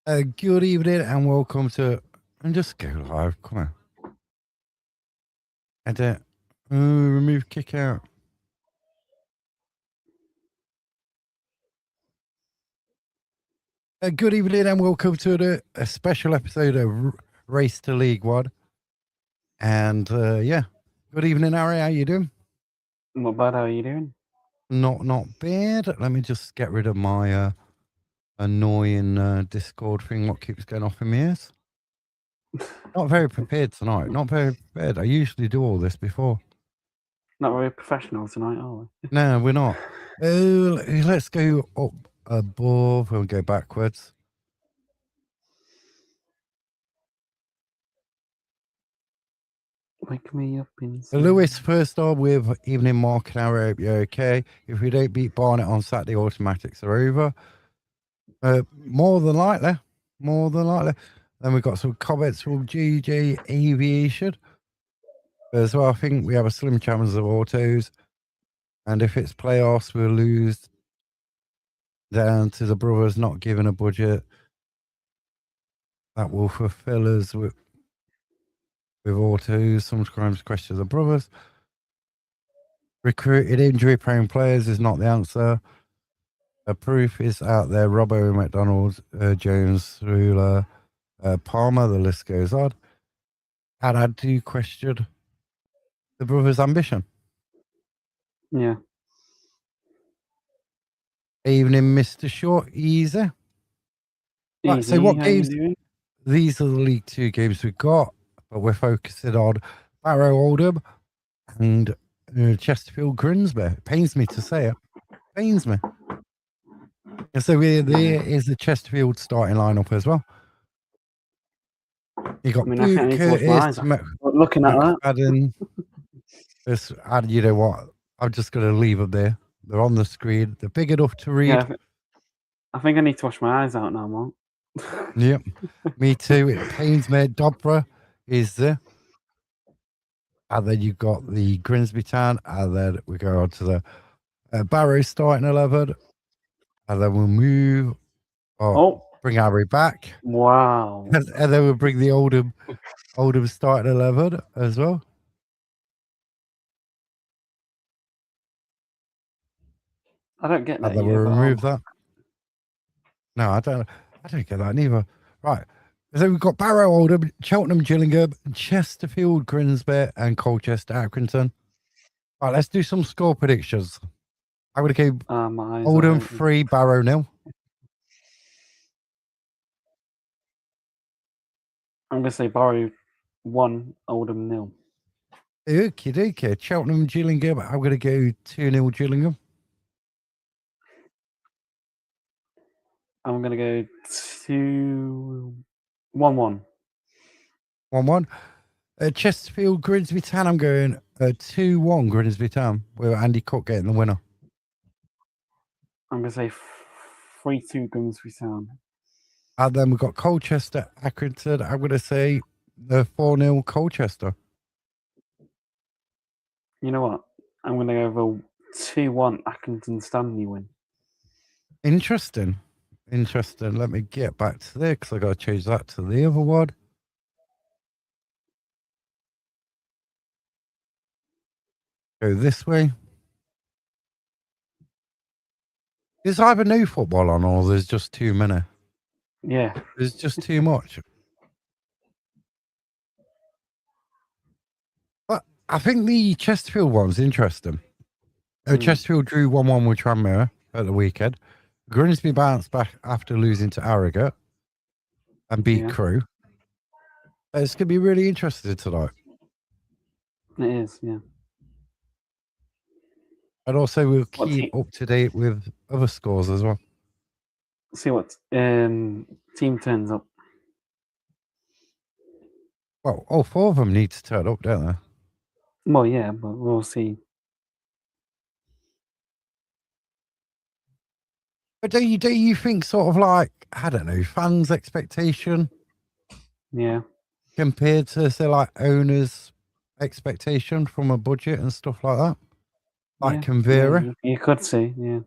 Good evening and welcome to. And just go live. Come on. Edit. Remove kick out. Good evening and welcome to a special episode of Race to League One. And yeah, good evening, Harry. How you doing? Not bad. How are you doing? Not bad. Let me just get rid of my annoying Discord thing. What keeps going off in my ears? Not very prepared tonight. Not very prepared. I usually do all this before. Not very professional tonight, are we? No, we're not. Let's go up above and go backwards. Wake me up in. Lewis, first off with evening mark and hour. I hope you're okay. If we don't beat Barnet on Saturday, automatics are over. More than likely. Then we've got some comments from GJ Aviation as well. I think we have a slim chance of autos. And if it's playoffs, we'll lose down to the brothers not giving a budget. That will fulfill us with autos. Sometimes question the brothers. Recruited injury-prone players is not the answer. A proof is out there. Robbo, McDonald, Jones, Ruler, Palmer. The list goes on. And I do question the brothers' ambition. Yeah. Evening, Mr. Short. Easy. Right, so what games? These are the League Two games we've got, but we're focusing on Barrow Oldham and Chesterfield Grimsby. It pains me to say it. Pains me. And so there is the Chesterfield starting lineup as well. You got Boot, Curtis, looking at McFadden. And you know what? I'm just going to leave them there. They're on the screen. They're big enough to read. Yeah, I think I need to wash my eyes out now, Mark. Yep, me too. It pains me. Dobra is there. And then you've got the Grimsby Town. And then we go on to the Barrow starting 11. And then we'll move. Bring Harry back. Wow. And then we'll bring the Oldham starting 11 as well. I don't get that. And then we'll remove that. No, I don't get that neither. Right. So we've got Barrow Oldham, Cheltenham Gillingham, Chesterfield Grimsby, and Colchester Accrington. Right, let's do some score predictions. I'm going to go Oldham 3, Barrow 0. I'm going to say Barrow 1, Oldham 0. Okay. Cheltenham Gillingham, I'm going to go 2-0 Gillingham. I'm going to go 1-1. 1-1. Chesterfield Grimsby Town, I'm going 2-1 Grimsby Town with Andy Cook getting the winner. I'm going to say 3-2 Grimsby Town. And then we've got Colchester Accrington. I'm going to say 4-0 Colchester. You know what? I'm going to go over 2-1 Accrington Stanley win. Interesting. Let me get back to there because I got to change that to the other one. Go this way. There's either no football on or there's just too many. Yeah. There's just too much. But I think the Chesterfield one's interesting. Chesterfield drew 1-1 with Tranmere at the weekend. Grimsby bounced back after losing to Harrogate and beat Crewe. It's going to be really interesting tonight. It is, yeah. And also we'll keep up to date with other scores as well. See what team turns up. Well, all 4 of them need to turn up, don't they? Well, yeah, but we'll see. But do you think sort of like, I don't know, fans' expectation? Yeah. Compared to, say, like owners' expectation from a budget and stuff like that? Like can vary? Yeah, you could see, yeah.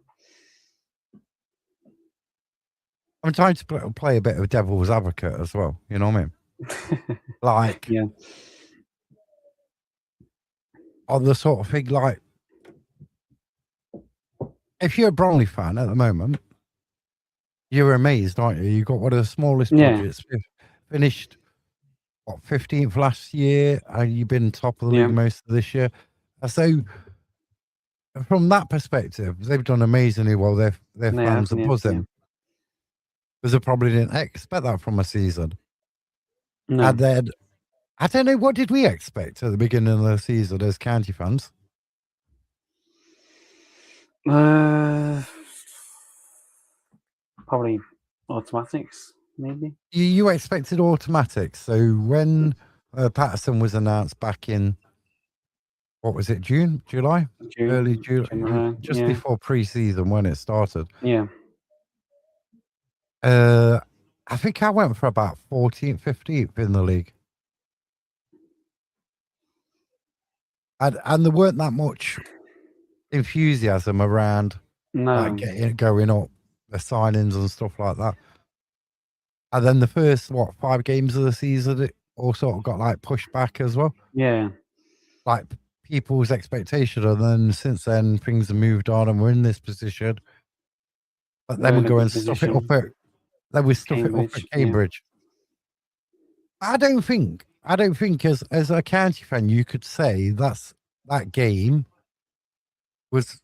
I'm trying to play a bit of devil's advocate as well. You know what I mean? Like, Yeah. on the sort of thing, like, if you're a Bromley fan at the moment, you're amazed, aren't you? You got one of the smallest Yeah. budgets. Finished, what, 15th last year, and you've been top of the Yeah. league most of this year. So, from that perspective, they've done amazingly well. Their They have. fans are Yeah. Yeah. buzzing because they probably didn't expect that from a season. No. And then, I don't know, what did we expect at the beginning of the season as county fans? Probably automatics, maybe. You expected automatics. So when Patterson was announced back in, what was it, June, July? Early July, just yeah. before pre-season when it started. Yeah. I think I went for about 14th, 15th in the league. And there weren't that much enthusiasm around like No. getting it going up, the signings and stuff like that. And then the first, 5 games of the season, it all sort of got like pushed back as well. Yeah. Like people's expectation. And then since then, things have moved on and we're in this position. But then We're we in a go good and stuff it up position. at Cambridge. I don't think as a county fan you could say that game was,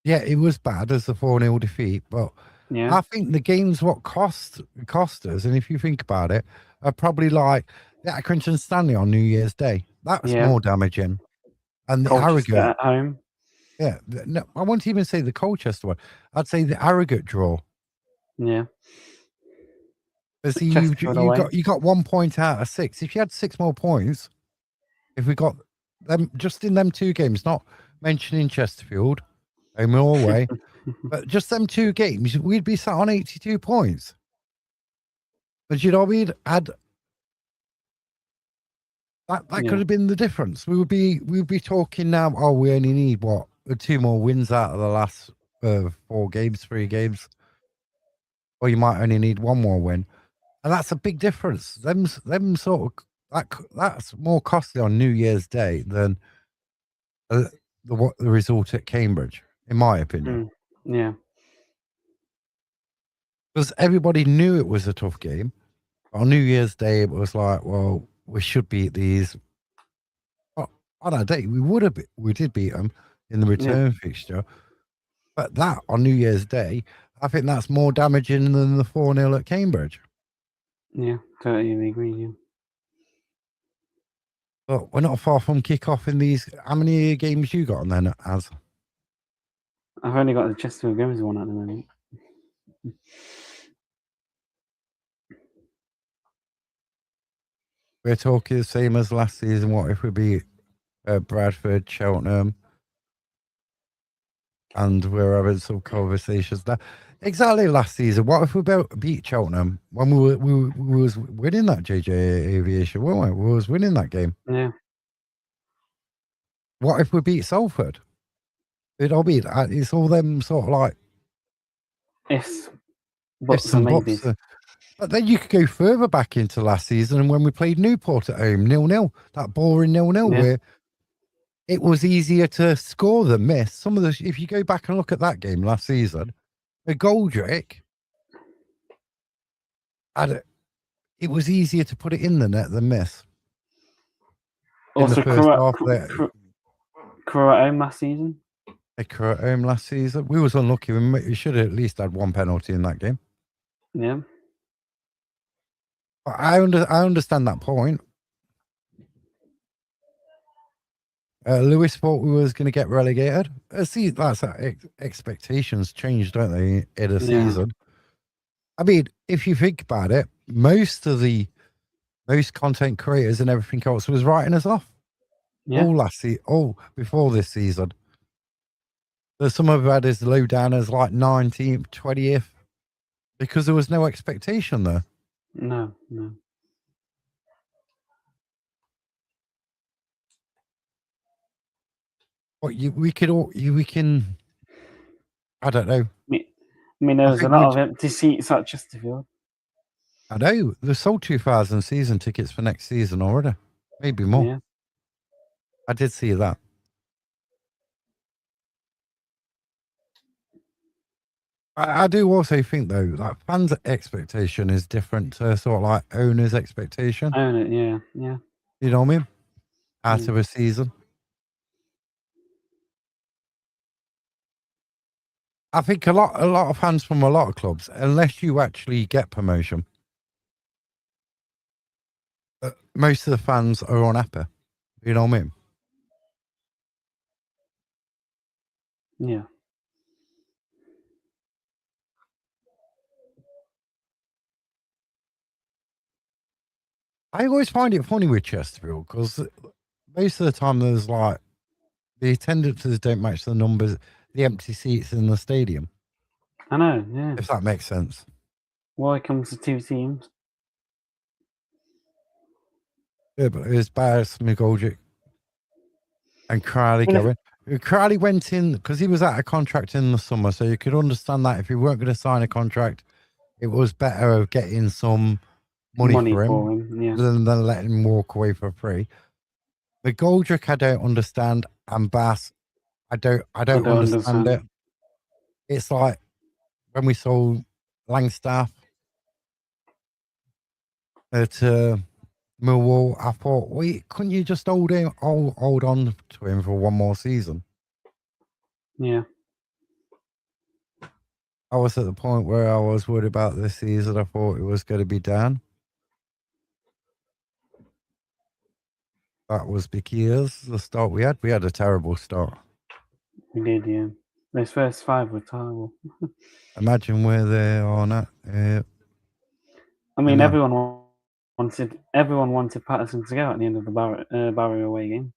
yeah, it was bad as a 4-0 defeat, but Yeah. I think the games what cost us, and if you think about it, are probably like the Accrington Stanley on New Year's Day. That's Yeah. more damaging. And the Colchester Harrogate, at home. yeah, no, I won't even say the Colchester one. I'd say the Harrogate draw. Yeah. Because Chesterfield away. you got 1 point out of 6. If you had 6 more points, if we got them just in them 2 games, not mentioning Chesterfield, home or away, but just them 2 games, we'd be sat on 82 points. But you know, we'd had that could have been the difference. We'd be talking now. Oh, we only need 2 more wins out of the last 4 games, 3 games, or you might only need 1 more win, and that's a big difference. Them sort of that's more costly on New Year's Day than the result at Cambridge, in my opinion. Yeah. Because everybody knew it was a tough game. On New Year's Day, it was like, well, we should beat these. On our day, we did beat them in the return fixture. But that on New Year's Day, I think that's more damaging than the 4-0 at Cambridge. Yeah, totally agree. Yeah. But we're not far from kick-off in these. How many games you got on then, Az? I've only got the Chesterfield Games one at the moment. We're talking the same as last season. What if we beat Bradford, Cheltenham, and we're having some conversations there? Exactly last season. What if we beat Cheltenham when we was winning that JJ Aviation, weren't we? We was winning that game. Yeah. What if we beat Salford? It's all them sort of like Ifs, buts, ifs and and buts. maybes. But then you could go further back into last season when we played Newport at home, 0-0. That boring 0-0 where it was easier to score than miss. Some of the, if you go back and look at that game last season, the Goldrick, it was easier to put it in the net than miss. Also, in the first half Crewe at home last season. Crewe at home last season. We was unlucky. We should have at least had 1 penalty in that game. Yeah. But I understand that point. Lewis thought we was going to get relegated. See, that's expectations change, don't they, in a season? I mean, if you think about it, most content creators and everything else was writing us off. Yeah. All before this season. There's some of had as low down as like 19th, 20th, because there was no expectation there. No. What we can. I don't know. I mean, there I was a think lot we. of empty seats at Chesterfield. I know they sold 2,000 season tickets for next season already, maybe more. Yeah. I did see that. I do also think though, like fans' expectation is different to sort of like owners' expectation. Own it. Yeah. Yeah. You know what I mean? Out Mm. of a season. I think a lot of fans from a lot of clubs, unless you actually get promotion, most of the fans are unhappy. You know what I mean? Yeah. I always find it funny with Chesterfield because most of the time there's like the attendances don't match the numbers, the empty seats in the stadium. I know. Yeah. If that makes sense. Why comes to two teams? Yeah, but it was Barris, McGoldrick, and Crowley I mean, going. Crowley went in because he was out of contract in the summer, so you could understand that if he weren't going to sign a contract, it was better getting some money money for for him him. Yeah. than letting him walk away for free. McGoldrick, I don't understand, and Bass, I don't I don't understand it. understand. It's like when we sold Langstaff to Millwall, I thought, wait, couldn't you just hold on to him for one more season? Yeah. I was at the point where I was worried about this season. I thought it was going to be down. That was because the start we had a terrible start. We did. Yeah. Those first 5 were terrible. Imagine where they are now. I mean, know. everyone wanted Patterson to go at the end of the Barrow away game.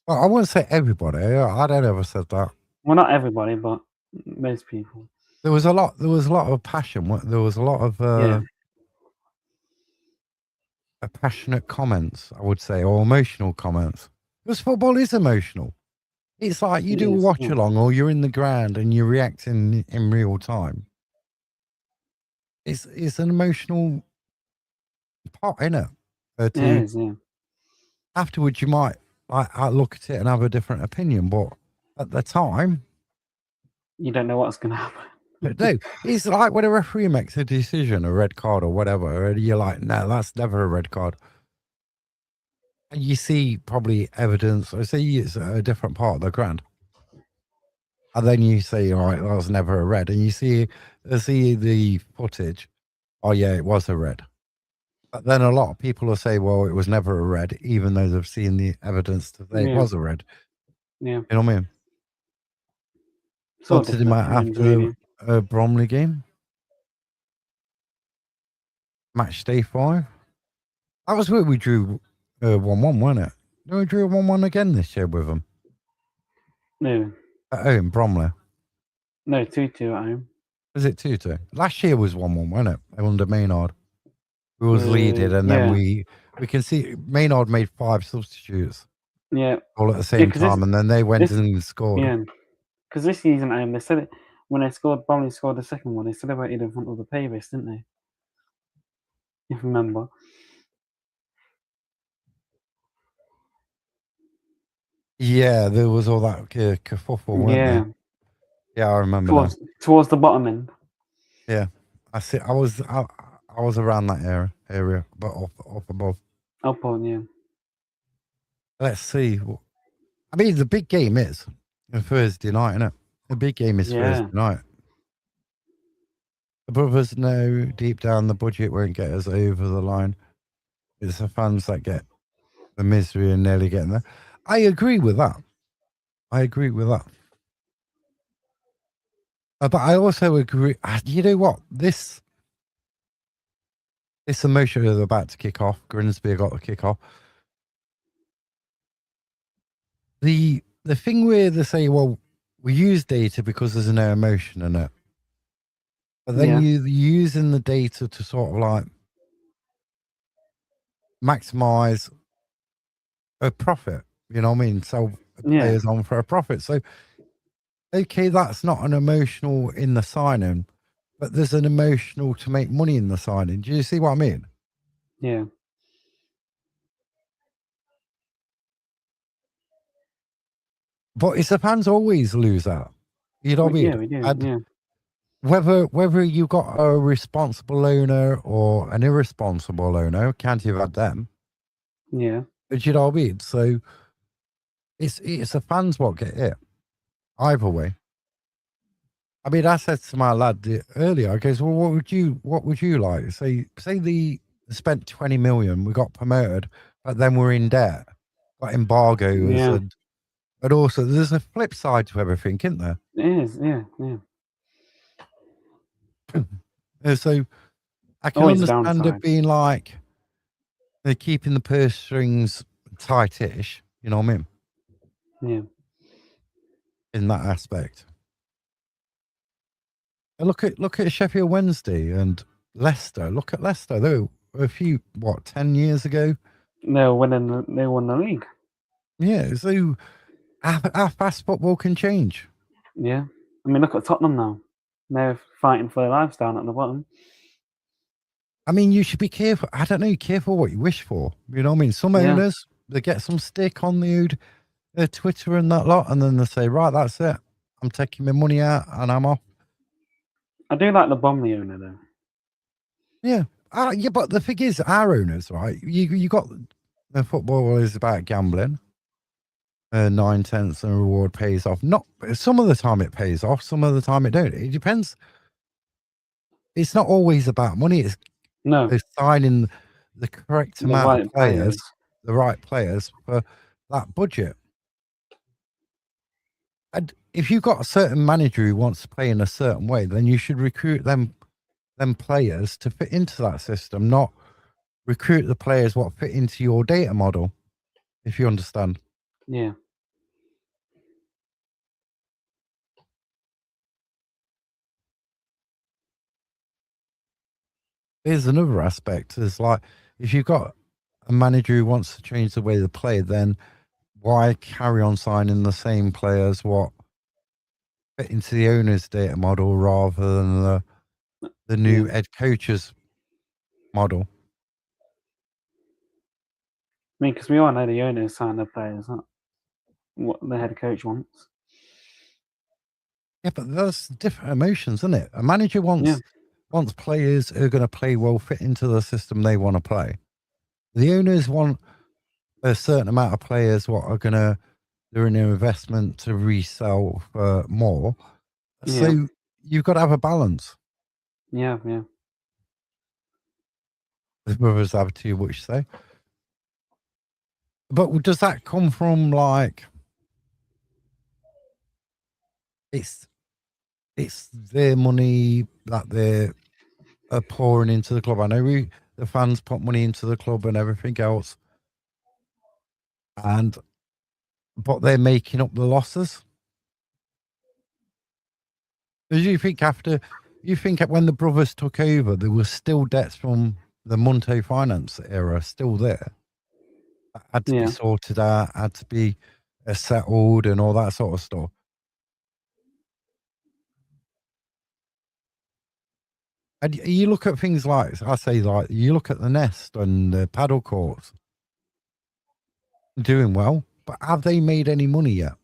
Well, I wouldn't say everybody. I don't ever said that. Well, not everybody, but most people. There was a lot of passion. There was a lot of Yeah. passionate comments, I would say, or emotional comments. Because football is emotional. It's like you It do a is, watch yeah. along, or you're in the ground and you're reacting in real time. It's an emotional part, innit? It is, yeah. Afterwards, you might I look at it and have a different opinion, but at the time, You don't know what's going to happen. no. It's like when a referee makes a decision, a red card or whatever, and you're like, no, that's never a red card. And you see probably evidence, or say it's a different part of the ground. And then you say, all right, that was never a red. And you see the footage. Oh, yeah, it was a red. But then a lot of people will say, well, it was never a red, even though they've seen the evidence to say it Yeah. was a red. Yeah. You know what I mean? It's all What did it different matter opinions, after really. the Bromley game? Match day 5? That was where we drew 1-1, wasn't it? No, we drew 1-1 again this year with them. No. At home, Bromley. No, 2-2 at home. Was it 2-2? Last year was 1-1, wasn't it? Under Maynard. We was leading, and then Yeah. we can see Maynard made 5 substitutes Yeah. all at the same 'cause this- time, and then they went this- and scored. Yeah. Because this season at home, they said it when they scored. Bromley scored the second one. They celebrated in front of the pavers, didn't they? If you remember. Yeah, there was all that kerfuffle, weren't Yeah. there? Yeah, I remember now. Towards the bottom end. Yeah, I see. I was around that area, but off above. Up on, yeah. Let's see. I mean, the big game is Thursday night, isn't it? The big game is Yeah. Thursday night. The brothers know deep down the budget won't get us over the line. It's the fans that get the misery and nearly getting there. I agree with that. But I also agree. You know what? This emotion is about to kick off. Grimsby got to kick off. The thing where they say, well, we use data because there's no emotion in it. But then you're using the data to sort of like maximize a profit. You know what I mean? Sell players on for a profit. So Okay, that's not an emotional in the signing, but there's an emotional to make money in the signing. Do you see what I mean? Yeah. But it's the fans always lose out. You know what I mean? Yeah, we do. And Yeah. whether you got a responsible owner or an irresponsible owner, can't you have had them? Yeah. Do you know what I mean? So it's the fans what get it. Either way. I mean, I said to my lad earlier, I goes, well, what would you like? Say they spent 20 million, we got promoted, but then we're in debt, got embargoes, Yeah. and also there's a flip side to everything, isn't there? It is. Yeah. Yeah. So I can Always a understand it downside. being like they're keeping the purse strings tightish, you know what I mean? Yeah. In that aspect. And look at Sheffield Wednesday and Leicester. Look at Leicester. They were a few 10 years ago. They won the league. Yeah, so how fast football can change. Yeah. I mean, look at Tottenham now. They're fighting for their lives down at the bottom. I mean, you should be careful. I don't know, careful what you wish for. You know what I mean? Some Yeah. owners, they get some stick on the Twitter and that lot, and then they say, right, that's it. I'm taking my money out and I'm off. I do like the Bromley owner though. Yeah. Yeah, but the thing is, our owners, right? You got the football is about gambling. 9/10 and reward pays off. Not some of the time it pays off, some of the time it don't. It depends. It's not always about money. No, It's signing the correct the amount of right players, players. the right players for that budget. And if you've got a certain manager who wants to play in a certain way, then you should recruit them players to fit into that system, not recruit the players what fit into your data model, if you understand. Yeah. Here's another aspect is like if you've got a manager who wants to change the way they play, then why carry on signing the same players what fit into the owner's data model rather than the new Yeah. head coach's model? I mean, because we all know the owners sign the players, not what the head coach wants. Yeah, but that's different emotions, isn't it? A manager Yeah. wants players who are going to play well, fit into the system they want to play. The owners want a certain amount of players what are going to they're in an investment to resell for more. Yeah. So you've got to have a balance. Yeah. Yeah. The brothers have too much say. But does that come from like it's their money that they're pouring into the club? I know the fans put money into the club and everything else, and but they're making up the losses. Do you think when the brothers took over, there was still debts from the Monte finance era still there? That had to be Yeah. sorted out, had to be settled, and all that sort of stuff. And you look at things like I say, like you look at the Nest and the paddle courts doing well, but have they made any money yet?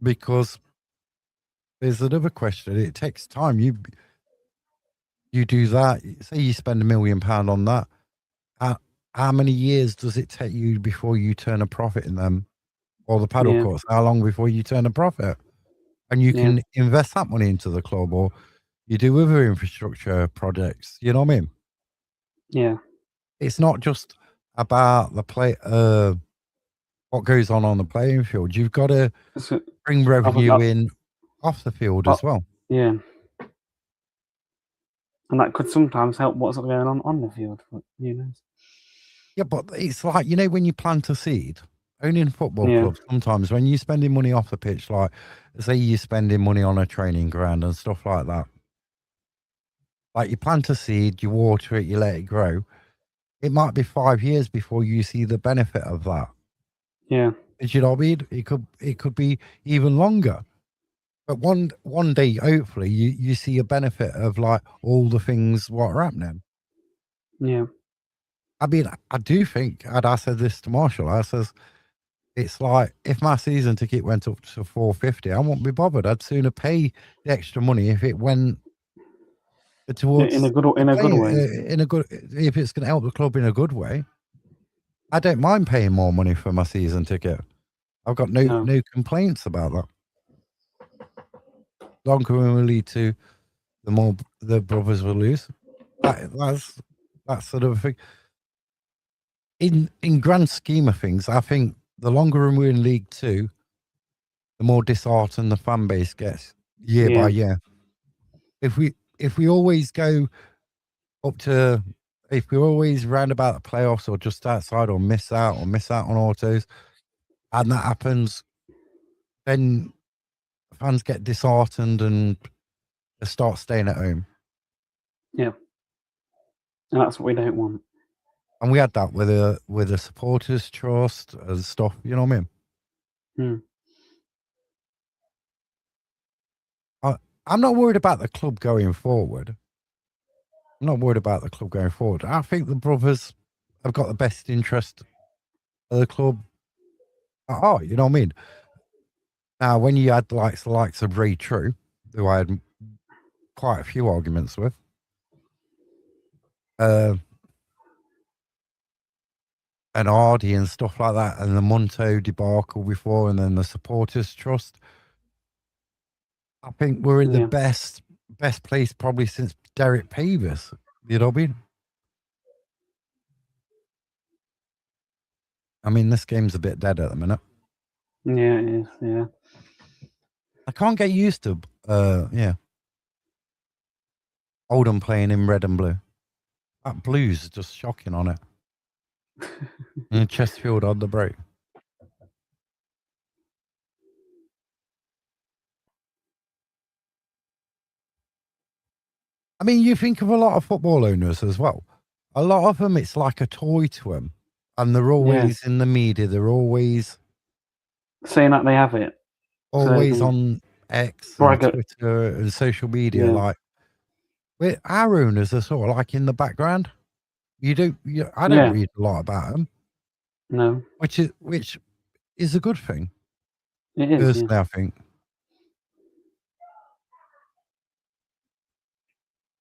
Because there's another question. It takes time. You do that. Say you spend £1 million on that. How many years does it take you before you turn a profit in them? Or the paddle Yeah. courts? How long before you turn a profit? And you Yeah. can invest that money into the club, or you do other infrastructure projects. You know what I mean? Yeah. It's not just about the play. What goes on the playing field? You've got to So, bring other, revenue in off the field as oh, well. yeah. And that could sometimes help what's going on the field. But, Yeah, but it's like, when you plant a seed, only in football Yeah. clubs, sometimes when you're spending money off the pitch, like say you're spending money on a training ground and stuff like that, like you plant a seed, you water it, you let it grow. It might be 5 years before you see the benefit of that. Yeah. Do you know what I mean? It could be even longer. But one day, hopefully, you see a benefit of like all the things what are happening. Yeah. I mean, I do think, and I said this to Marshall, I says, it's like if my season ticket went up to 450, I won't be bothered. I'd sooner pay the extra money if it went In a towards good the way. playing in a good, if it's going to help the club in a good way. I don't mind paying more money for my season ticket. I've got no No. complaints about that. Longer we lead to, the more the brothers will lose. That's sort of a thing. In grand scheme of things, I think the longer we're in League Two, the more disheartened the fan base gets year by Yeah. year. If we always go up to, if we always round about the playoffs or just outside or miss out on autos, and that happens, then fans get disheartened and start staying at home. Yeah. And that's what we don't want. And we had that with a supporters trust and stuff. You know what I mean? Hmm. I'm not worried about the club going forward. I'm not worried about the club going forward. I think the brothers have got the best interest of the club at heart. You know what I mean? Now, when you had the likes of Ray True, who I had quite a few arguments with, and Hardy and stuff like that, and the Monto debacle before, and then the supporters trust, I think we're in the Yeah. best place probably since Derek Pavers. You know what I mean? I mean, this game's a bit dead at the minute. Yeah, it is. Yeah. I can't get used to, Oldham playing in red and blue. That blue's just shocking on it. And Chesterfield on the break. I mean, you think of a lot of football owners as well. A lot of them, it's like a toy to them. And they're always in the media. They're always Saying that they have it. So they can on X and brag it. Twitter and social media. Yeah. Like, our owners are sort of like in the background. I don't Yeah. read a lot about them, No. which is a good thing. It is. Personally, Yeah. I think.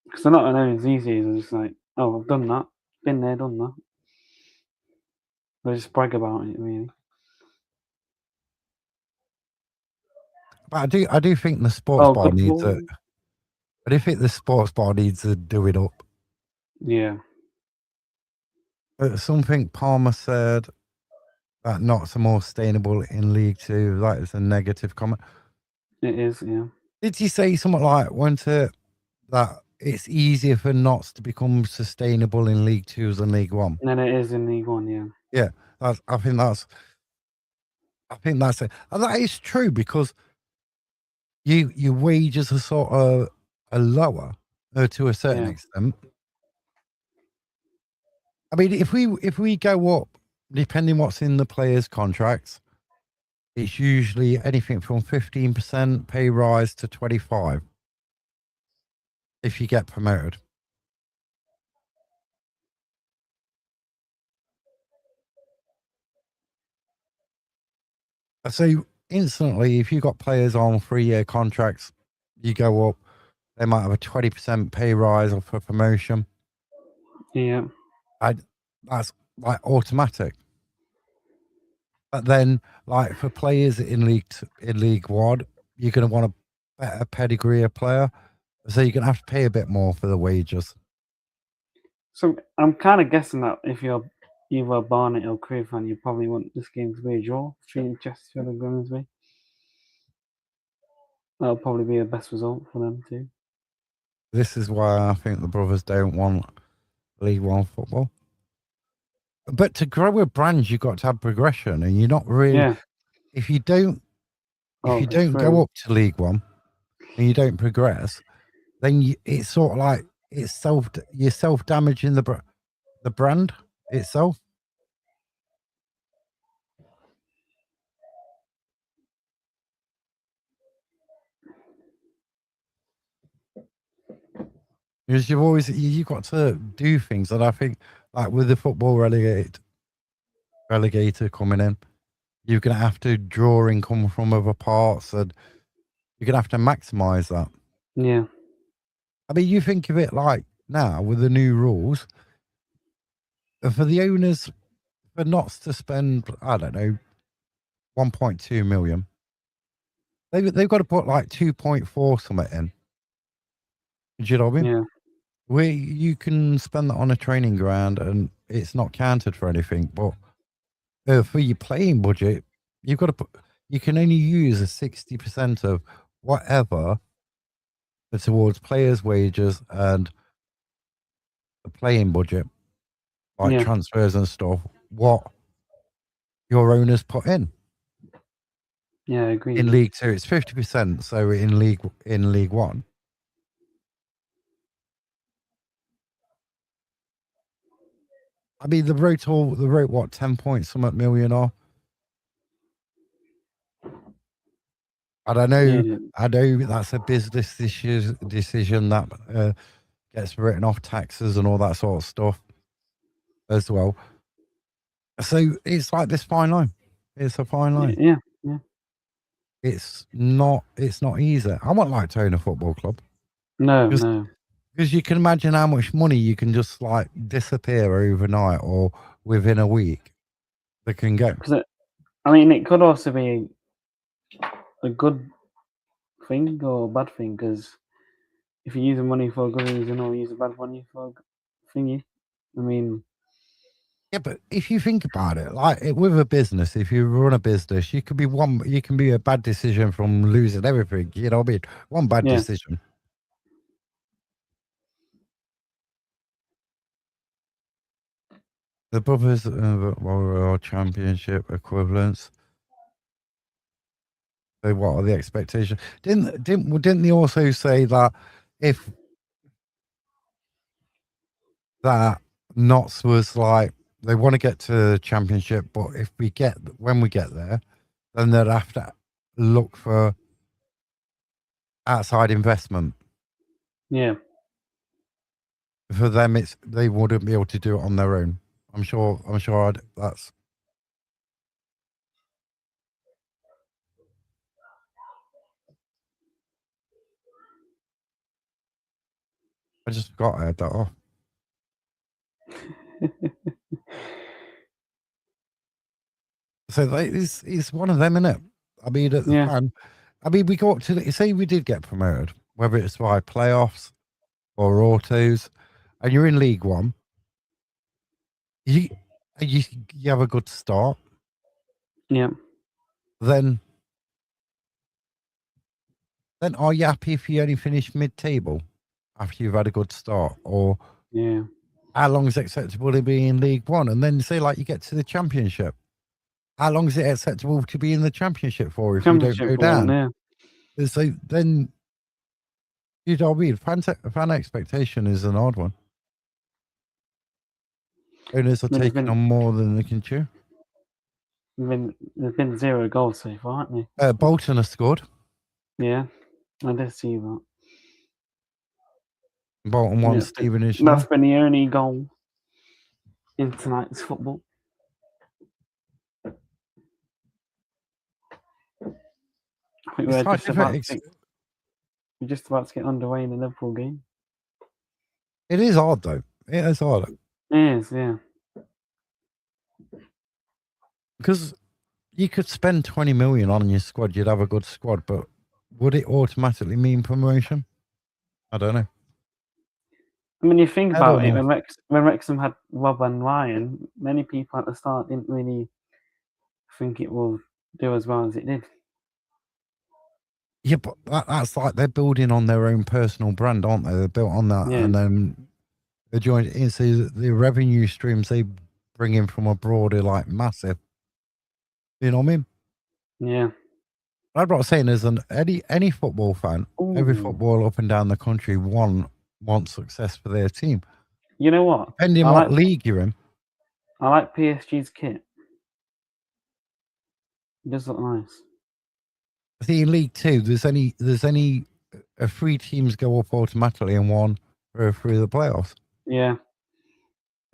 Because they're not as easy as just like, oh, I've done that, been there, done that. They just brag about it, really. But I do think the sports bar good needs ball. I do think the sports bar needs a doing up. Yeah. Something Palmer said that not so more sustainable in League Two. That is a negative comment. It is. Yeah. Did he say something like, wasn't it, that it's easier for knots to become sustainable in League Two than League One? And then it is in League One. Yeah. Yeah, I think that's it, and that is true because your wages are sort of are lower to a certain Yeah. extent. I mean, if we go up, depending what's in the players' contracts, it's usually anything from 15% pay rise to 25 if you get promoted. So instantly, if you've got players on 3-year contracts, you go up, they might have a 20% pay rise or for promotion. Yeah. That's like automatic. But then, like for players in League One, you're going to want a better pedigree of player, so you're going to have to pay a bit more for the wages. So I'm kind of guessing that if you're either Barnet or Crewe fan, you probably want this game to be a draw between Chesterfield and Grimsby. That'll probably be the best result for them too. This is why I think the brothers don't want League One football. But to grow a brand, you've got to have progression, and you're not really. Yeah. If you don't go up to League One and you don't progress, then it's sort of like you're self damaging the brand itself. Because you've got to do things, and I think like with the football relegator coming in, you're gonna have to draw income from other parts, and you're gonna have to maximise that. Yeah, I mean, you think of it like now with the new rules, for the owners, for not to spend, I don't know, 1.2 million, they've got to put like 2.4 something in. Do you know what I mean? yeah, Where you can spend that on a training ground and it's not counted for anything, but for your playing budget, you've got to put. You can only use a 60% of whatever towards players' wages and the playing budget, like yeah, transfers and stuff. What your owners put yeah. in Agreed. League Two, it's 50%. So in League One, I mean, they wrote what 10 point something million off. And Yeah, I know that's a business decision that gets written off taxes and all that sort of stuff as well. So it's like this fine line. It's a fine line. yeah, yeah. It's not. It's not easy. I wouldn't like to own a football club No, because no. you can imagine how much money you can just like disappear overnight or within a week. They can go. Because I mean, it could also be a good thing or a bad thing. Because if you use the money for a good reason or use the bad money for a thingy, I mean, Yeah, but if you think about it, like with a business, if you run a business, you can be a bad decision from losing everything. You know what I mean? One bad yeah, decision. The brothers World Championship equivalents. So what are the expectations? Didn't they also say that if that Knots was like they want to get to the championship, but if when we get there, then they'd have to look for outside investment. yeah. For them, it's they wouldn't be able to do it on their own. I'm sure. That's. I just forgot I had that off. So it's one of them, innit? I mean, at the Yeah, fan. I mean, we got to say we did get promoted, whether it's by playoffs or autos, and you're in League One. You you you have a good start, yeah, then are you happy if you only finish mid-table after you've had a good start, or yeah. how long is acceptable to be in League One, and then say like you get to the Championship, how long is it acceptable to be in the Championship for if you don't Championship go ball, down? yeah. So then you know what I mean. Fan expectation is an odd one. Owners are I mean, taking on more than they can chew. there's been 0 goals so far, haven't Bolton has scored. there? Yeah, I did see that. Bolton Yeah, won Stevenage that's 0. been the only goal in tonight's football. I think It's like different. we're just about to get underway in the Liverpool game. It is odd though. It is odd It is, yeah. because you could spend 20 million on your squad. You'd have a good squad, but would it automatically mean promotion? I don't know. I mean, you think I don't about it, know. when Wrexham had Rob and Ryan, many people at the start didn't really think it will do as well as it did. Yeah, but that's like they're building on their own personal brand, aren't they? They're built on that, Yeah, and then they joined in. So the revenue streams they bring in from abroad are like massive. You know what I mean? yeah. I'm not saying there's any football fan, every Ooh, football up and down the country wants success for their team. you know what? Depending I what like league you're in. I like PSG's kit. It does look nice. I think in League Two, there's any three teams go up automatically, and one through the playoffs. Yeah.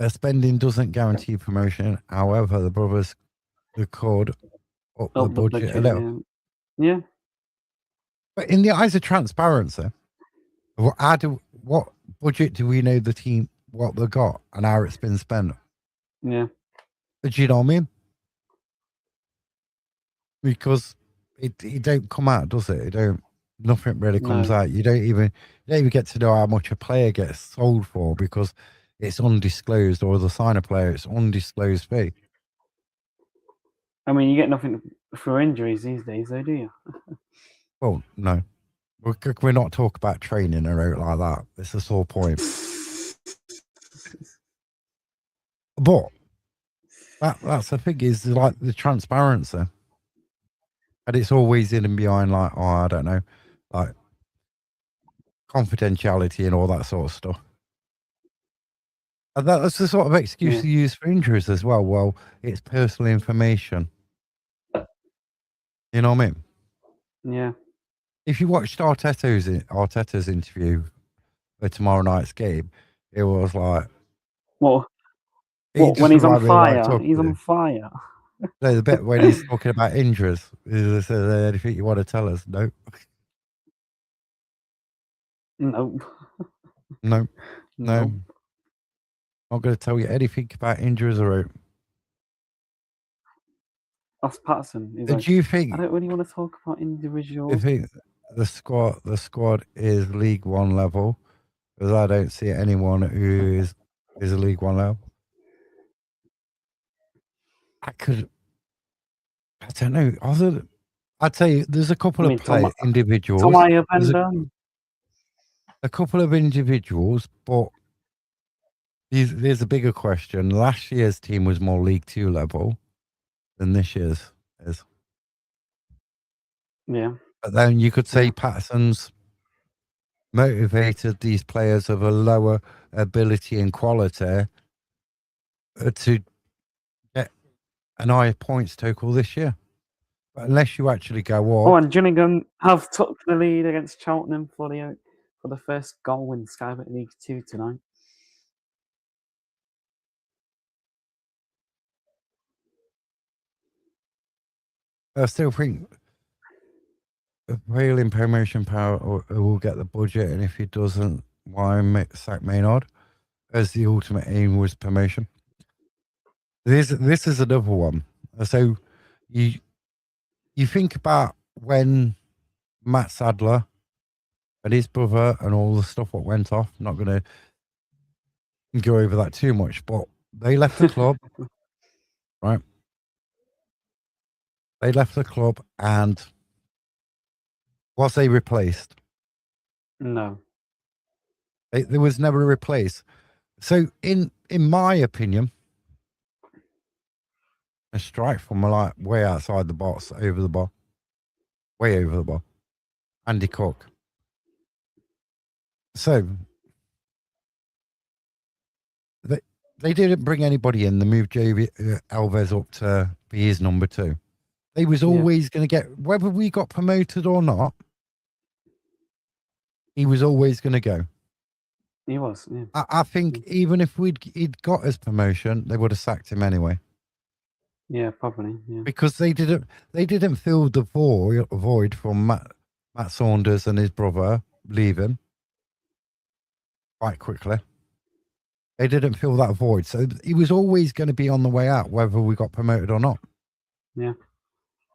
Spending doesn't guarantee promotion. However, the brothers could up the budget a little. Yeah. But in the eyes of transparency, what budget do we know the team what they got and how it's been spent? Yeah. Do you know what I mean? Because it don't come out, does it? It don't. Nothing really comes No. out. You don't even get to know how much a player gets sold for because it's undisclosed, or the sign a player, it's undisclosed fee. I mean, you get nothing for injuries these days, though, do you? Well, no. We're not talking about training or out like that. It's the sole point. But that's the thing, is like the transparency. And it's always in and behind, like, oh, I don't know, like confidentiality and all that sort of stuff. And that's the sort of excuse Yeah. you use for injuries as well. Well, it's personal information. You know what I mean? Yeah. If you watched Arteta's interview for tomorrow night's game, it was like, What? he What? just When he's on reminded me of, like, fire? He's on talking. fire. No, the bit when he's talking about injuries. Is there anything you want to tell us? No. No. No. No. Not going to tell you anything about injuries or. That's Patterson. He's Do like, you think? I don't really want to talk about Do you individuals. think the squad is League One level? Because I don't see anyone who is a League One level. I don't know. I'd say there's a couple of individuals. There's a couple of individuals, but there's a bigger question. Last year's team was more League Two level than this year's is. Yeah. But then you could say Yeah. Patterson's motivated these players of a lower ability and quality to get an higher points total this year. But unless you actually go up. Oh, and Gillingham have took the lead against Cheltenham for the first goal in Sky Bet League 2 tonight. I still think real in promotion power will get the budget, and if he doesn't, why sack Maynard? As the ultimate aim was promotion. This is another one. So you think about when Matt Sadler and his brother and all the stuff what went off. I'm not going to go over that too much, but they left the club, right? They left the club, and was they replaced? No. They was never replaced. So in my opinion, a strike from like way outside the box, over the bar, way over the bar. Andy Cook. So they didn't bring anybody in. They moved Javi Alves up to be his number 2. They was always going to get, whether we got promoted or not, he was always going to go. He was, yeah. I think even if he'd got his promotion, they would have sacked him anyway. Yeah, probably. Yeah. Because they didn't fill the void from Matt Saunders and his brother leaving quite quickly. They didn't fill that void, so he was always going to be on the way out, whether we got promoted or not. Yeah.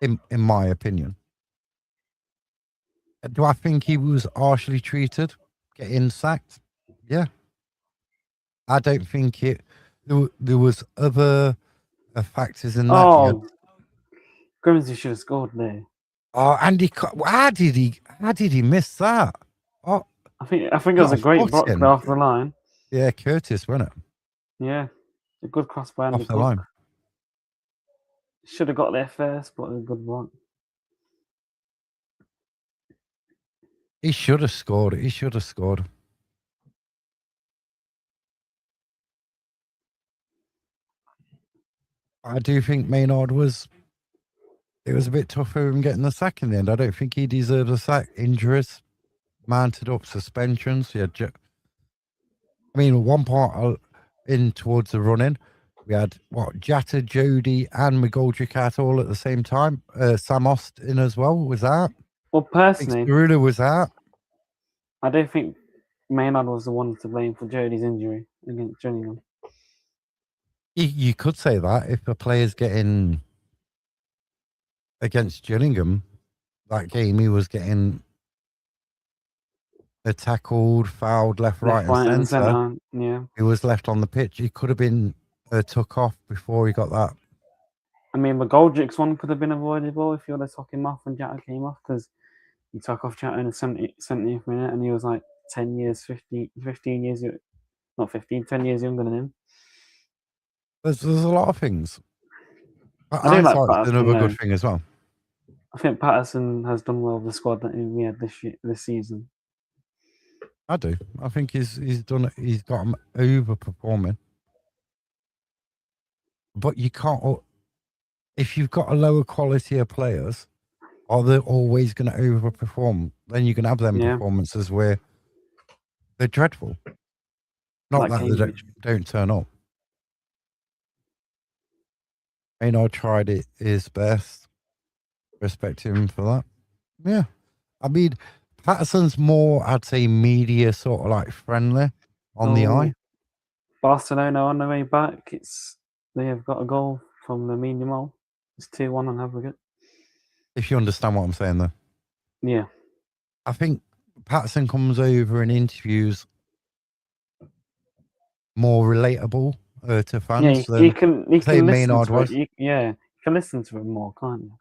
In my opinion. Do I think he was harshly treated, getting sacked? Yeah. I don't think there was other factors in that. Oh, Grimsby should have scored there. Oh, Andy, how did he miss that? Oh, I think it was a great block off the line. Yeah, Curtis, wasn't it? Yeah, a good cross by Andy off the Cook. line. Should have got there first, but a good block. He should have scored. I do think Maynard was a bit tough for him getting the sack in the end. I don't think he deserved a sack. Injuries, mounted up suspensions. Yeah, I mean, one part in towards the running, we had Jatta, Jody, and McGoldrick all at the same time. Sam Austin as well was out. Well, personally, Cerullo was out. I don't think Maynard was the one to blame for Jody's injury against Gillingham. You could say that if a player's getting against Gillingham, that game he was getting tackled, fouled, left, right, and centre. Yeah. He was left on the pitch. He could have been took off before he got that. I mean, McGoldrick's one could have been avoidable if you would have took him off when Jatta came off, because he took off Jatta in the 70th minute and he was like 10 years, 15 years, not 15, 10 years younger than him. There's a lot of things. I do like Hindsight's Patterson, another though. good thing as well. I think Patterson has done well with the squad that we had this season. I do. I think he's done. He's got him overperforming. But you can't. If you've got a lower quality of players, are they always going to overperform? Then you can have them performances where they're dreadful. Not like that they don't turn up. Maynard tried his best. Respect him for that. Yeah. I mean, Patterson's more, I'd say, media sort of like friendly on the eye. Barcelona on the way back. They have got a goal from Lamine Yamal. It's 2-1 on aggregate. If you understand what I'm saying, though. Yeah. I think Patterson comes over in interviews more relatable to fans. Yeah, you can listen Maynard to it. You can listen to it more, can't you?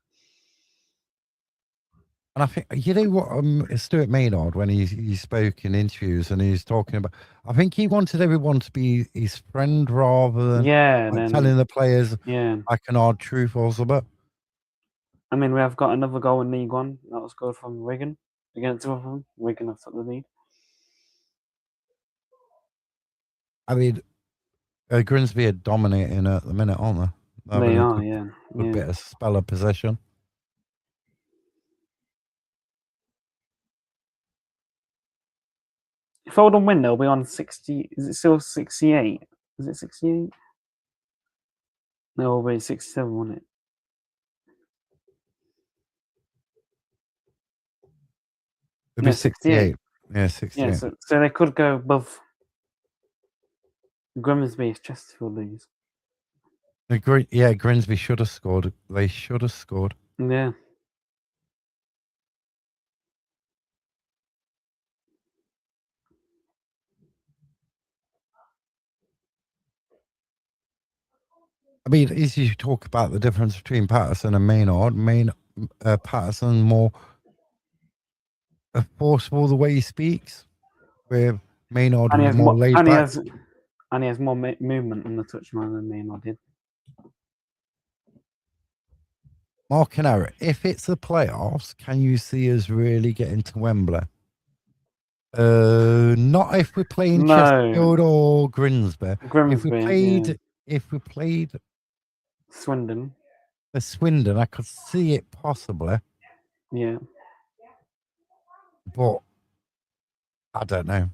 And I think, you know what, Stuart Maynard, when he spoke in interviews and he's talking about, I think he wanted everyone to be his friend rather than telling the players like an hard truth or something. I mean, we have got another goal in League One that was scored from Wigan against Rotherham. Wigan have took the lead. I mean, Grimsby are dominating at the minute, aren't they? They are, Good bit of spell of possession. If Oldham win, they'll be on 60. Is it still 68? Is it 68? No, it'll be 67, won't it? It'll be 68. Yeah, 68. Yeah, so they could go above Grimsby if Chesterfield lose. Grimsby should have scored. They should have scored. Yeah. I mean, as you talk about the difference between Patterson and Maynard, Patterson more forceful the way he speaks, where Maynard was more laid back. And he has more movement on the touchline than Maynard did. Mark and Eric, if it's the playoffs, can you see us really getting to Wembley? Not if we're playing Chesterfield or Grimsby. If we played Swindon. Swindon, I could see it possibly. Yeah. But I don't know.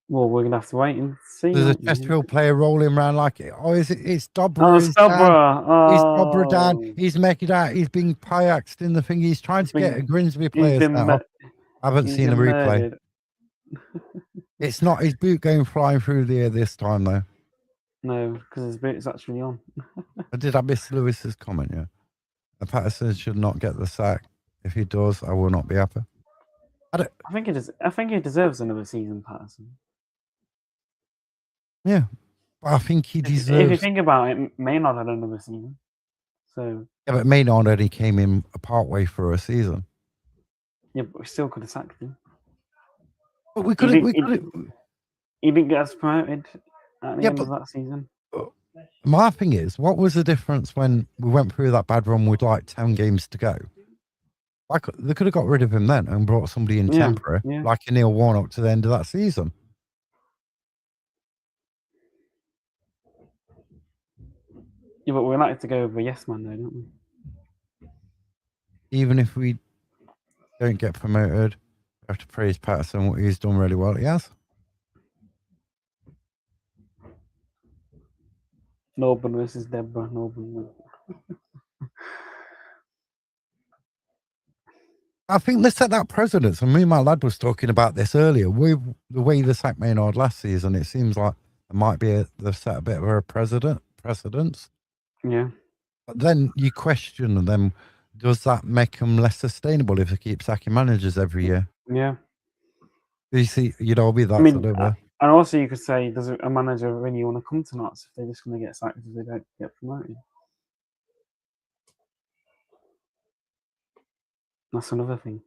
Well, we're gonna have to wait and see. There's a Chesterfield player rolling around like it. Oh, it's Dobra. Oh, it's Dobra. He's Dobra down. He's making out. He's being pyaxed in the thing. He's trying to get a Grimsby player now. I haven't seen a replay. It's not his boot going flying through the air this time, though. No, because his boot's actually on. Did I miss Lewis's comment? Yeah. Patterson should not get the sack. If he does, I will not be happy. I think he deserves another season, Patterson. Yeah, but I think he deserves. If you think about it, Maynard had another season. So yeah, but Maynard only came in a part way for a season. Yeah, but we still could have sacked him. But we could. He didn't get us promoted at the end of that season. My thing is, what was the difference when we went through that bad run with like 10 games to go? They could have got rid of him then and brought somebody in temporary, like a Neil Warnock, to the end of that season. Yeah, but we like to go with a yes man, though, don't we? Even if we don't get promoted, have to praise Patterson. What he's done really well. He has. Noble versus Deborah. Noble. I think they set that precedence. And me and my lad was talking about this earlier. With the way they sacked Maynard last season, it seems like it might be they've set a bit of a precedence. Yeah. But then you question them. Does that make them less sustainable if they keep sacking managers every year? Yeah. You see, with that I mean, sort of. and also you could say, does a manager really want to come to Notts if they're just going to get sacked if they don't get promoted? That's another thing.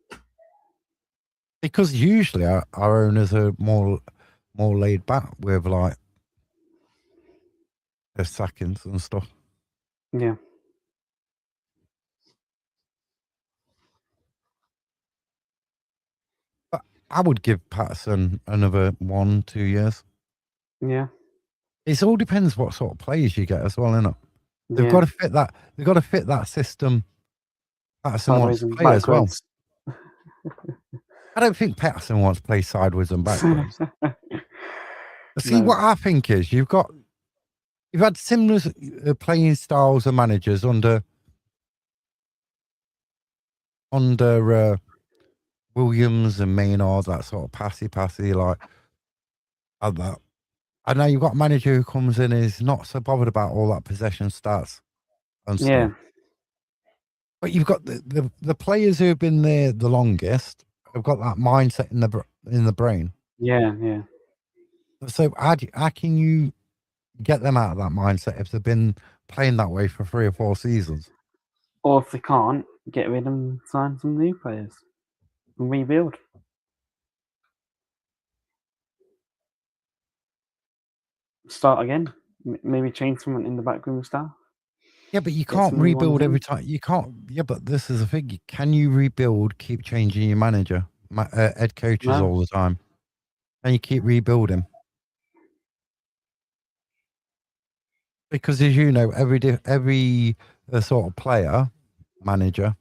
Because usually our owners are more laid back with like their sackings and stuff. Yeah. But I would give Patterson another 1-2 years. Yeah. It all depends what sort of players you get as well, innit? They've Yeah. got to fit that. They've got to fit that system Patterson wants Sideways to and play as well. backwards. I don't think Patterson wants to play sideways and backwards. See, No. what I think is you've had similar playing styles of managers under Williams and Maynard, that sort of passy like that. And now you've got a manager who comes in and is not so bothered about all that possession stats and stuff. Yeah. But you've got the players who have been there the longest have got that mindset in the brain. Yeah. Yeah. So how can you get them out of that mindset if they've been playing that way for 3 or 4 seasons? Or if they can't, get rid and sign some new players and rebuild. Start again. Maybe change someone in the backroom staff. Yeah, but you Get can't some new rebuild ones in. every time. You can't. Yeah, but this is a thing. Can you rebuild? Keep changing your manager, head coaches No. all the time, and you keep rebuilding. Because as you know, every sort of player, manager,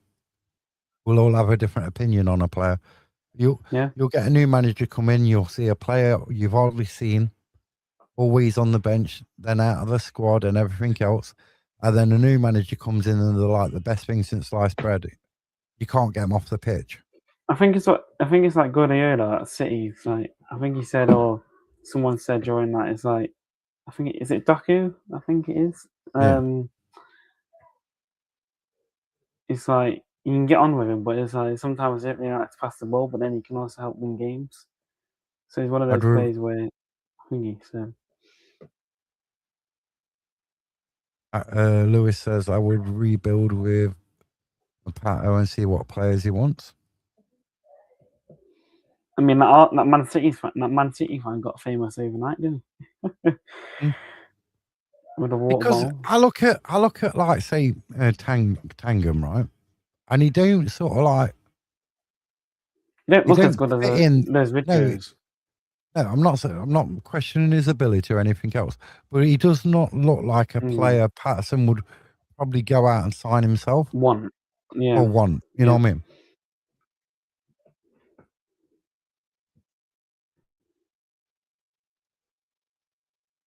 will all have a different opinion on a player. You'll get a new manager come in. You'll see a player you've hardly seen, always on the bench, then out of the squad and everything else. And then a new manager comes in and they're like the best thing since sliced bread. You can't get them off the pitch. I think it's like Guardiola at City. It's like I think he said, or someone said during that, it's like is it Doku? I think it is. Yeah. It's like you can get on with him, but it's like sometimes he doesn't like to pass the ball, but then he can also help win games. So he's one of those players where thingy. So Lewis says I would rebuild with Pato and see what players he wants. I mean, that Man City fan got famous overnight, didn't he? With a water Because ball. I look at like say Tangam, right, and he don't sort of like. He don't look as good as those videos. No, I'm not questioning his ability or anything else, but he does not look like a player Patterson would probably go out and sign himself. Yeah. You know what I mean?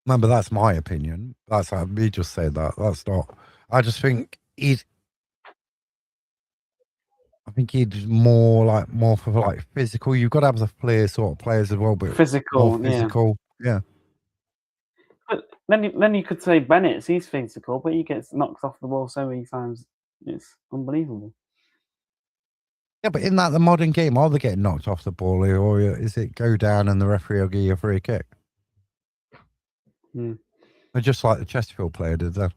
Remember, that's my opinion. That's how me just said that. That's not. I just think he's more for like physical. You've got to have the players as well, but physical, more physical. Yeah. But then you could say Bennett. He's physical, but he gets knocked off the ball so many times. It's unbelievable. Yeah, but in the modern game, are they getting knocked off the ball, or is it go down and the referee will give you a free kick? Or just like the Chesterfield player did that.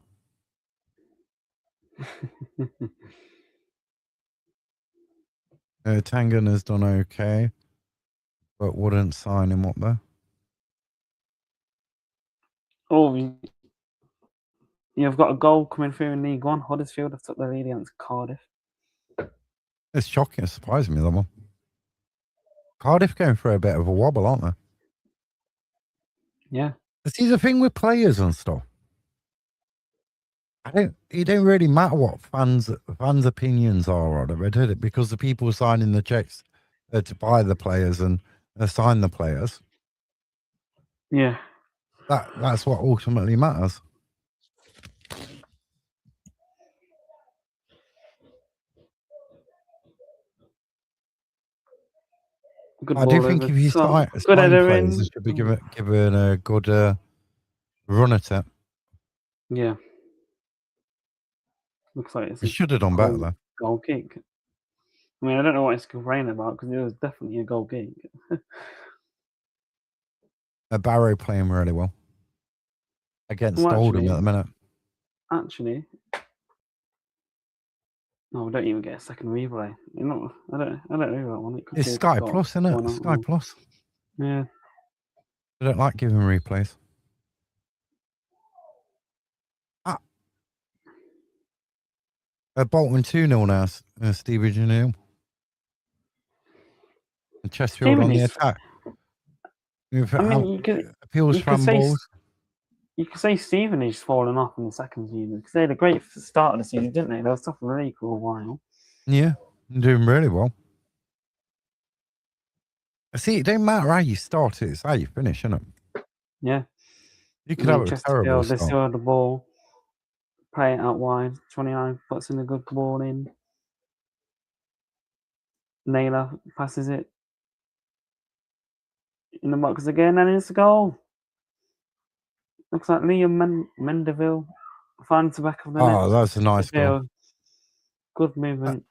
Tangan has done okay, but wouldn't sign him up there. Oh, you've got a goal coming through in League One. Huddersfield have took the lead against Cardiff. It's shocking. It surprised me, that one. Cardiff going through a bit of a wobble, aren't they? Yeah. See, the thing with players and stuff, it don't really matter what fans' opinions are on it, did it? Because the people signing the checks to buy the players and assign the players. Yeah. That's what ultimately matters. Good I do ball think over if you top. Good sign header players, they in. should be given a good run at it. Yeah. Looks like it's We a should have done better though. goal kick. I mean, I don't know what it's complaining about because it was definitely a goal kick. Barrow playing really well against Well, Oldham at the minute. Actually, no, we don't even get a second replay. You know, I don't know that one. It could It's be Sky Plus, isn't it? Sky Plus. Yeah. I don't like giving replays. Bolton 2-0 now, Stevie Janil. And Chesterfield on the attack. I mean, appeals from balls. You could say Stevenage fallen off in the second season because they had a great start of the season, didn't they? They were top of the league for a while. Yeah, doing really well. See, it don't matter how you start, it's how you finish, isn't it? Yeah. You could have a terrible They start. still had the ball, play it out wide. 29 puts in a good ball in. Naylor passes it in the box again, and it's a goal. Looks like Liam Mendeville finds the back of the net. Oh, that's a nice goal. Good movement.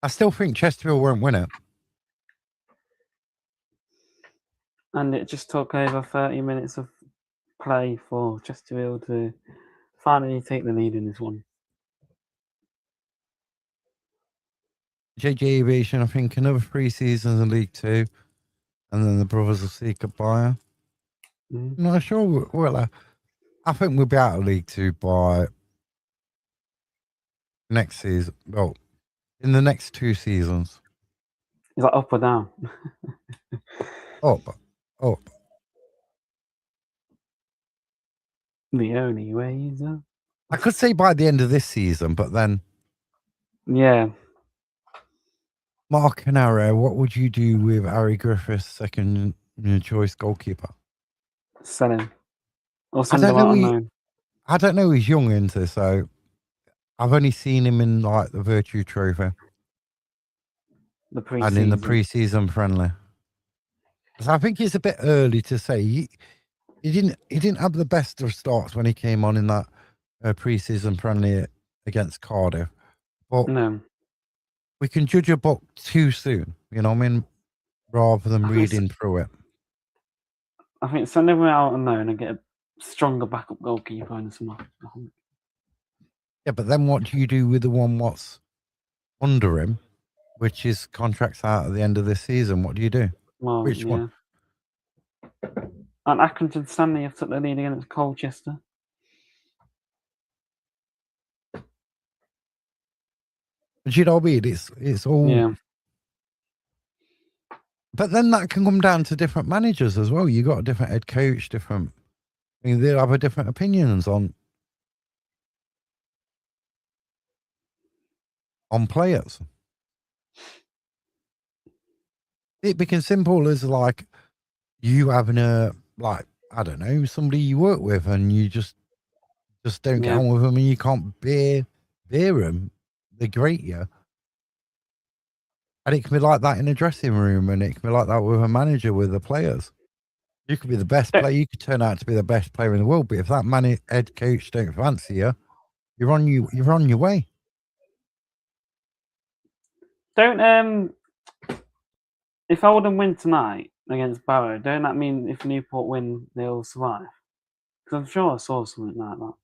I still think Chesterfield won't win it. And it just took over 30 minutes of play for Chesterfield to finally take the lead in this one. JJ Aviation, I think, another 3 seasons in League 2. And then the brothers will see goodbye. I'm not sure. I think we'll be out of League 2 by next season. Well, in the next 2 seasons. Is that up or down? Up. The only way is up. I could say by the end of this season, but then. Yeah. Mark Canaro, what would you do with Harry Griffiths, second choice goalkeeper? Sell him. Or send him out on loan. I don't know. He's young into, so I've only seen him in like the Virtue Trophy. And in the pre-season friendly. So I think it's a bit early to say. He didn't have the best of starts when he came on in that pre-season friendly against Cardiff. But no. We can judge a book too soon, you know what I mean? Rather than reading through it. I think send him out on loan and get a stronger backup goalkeeper in the summer. Yeah, but then what do you do with the one what's under him, which is contracts out at the end of this season? What do you do? Well, which one? And Accrington Stanley have took the lead against Colchester. But you know what I mean? It's all. Yeah. But then that can come down to different managers as well. You got a different head coach, different. I mean, they'll have different opinions on players. It becomes simple as like you having a I don't know, somebody you work with and you just don't get on with them and you can't bear them. They grate you. And it can be like that in a dressing room, and it can be like that with a manager, with the players. You could be the best player. You could turn out to be the best player in the world, but if that head coach don't fancy you, you're on your way. Don't if Oldham win tonight against Barrow, don't that mean if Newport win they'll survive? Because I'm sure I saw something like that.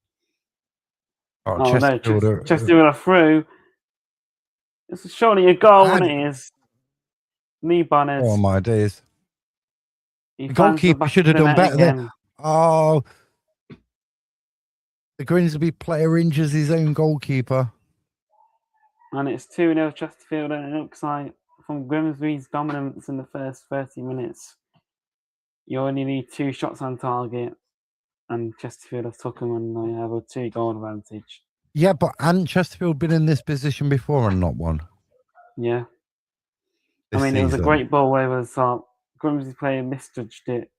Oh no, Chesterfield are through. It's surely a goal, and it is. Knee banners. Oh my days. The goalkeeper should have done better there. Oh, the Grimsby player injures his own goalkeeper. And it's 2-0 Chesterfield, and it looks like from Grimsby's dominance in the first 30 minutes, you only need 2 shots on target, and Chesterfield have took them, and they have a 2-goal advantage. Yeah, but hadn't Chesterfield been in this position before and not won? Yeah. I this mean, it was a season. great ball where Grimsby's player misjudged it.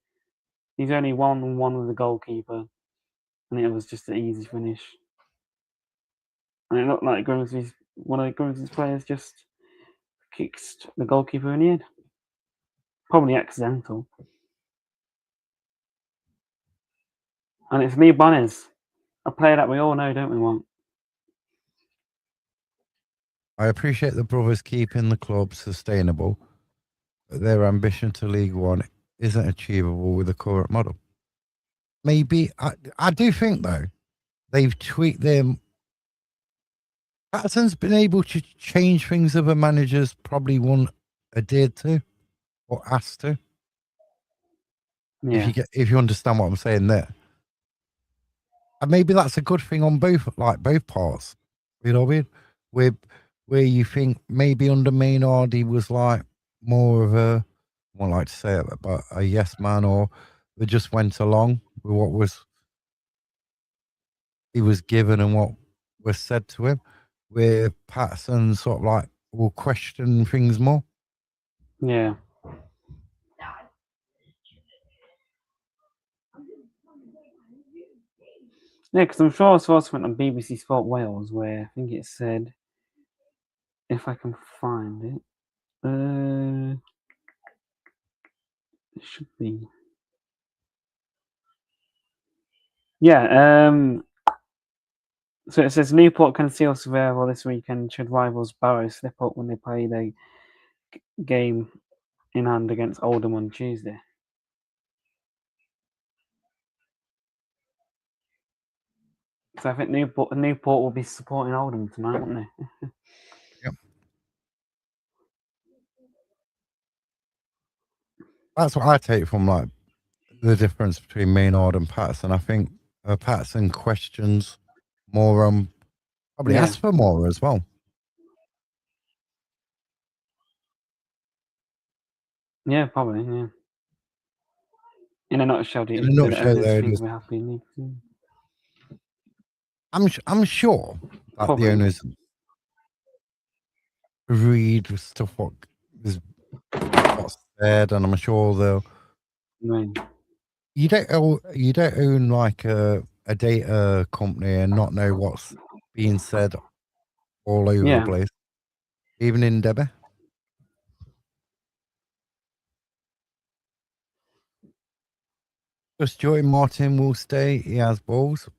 He's only 1-on-1 with the goalkeeper, and it was just an easy finish. And it looked like one of Grimsby's players just kicked the goalkeeper in the head. Probably accidental. And it's Lee Bonners, a player that we all know, don't we, want? I appreciate the brothers keeping the club sustainable, but their ambition to League One isn't achievable with the current model. Maybe I do think though they've tweaked them. Patterson's been able to change things other managers probably won't adhered to or asked to. Yeah. If you understand what I'm saying there. And maybe that's a good thing on both parts. You know what I mean? Where you think maybe under Maynard he was like more of a, I won't like to say it, but a yes man, or they just went along with what he was given and what was said to him. Where Patterson sort of like will question things more. Yeah. Yeah, because I'm sure I saw something on BBC Sport Wales where I think it said, if I can find it, it should be. Yeah, so it says Newport can seal Seville this weekend should rivals Barrow slip up when they play their game in hand against Oldham on Tuesday. So I think Newport will be supporting Oldham tonight, won't they? Yep. That's what I take from like the difference between Maynard and Patterson. I think Patterson questions more, probably Yeah. asks for more as well. Yeah, probably. Yeah. In a nutshell, In a nutshell, those though, things we're happy in League Two. I'm sure that Probably. the owners read stuff what's said, and I'm sure they'll. Right. You don't own like a data company and not know what's being said all over the place, even in Debbie. Just Joey Martin will stay. He has balls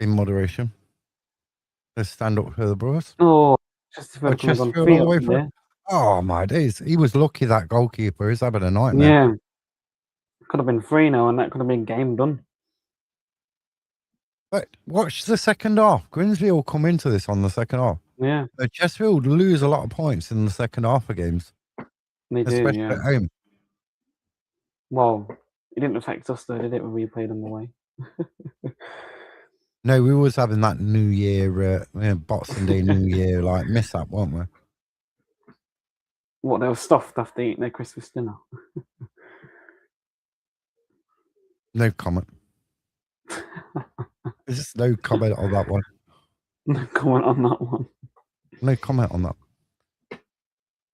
in moderation. Let's stand up for the brothers. Oh, Chesterfield could have gone Chesterfield free all the up way through. there. Oh my days! He was lucky that goalkeeper is having a nightmare. Yeah. Could have been 3-0 and that could have been game done. But watch the second half. Grimsby will come into this on the second half. Yeah. Chesterfield lose a lot of points in the second half of games, They do, especially yeah. at home. Well, it didn't affect us though, did it, when we played on the way? No, we was having that New Year, Boxing Day, New Year like mishap, weren't we? What, they were stuffed after eating their Christmas dinner? No comment. There's just no comment on that one. No comment on that one. No comment on that.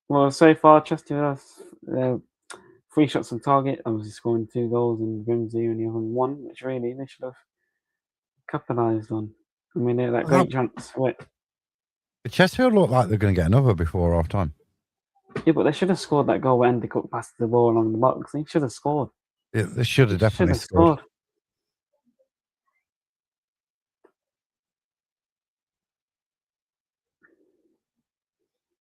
Well, so far, Chesterfield has 3 shots on target, obviously scoring 2 goals, and Grimsby only having 1, which really they should have capitalised on. I mean, they had that great chance. Wait. Chesterfield look like they're going to get another before half time. Yeah, but they should have scored that goal when Endicott passed the ball along the box. They should have scored. Yeah, they should have definitely scored.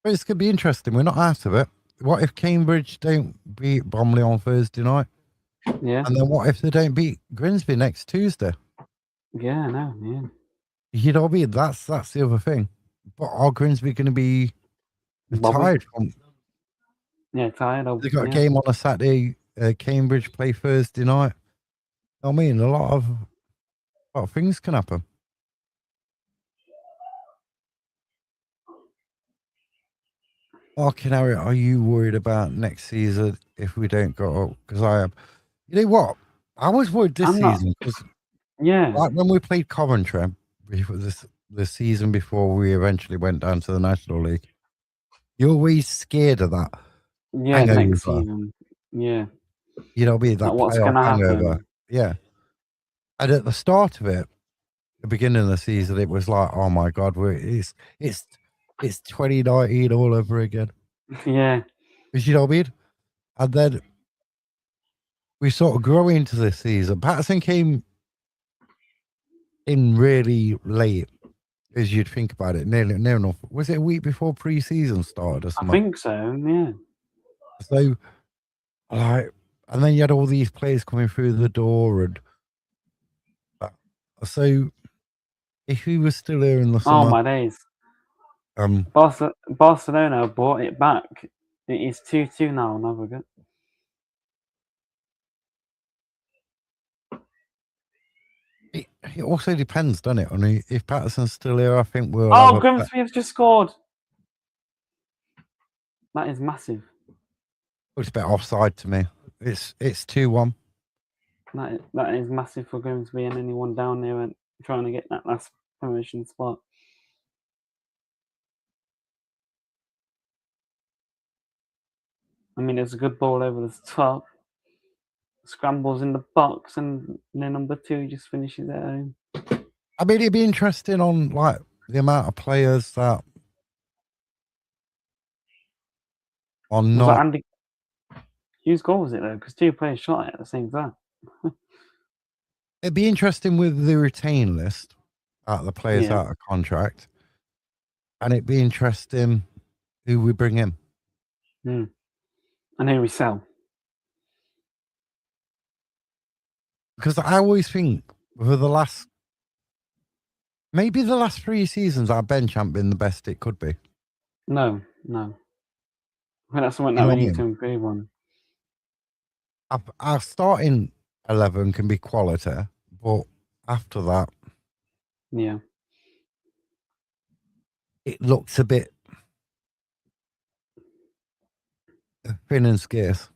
But it's going to be interesting. We're not out of it. What if Cambridge don't beat Bromley on Thursday night? Yeah. And then what if they don't beat Grimsby next Tuesday? Yeah, I know. Yeah. You know what I mean? That's the other thing. But are Grimsby going to be tired from? Yeah, tired. They got a game on a Saturday. Cambridge play Thursday night. I mean, a lot of things can happen. Harry, are you worried about next season if we don't go up? Because I am. You know what? I was worried this season because, like when we played Coventry before the season before we eventually went down to the National League, You're always scared of that Yeah, next hangover. season. Yeah, You know what I mean? like That what's playoff gonna hangover. happen? Yeah. And at the start of it, the beginning of the season, it was like, oh my God, it's 2019 all over again. Yeah, You know what I mean? And then we sort of grow into this season. Patterson came in really late, as you'd think about it, near enough. Was it a week before pre-season started or I something? think so. Yeah, So, like, and then you had all these players coming through the door, and uh, so if he was still here in the oh summer, my days. um, Barcelona bought it back. It is 2-2 now. Another good. it also depends, doesn't it? On if Patterson's still here, I think we'll have Oh, a. Grimsby have just scored. That is massive. Looks a bit offside to me. It's 2-1. That is massive for Grimsby and anyone down there and trying to get that last promotion spot. I mean, it's a good ball over the top. Scrambles in the box, and then number 2 just finishes at home. I mean, it'd be interesting on like the amount of players that are Was that not. Andy? Whose goal was it though? Because 2 players shot it at the same time. It'd be interesting with the retain list at the players Yeah. out of contract, and it'd be interesting who we bring in. And who we sell. Because I always think for maybe the last 3 seasons, our bench hasn't been the best it could be. No. I think that's something You that know we what I need to mean? improve on. Our starting 11 can be quality, but after that, Yeah. it looks a bit thin and scarce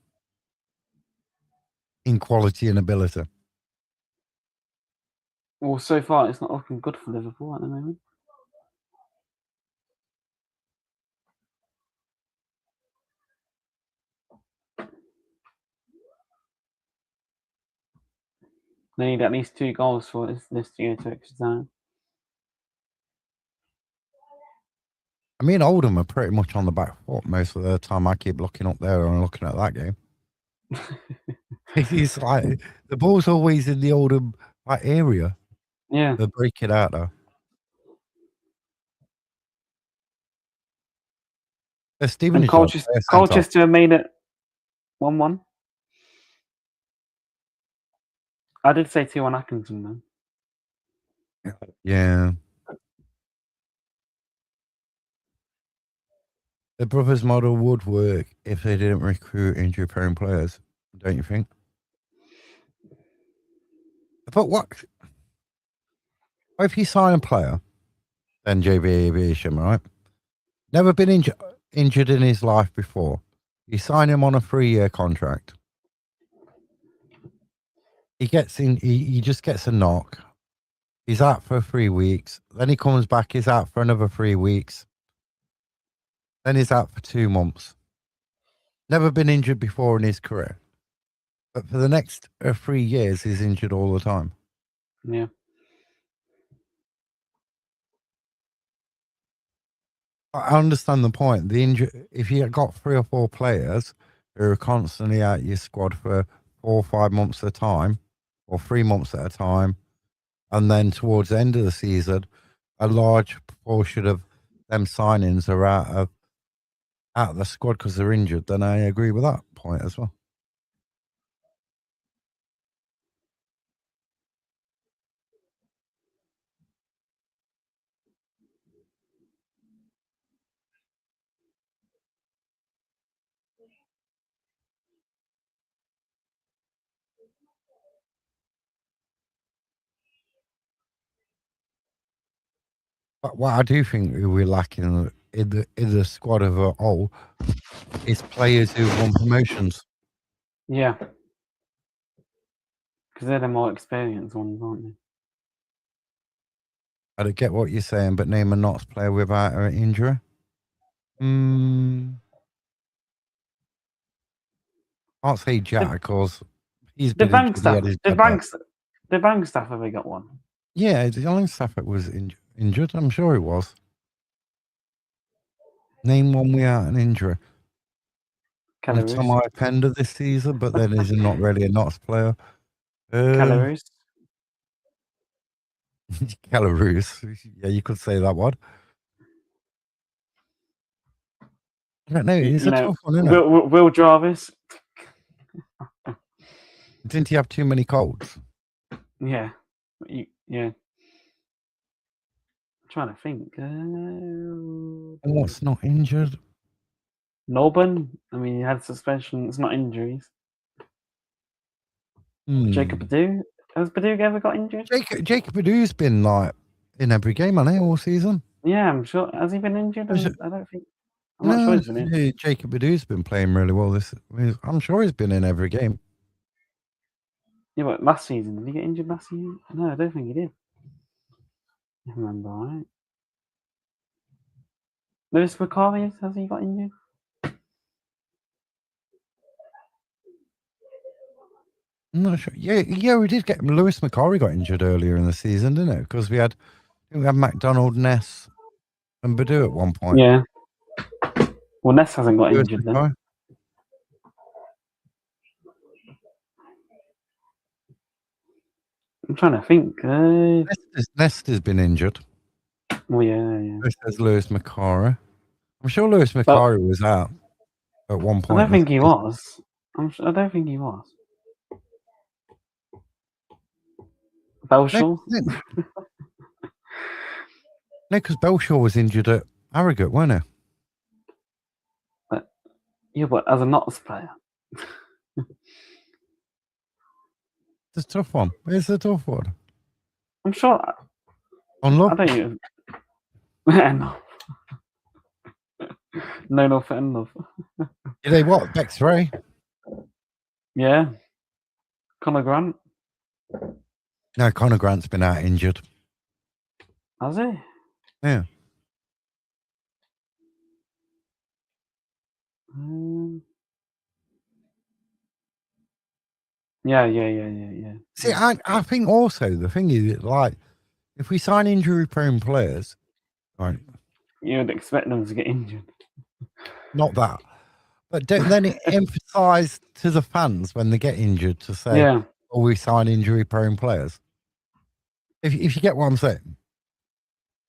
in quality and ability. Well, so far it's not looking good for Liverpool at the moment. They need at least 2 goals for this to go to extra time. I mean, Oldham are pretty much on the back foot most of the time. I keep looking up there and looking at that game. It's like the ball's always in the Oldham like area. Yeah. They break it out though. And Stevenage, Colchester made it 1-1. I did say 2-1 Atkinson though. yeah. The brothers model would work if they didn't recruit injury-prone players, don't you think? But what if you sign a player, then JV Aviation, right? Never been injured in his life before. You sign him on a 3-year contract. He gets in. He just gets a knock. He's out for 3 weeks. Then he comes back. He's out for another 3 weeks. Then he's out for 2 months. Never been injured before in his career. But for the next 3 years, he's injured all the time. Yeah. I understand the point. The injury, if you got 3 or 4 players who are constantly out your squad for 4 or 5 months at a time, or 3 months at a time, and then towards the end of the season, a large proportion of them signings are out of the squad because they're injured, then I agree with that point as well. But what I do think we're lacking in the squad of a whole is players who've won promotions. Yeah. Because they're the more experienced ones, aren't they? I don't get what you're saying, but name a Notts player without an injury. Can't say Jack because he's Did been bank injured. He had staff? his Did bad back. bank staff ever got one? Yeah, Alan Stafford was injured. I'm sure he was. Name one without an injury. And Tom Calories. Pender this season, but then he's not really a Notts player. Calories. Calories. Yeah, you could say that one. I don't know. It's You a know, tough one, isn't it? Will Jarvis. Didn't he have too many colds? Yeah. Yeah. I'm trying to think. And what's not injured? Noban. I mean, he had suspension. It's not injuries. Jacob Badu. Has Badu ever got injured? Jacob Badu's been like in every game, hasn't he, all season? Yeah, I'm sure. Has he been injured? I don't think. I'm not sure he's been in. Jacob Badu's been playing really well. I'm sure he's been in every game. Yeah, but last season, did he get injured last season? No, I don't think he did. If I remember right. Lewis McCarthy, has he got injured? I'm not sure. Yeah, we did get Lewis McCarthy got injured earlier in the season, didn't it? Because we had McDonald, Ness, and Badu at one point. Yeah. Well, Ness hasn't got Lewis injured McCarthy. then. I'm trying to think. Nest has been injured. Oh yeah. There's Lewis McCarthy. I'm sure Lewis McCarthy was out at one I point. don't think he was. I don't think he was. Belshaw? No, because Belshaw was injured at Harrogate, wasn't he? Yeah, but as a Notts player. It's a tough one. It's a tough one. I'm sure. On love? I don't even. Enough. No, enough, enough. Did they what? Bex Ray? Yeah. Conor Grant. No, Conor Grant's been out injured. Has he? Yeah. Yeah. See, I think also the thing is, like, if we sign injury-prone players, right? You would expect them to get injured. Not that, but then it emphasise to the fans when they get injured to say, Yeah. "Oh, we sign injury-prone players." If you get what I'm saying,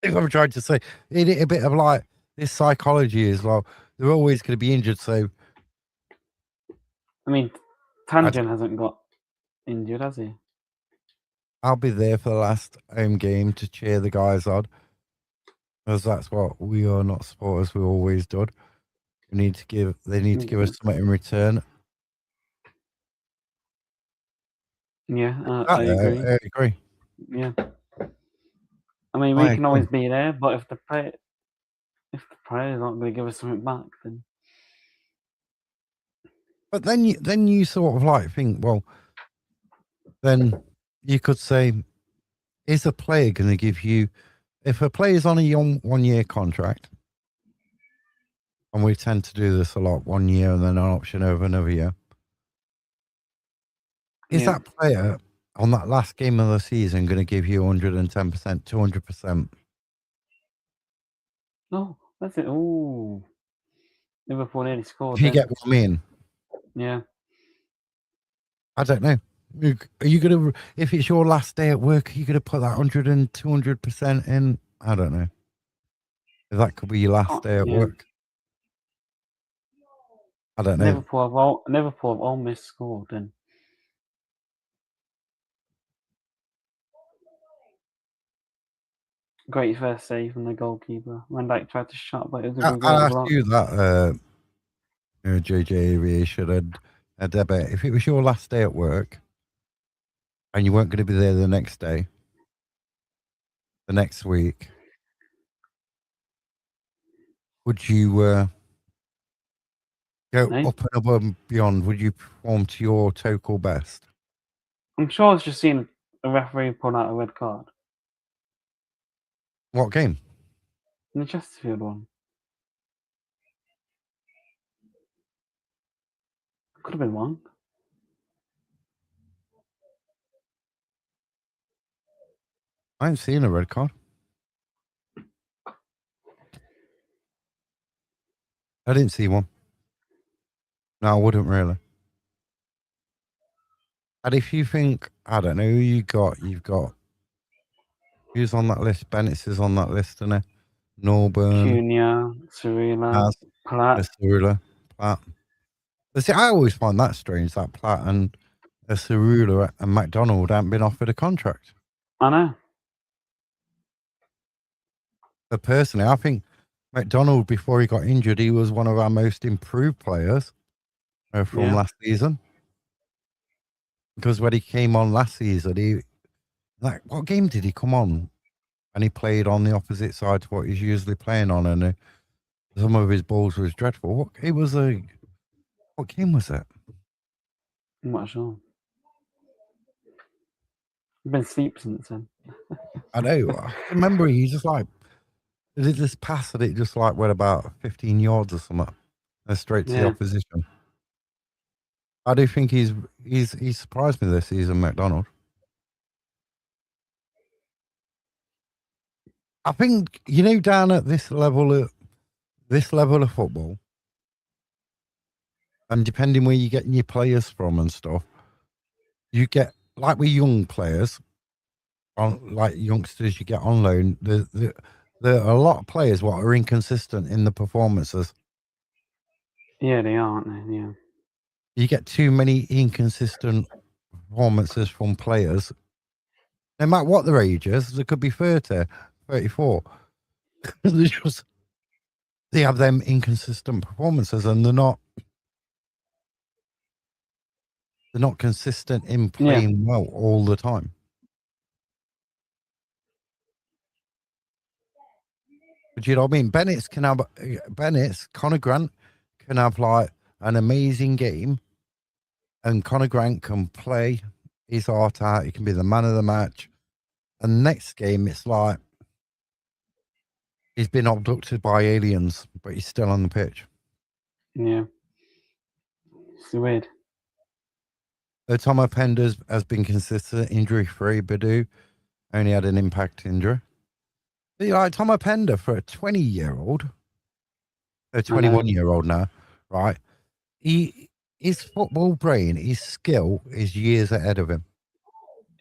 if I'm trying to say, it a bit of like this psychology is well, they're always going to be injured, so. I mean, Tangent hasn't got injured, has he? I'll be there for the last home game to cheer the guys on, because that's what we are, not supporters. We always done. They need to give us something in return. Yeah, I agree. I agree. Yeah. I mean, we can always be there, but if the players aren't going to give us something back, then. But then you sort of like think, well, then you could say, is a player going to give you, if a player's on a 1 year contract, and we tend to do this a lot, 1 year and then an option over another year, is that player on that last game of the season going to give you 110%, 200%? No, that's it. Oh, Liverpool nearly scored. If you get what I mean. Yeah. I don't know. Are you going to, if it's your last day at work, are you going to put that 100 and 200% in? I don't know. If that could be your last day at work. I don't know. Liverpool have almost scored then. Great first save from the goalkeeper. Van Dijk tried to shot, but it was a good goal. I'll ask you that, JJ Aviation and Debbie. If it was your last day at work and you weren't going to be there the next day, the next week, would you go up and above and beyond? Would you perform to your total best? I'm sure I was just seeing a referee pull out a red card. What game? In the Chesterfield one. have been one. I ain't seen a red card. I didn't see one. No, I wouldn't really. And if you think, I don't know who you've got who's on that list? Bennett's is on that list, isn't it? Norburn, Cunha, Cerula, Platt. Cerula, Platt. But see, I always find that strange that Platt and Cerula and McDonald haven't been offered a contract. I know. But personally, I think McDonald, before he got injured, he was one of our most improved players from last season. Because when he came on last season, what game did he come on? And he played on the opposite side to what he's usually playing on, and some of his balls was dreadful. What game was it? I'm not sure. I've been asleep since then. I know. I remember he just did this pass that it just went about 15 yards or something, straight to the opposition. I do think he's surprised me this season, McDonald. I think down at this level of football, and depending where you're getting your players from and stuff, you get with young players, like youngsters you get on loan. There are a lot of players what are inconsistent in the performances. Yeah, they are, aren't they? Yeah. You get too many inconsistent performances from players. No matter what their age is, they could be 30, 34. They have them inconsistent performances, and they're not consistent in playing well all the time. But you know what I mean? Bennett's, Conor Grant can have an amazing game, and Conor Grant can play his heart out. He can be the man of the match. And next game, it's like he's been abducted by aliens, but he's still on the pitch. Yeah. It's weird. Tom Openda has been consistent, injury-free. Badu only had an impact injury. But Tom Openda for a 20-year-old, a 21-year-old now, right? His football brain, his skill is years ahead of him.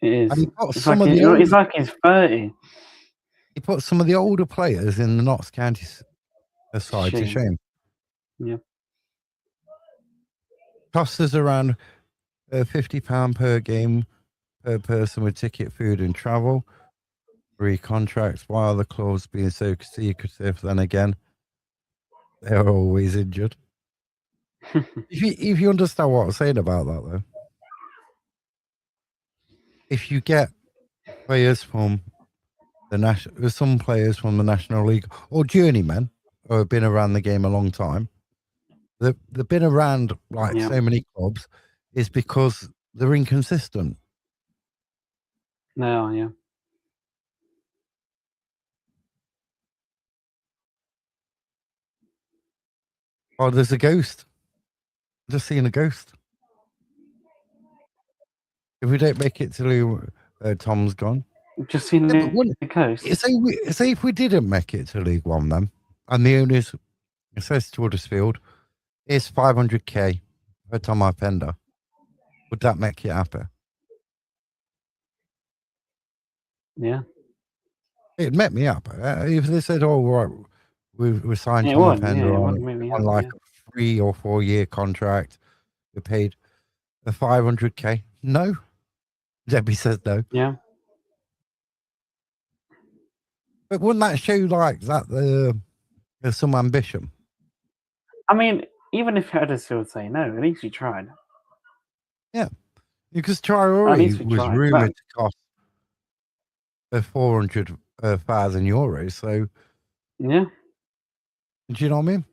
It is. And It's like he's 30. He put some of the older players in the Notts County side to shame. Yeah. Costs us around £50 per game per person with ticket, food, and travel. 3 contracts. Why are the clubs being so secretive? Then again, they're always injured. if you understand what I'm saying about that, though, if you get players from there's some players from the National League or journeymen who have been around the game a long time. They've been around so many clubs is because they're inconsistent. No, yeah. Oh, there's a ghost. Just seeing a ghost. If we don't make it to Tom's gone. Just seen the ghost. Say if we didn't make it to League One, then, and the owners, it says to Huddersfield, it's 500k for Tom Openda. Would that make you happy? Yeah. It'd make me happy. If they said, "Oh, right, we signed Tom Openda on a 3 or 4 year contract, we paid the 500k," no. Debbie says no. Yeah. But wouldn't that show that there's some ambition? I mean, even if Huddersfield say no, at least you tried. Yeah, because Traore was rumoured to cost 400,000 euros. So yeah, do you know what I mean?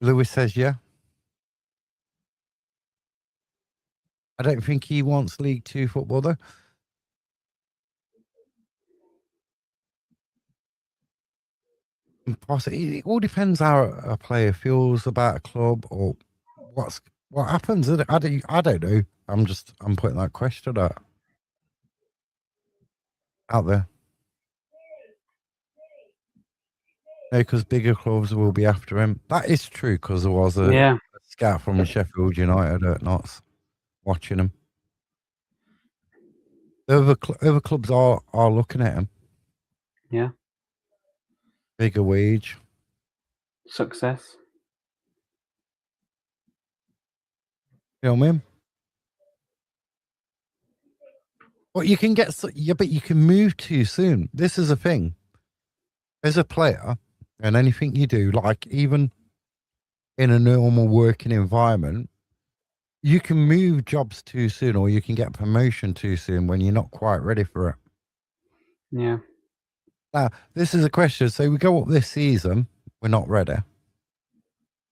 Lewis says yeah. I don't think he wants League Two football though. Possibly, it all depends how a player feels about a club or what happens? I don't know. I'm putting that question out there. No, because bigger clubs will be after him. That is true because there was a Yeah, scout from Sheffield United at Notts watching him. Other clubs are looking at him. yeah. Bigger wage. Success. You know what I mean? But you can but you can move too soon. This is a thing. As a player, and anything you do, like even in a normal working environment, you can move jobs too soon, or you can get promotion too soon when you're not quite ready for it. Yeah, Now, this is a question. So we go up this season, we're not ready.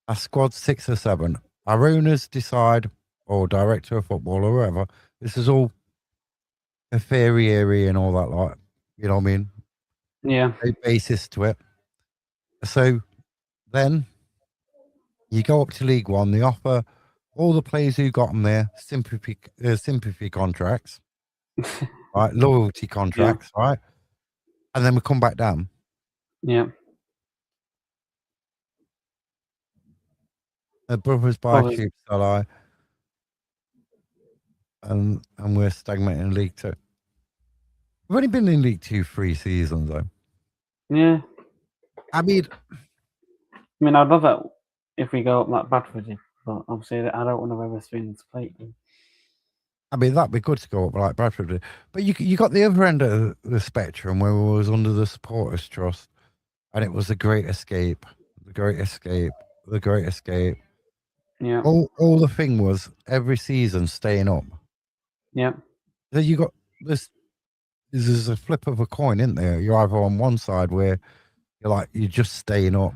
Our squad's 6 or 7. Our owners decide, or director of football, or whoever. This is all a theory area and all that, like, you know what I mean? yeah, A basis to it. So then you go up to League One. They offer all the players who got them there sympathy contracts, right? Loyalty yeah, contracts, right? And then we come back down. yeah. The brothers buy Probably. keep Salah, and we're stagnating in League Two. We've only been in League Two 3 seasons, though. Yeah. I mean, I'd love it if we go up that Bradford, but obviously I don't want to ever swing to play. that'd be good to go up like Bradford did. But you got the other end of the spectrum where we was under the supporters trust, and it was the Great Escape, the Great Escape, the Great Escape. Yeah, All the thing was every season staying up. yeah, Then you got this. This is a flip of a coin, isn't there? You're either on one side where you're just staying up.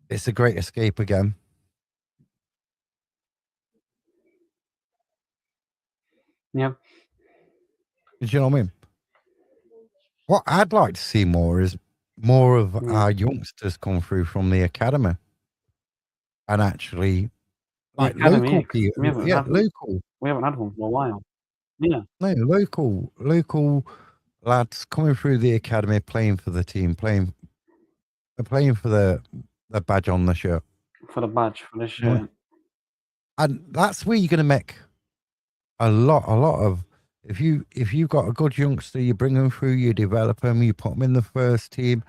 It's a Great Escape again. yeah, Do you know what I mean? What I'd like to see more is more of yeah. our youngsters come through from the academy and actually The like academy, local yeah, 'cause people. Yeah, local. we haven't had one for a while. Yeah, No, local lads coming through the academy, playing for the team, playing for the badge on the shirt. for the badge, for the Yeah, shirt. and that's where you're going to make a lot of. If you've got a good youngster, you bring them through, you develop them, you put them in the first team,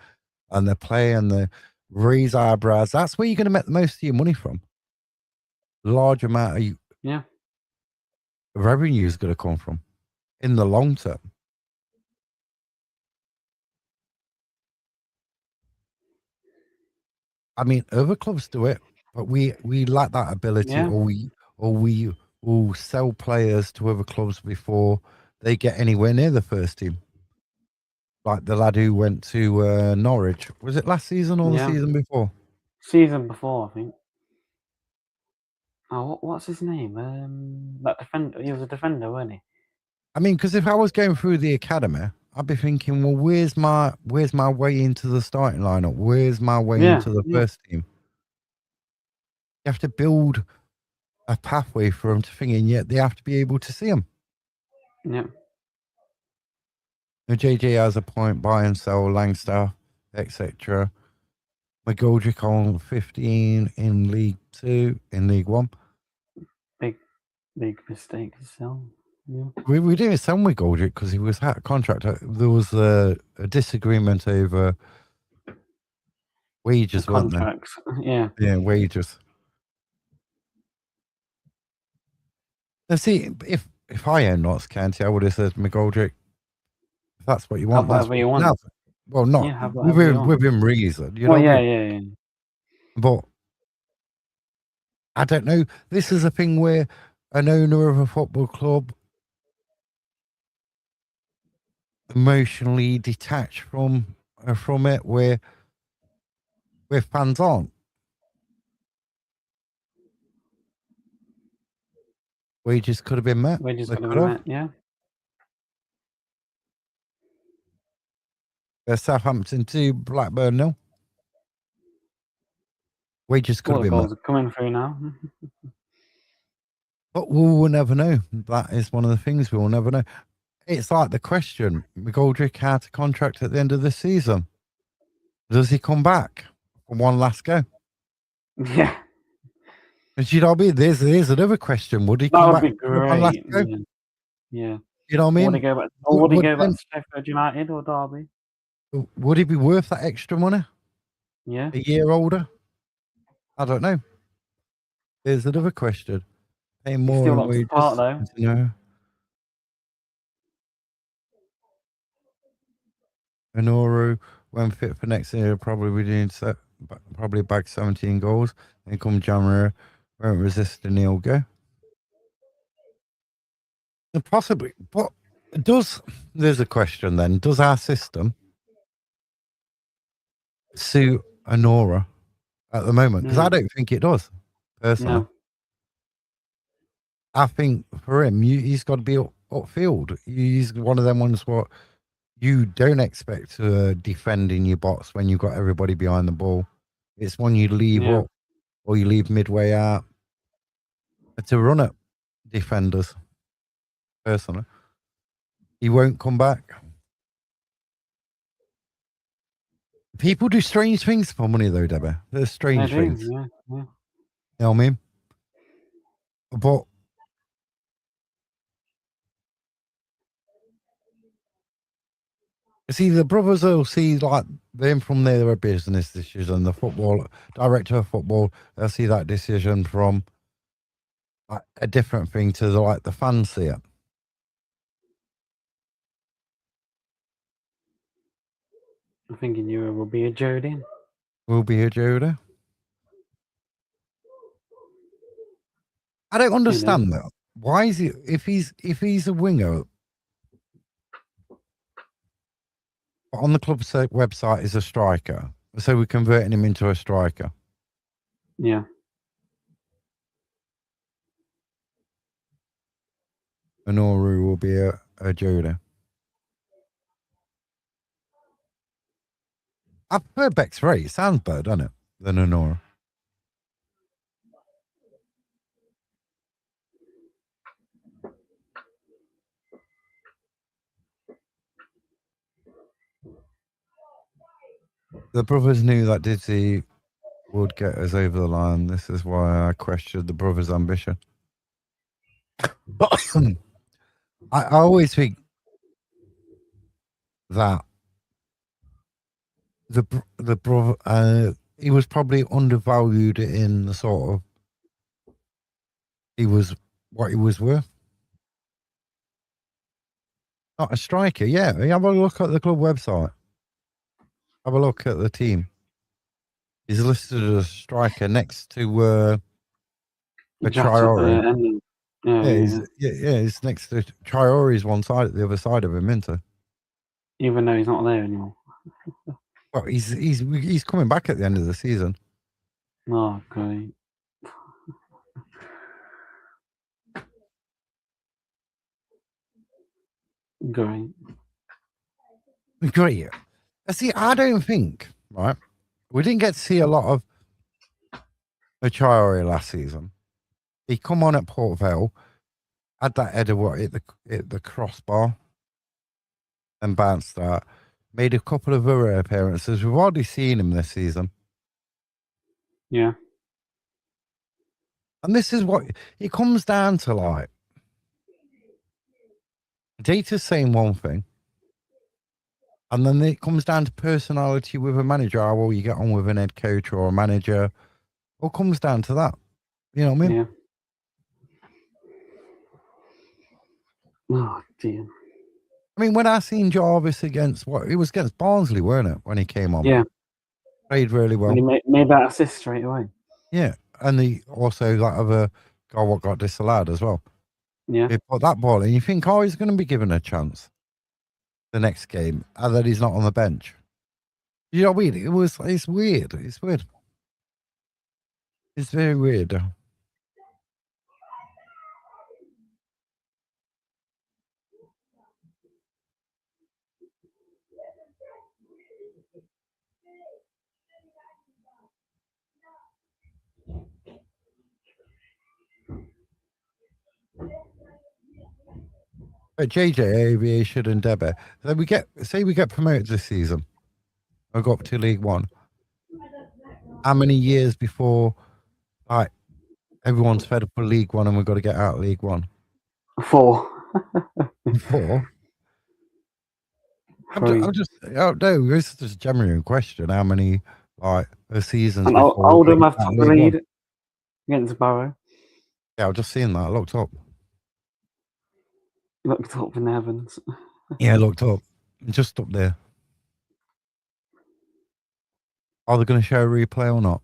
and they play and they raise eyebrows. That's where you're going to make the most of your money from. Large amount of Yeah, revenue is going to come from in the long term. I mean, other clubs do it, but we lack that ability, yeah, or we will sell players to other clubs before they get anywhere near the first team. Like the lad who went to Norwich. Was it last season or the yeah. season before? Season before, I think. Oh, what's his name? That defender. He was a defender, wasn't he? I mean, because if I was going through the academy, I'd be thinking, well, where's my way into the starting lineup? Where's my way Yeah, into the yeah, first team? You have to build a pathway for them to think, and yet they have to be able to see them. yeah. JJ has a point, buy and sell, Langstaff, etc. McGoldrick on 15 in League Two, in League One. Big mistake to sell. Yeah. We didn't sell McGoldrick because he was out of contract. There was a disagreement over wages, weren't there? Contracts. Yeah. Yeah, wages. Now, see, if I owned Notts County, I would have said McGoldrick, if that's what you Have want, that's whatever what. you Now, want. well, not Yeah, have whatever you want. within reason, you Well, know what I yeah, mean? yeah, yeah. But I don't know. This is a thing where an owner of a football club emotionally detached from it, where fans aren't. Wages could have been met. Wages They could have could been have. met. Yeah. Southampton 2, Blackburn 0. Wages could All have the been more. goals are coming through now. But we'll never know. That is one of the things we will never know. It's like the question: McGoldrick out of contract at the end of the season. Does he come back for one last go? Yeah, And you know what I mean? There's another question: would he that come would back be for one last great. go? Yeah, yeah. You know what I Or would he mean? go back? Or Would, would he would go back Ben, to Sheffield United or Derby? would he be worth that extra money? Yeah, A year older? I don't know. There's another question. Paying he more still in looks the part wages, though. you know. Minoru, when fit for next year, probably be doing probably bag 17 goals. Then come January, won't resist a nil go. Possibly, but there's a question then? Does our system suit Honora at the moment? Because I don't think it does, personally. No. I think for him, he's got to be upfield. He's one of them ones what you don't expect to defend in your box when you've got everybody behind the ball. It's when you leave Yeah. up or you leave midway out to run at defenders, personally. He won't come back. People do strange things for money, though, Debbie. There's They strange do. things. Yeah. Yeah. You know what I mean? But see, the brothers will see like them from their business decision. The football director of football, they'll see that decision from like, a different thing to the fans see it. I think in Europe will be a Jody. Will be a Judah. I don't understand that. Why is he if he's a winger on the club's website is a striker, so we're converting him into a striker. Yeah. Honoru will be a Judah. I prefer Beck's rate. It sounds better, doesn't it, than Honoru? The brothers knew that Dizzy would get us over the line. This is why I questioned the brothers' ambition. I always think that the brother he was probably undervalued in the sort of he was what he was worth. Not a striker, yeah. Have a look at the club website. Have a look at the team. He's listed as a striker next to a Traore. He's next to Traore's one side, the other side of him, isn't he? Even though he's not there anymore. Well, he's coming back at the end of the season. Oh, great. Great. Great. See, I don't think, right? We didn't get to see a lot of Traore last season. He come on at Port Vale, had that header hit the crossbar and bounced that. Made a couple of other appearances. We've already seen him this season. Yeah. And this is what it comes down to, like, data's saying one thing, and then it comes down to personality with a manager, how well you get on with an head coach or a manager. All comes down to that. You know what I mean? Yeah. Oh, dear. I mean, when I seen Jarvis against it was against Barnsley, weren't it? When he came on, Yeah. played really well. And he made that assist straight away. Yeah, and he also that other guy what got disallowed as well. Yeah. He put that ball in. You think, oh, he's going to be given a chance the next game, and then he's not on the bench. You know what I mean? It's weird. It's weird. It's very weird. But JJ, Aviation, and Debbie. So we get promoted this season. I got up to League One. How many years before, like, everyone's fed up with League One and we've got to get out of League One? 4. 4. I'm 3. just, no, this is just a genuine question. How many, like, seasons And before we Oldham get have out took of the League One? lead against Barrow. Yeah, I've just seen that. I looked up. Looked up in the heavens. Yeah, I looked up. Just up there. Are they going to show a replay or not?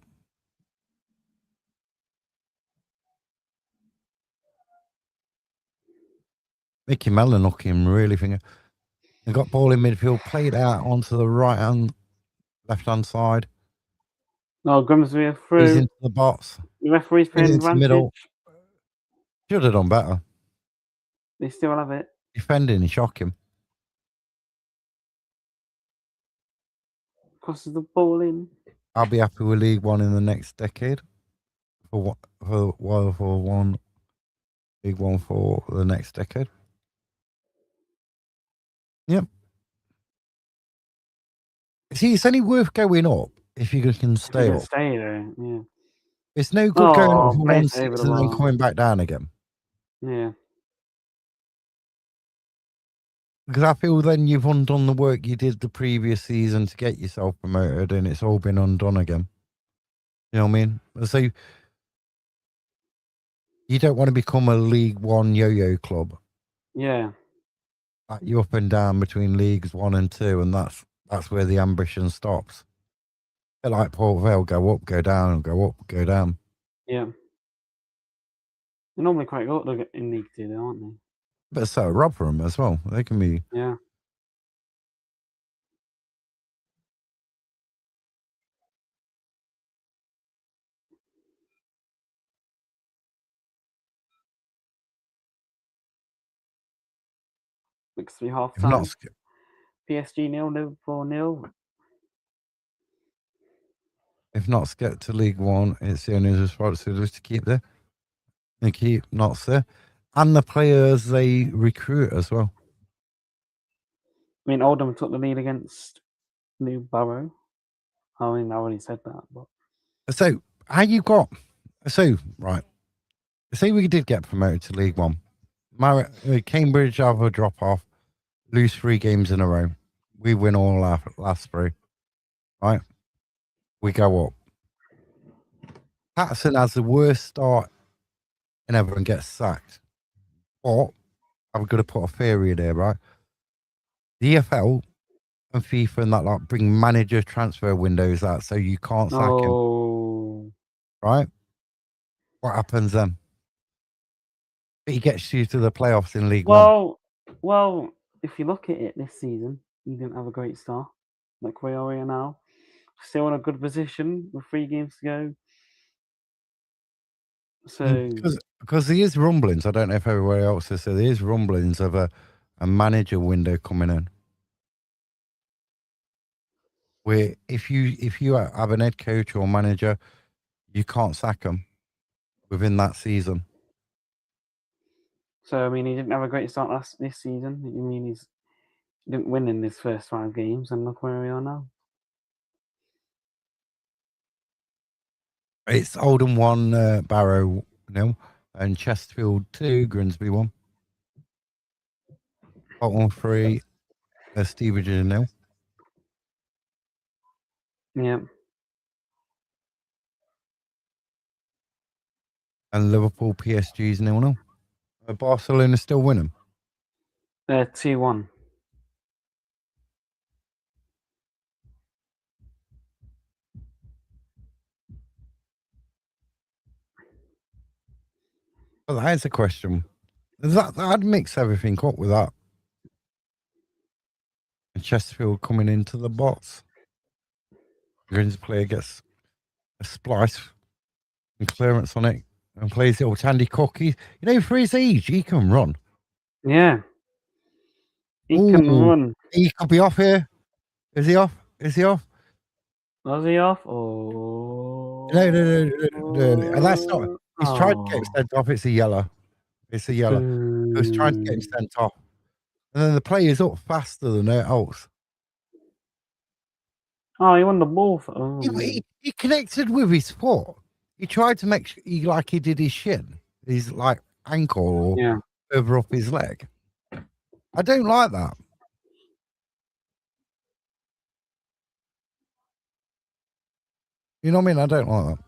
Mickey Mellon looking really finger. They got ball in midfield, played out onto the left hand side. No, Grimsby are He's through. into the box. The referee's playing Into the middle. advantage. Should have done better. They still have it. Defending and shocking. Crosses the ball in. I'll be happy with League One in the next decade. For one League One for the next decade. Yep. See, it's only worth going up if you can If stay you can up. stay there, yeah. It's no good going up for play one it over the season and then bar. coming back down again. Yeah. Because I feel then you've undone the work you did the previous season to get yourself promoted and it's all been undone again. You know what I mean? So you don't want to become a League One yo-yo club. Yeah. Like you're up and down between Leagues 1 and 2, and that's where the ambition stops. They're like Port Vale, go up, go down, go up, go down. Yeah. They're normally quite good in League 2, though, aren't they? But so are Rotherham as well. They can be. Yeah. Looks to be half If time. not, PSG 0, Liverpool 0. if not get to League One, it's the only responsibility to keep there. And keep Notts there. And the players they recruit as well. I mean, Oldham took the lead against New Barrow. I mean, I already said that, but So, how you got. So, right. Say we did get promoted to League One. Cambridge have a drop off, lose 3 games in a row. We win all our last 3. Right? We go up. Patterson has the worst start in ever and gets sacked. But I'm going to put a theory in here, right? The EFL and FIFA and that like bring manager transfer windows out so you can't sack him. Right? What happens then? He gets you to the playoffs in League One. Well, if you look at it this season, he didn't have a great start. Like where we are now. Still in a good position with 3 games to go. So Because there is rumblings, I don't know if everywhere else is, so there is rumblings of a manager window coming in. Where if you have an head coach or manager, you can't sack them within that season. So I mean, he didn't have a great start this season. I mean, he didn't win in his first 5 games, and look where we are now. It's Oldham 1, Barrow 0, and Chesterfield 2, Grimsby 1. Bolton 3, Stevenage 0. Yeah. And Liverpool PSG's 0-0. Barcelona still winning. 2-1. Well, that's a question. I'd mix everything up with that. And Chesterfield coming into the box. Grimsby player gets a splice and clearance on it and plays little Tandy Cocky. You know, for his age, he can run. Yeah. He can run. He could be off here. Is he off? Is he off? Was he off? Oh. No. And that's not. He's tried to get him sent off. It's a yellow. It's a yellow. He was trying to get him sent off. And then the player's up faster than else. Oh, he won the ball. He connected with his foot. He tried to make like he did his shin, his like ankle or Yeah. further up his leg. I don't like that. You know what I mean? I don't like that.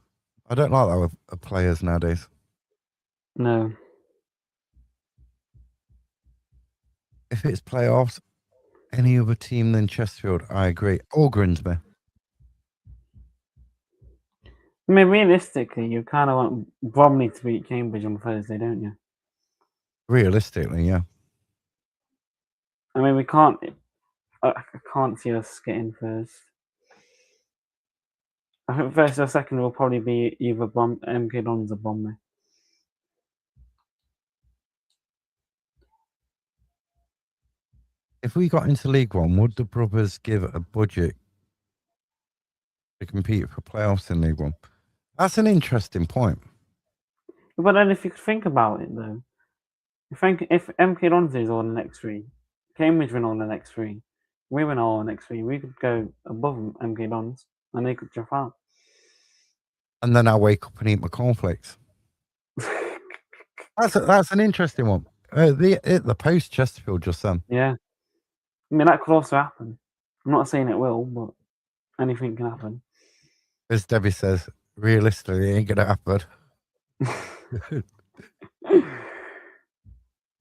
I don't like that with players nowadays. No. If it's playoffs, any other team than Chesterfield, I agree. Or Grimsby. I mean, realistically, you kind of want Bromley to beat Cambridge on Thursday, don't you? Realistically, yeah. I mean, we can't. I can't see us getting first. I think first or second will probably be either MK Dons or Bromley. If we got into League One, would the brothers give a budget to compete for playoffs in League One? That's an interesting point. But then, if you think about it, though, if MK Dons is all the next three, Cambridge win all the next three, we win all the next three, we could go above MK Dons and they could drop out. And then I wake up and eat my cornflakes. That's an interesting one. The post Chesterfield just then. Yeah. I mean, that could also happen. I'm not saying it will, but anything can happen. As Debbie says, realistically, it ain't gonna happen.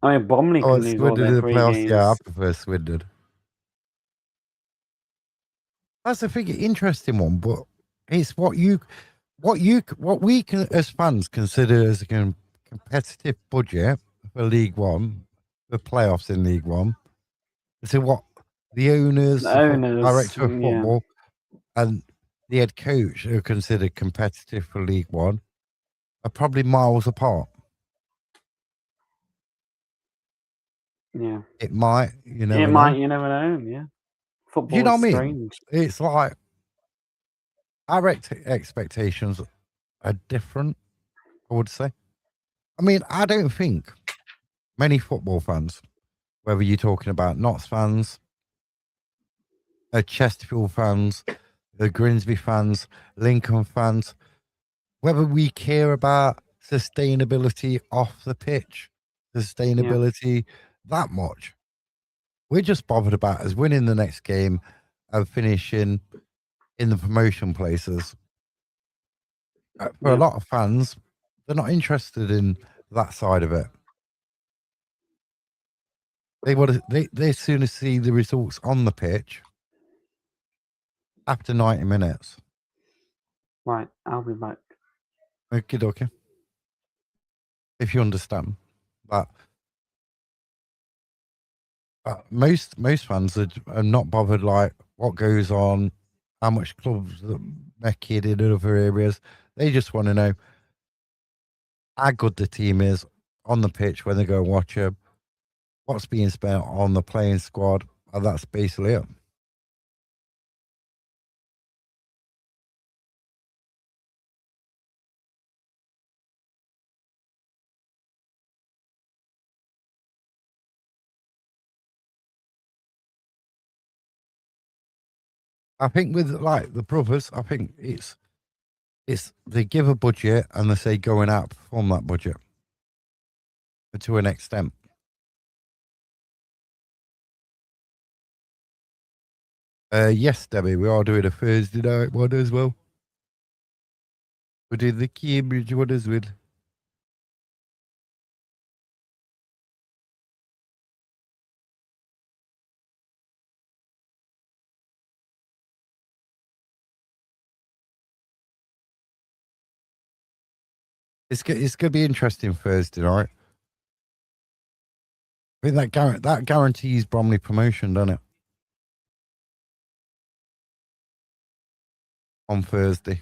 I mean, Bromley can lose all Swindon in their the three playoffs. games. Yeah, I prefer Swindon. That's a big, interesting one, but it's what we can as fans consider as a competitive budget for League One, the playoffs in League One. So what the owners, director of football, and the head coach who are considered competitive for League One are probably miles apart. Yeah. It might, you never It know. might, you never know. Yeah. Football You know is what I strange. mean? It's like our expectations are different, I would say. I mean, I don't think many football fans, whether you're talking about Notts fans, Chesterfield fans, Grimsby fans, Lincoln fans, whether we care about sustainability off the pitch, sustainability that much. We're just bothered about us winning the next game and finishing in the promotion places. For a lot of fans, they're not interested in that side of it. They sooner see the results on the pitch after 90 minutes. Right, I'll be back. Okay. If you understand that. Most fans are not bothered like what goes on, how much clubs that make it in other areas. They just want to know how good the team is on the pitch when they go and watch them, what's being spent on the playing squad, and that's basically it. I think with like the brothers, I think it's they give a budget and they say going out perform that budget to an extent. Yes, Debbie, we are doing a Thursday night one as well. We're doing the Cambridge one as well. It's going to be interesting Thursday night. I think that guarantees Bromley promotion, doesn't it? On Thursday.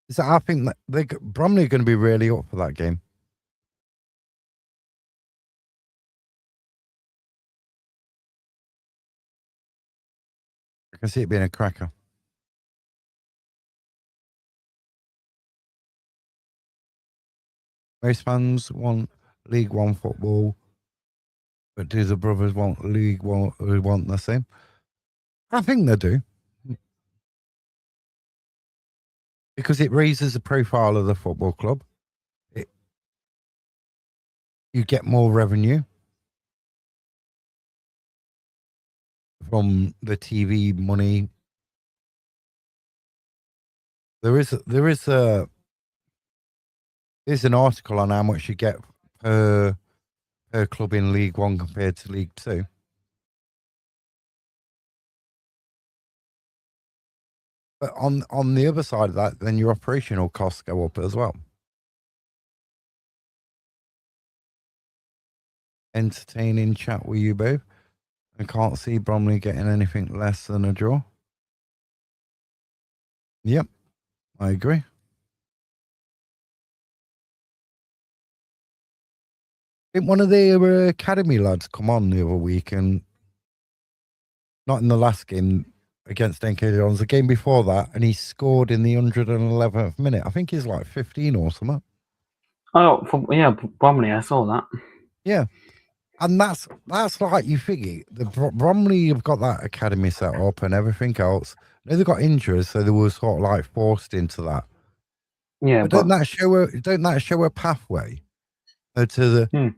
So I think that Bromley are going to be really up for that game. can see it being a cracker. Most fans want League One football, but do the brothers want League One? Who want the same? I think they do, because it raises the profile of the football club. You get more revenue from the TV money. There's an article on how much you get per club in League One compared to League Two. But on the other side of that, then your operational costs go up as well. Entertaining chat with you both. I can't see Bromley getting anything less than a draw. Yep, I agree. I think one of the academy lads come on the other week, and not in the last game against NK Jones, the game before that, and he scored in the 111th minute. I think he's like 15 or something. Oh, yeah, Bromley, I saw that. Yeah. And that's like, you figure the Bromley have got that academy set up and everything else. They got injuries, so they were sort of like forced into that. Yeah, but don't that show a pathway to the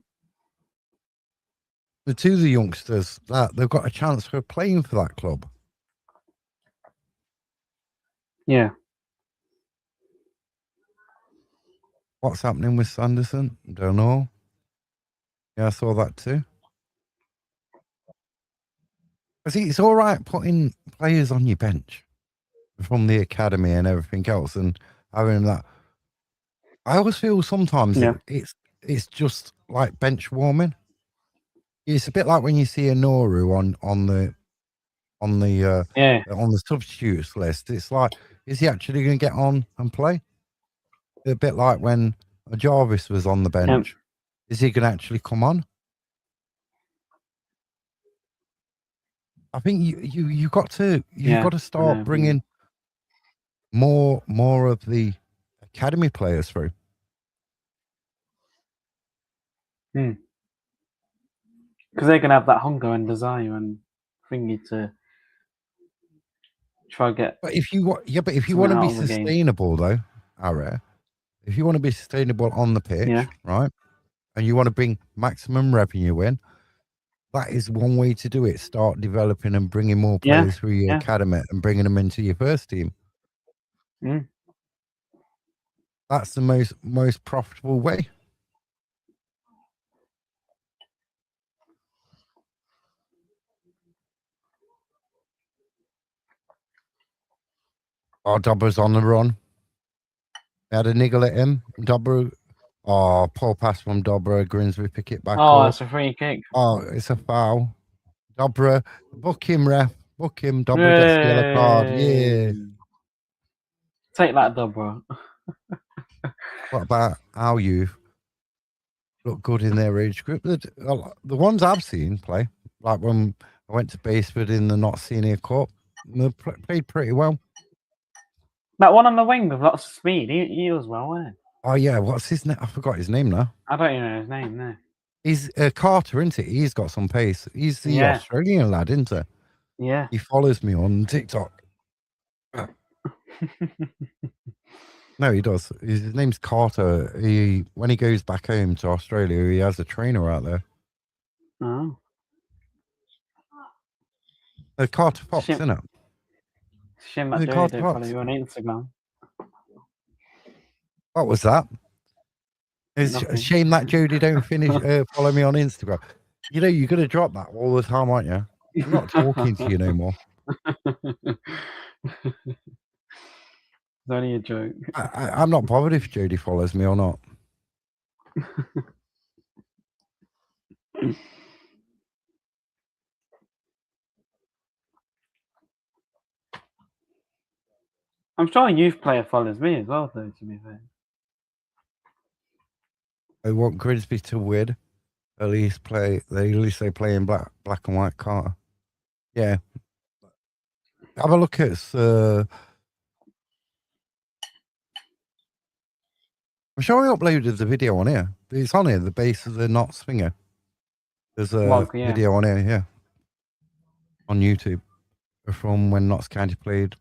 to the youngsters that they've got a chance for playing for that club? Yeah. What's happening with Sanderson? Don't know. Yeah, I saw that too. I see it's all right putting players on your bench from the academy and everything else and having that. I always feel sometimes it's just like bench warming. It's a bit like when you see a Noru on the substitutes list. It's like, is he actually going to get on and play? A bit like when Jarvis was on the bench. Is he going to actually come on? I think you got to start bringing more of the academy players through. Because they can have that hunger and desire and thingy to try to get. But if you want to be sustainable, though, Ara, if you want to be sustainable on the pitch, right, and you want to bring maximum revenue in, that is one way to do it. Start developing and bringing more players through your academy and bringing them into your first team. That's the most profitable way. Oh, Dobra's on the run. They had a niggle at him. Dobra. Oh, poor pass from Dobra. Grimsby pick it back up. Oh, it's a free kick. Oh, it's a foul. Dobra, book him, ref. Book him. Dobra gets the yellow card. Yeah. Take that, Dobra. What about our youth? Look good in their age group. The ones I've seen play, like when I went to Baseford in the Not Senior Cup, they played pretty well. That one on the wing with lots of speed, he was well, wasn't he? Oh, yeah. What's his name? I forgot his name now. I don't even know his name, no. He's Carter, isn't he? He's got some pace. He's the Australian lad, isn't he? Yeah. He follows me on TikTok. No, he does. His name's Carter. When he goes back home to Australia, he has a trainer out there. Oh. Carter Fox, isn't it? Shame that Joey don't follow you on Instagram. What was that? It's a shame that Jody don't follow me on Instagram. You know, you're going to drop that all the time, aren't you? I'm not talking to you no more. It's only a joke. I'm not bothered if Jody follows me or not. I'm sure a youth player follows me as well, though, to be fair. I want Grimsby to win. At least they play in black and white Carter. Yeah. Have a look at. I'm sure I uploaded the video on here. It's on here. The base of the knot swinger. There's a Log, yeah. video on here, yeah, on YouTube from when Notts County played.